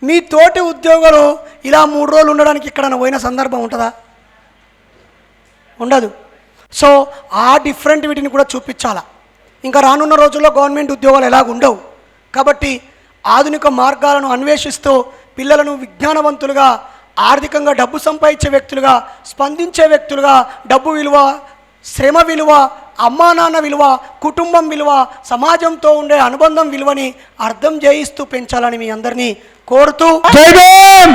మీ తోటి ఉద్యోగులు ఇలా 3 రోజులు ఉండడానికి ఇక్కడ పోయిన సందర్భం ఉంటుందా? ఉండదు. సో ఆ డిఫరెంట్ వీటిని కూడా చూపించాలా. ఇంకా రానున్న రోజుల్లో గవర్నమెంట్ ఉద్యోగాలు ఎలాగ ఉండవు కాబట్టి ఆధునిక మార్గాలను అన్వేషిస్తూ పిల్లలను విజ్ఞానవంతులుగా, ఆర్థికంగా డబ్బు సంపాదించే వ్యక్తులుగా, స్పందించే వ్యక్తులుగా, డబ్బు విలువ, శ్రమ విలువ, అమ్మా నాన్న విలువ, కుటుంబం విలువ, సమాజంతో ఉండే అనుబంధం విలువని అర్థం చేయిస్తూ పెంచాలని మీ అందరినీ కోరుతూ జై భీమ్.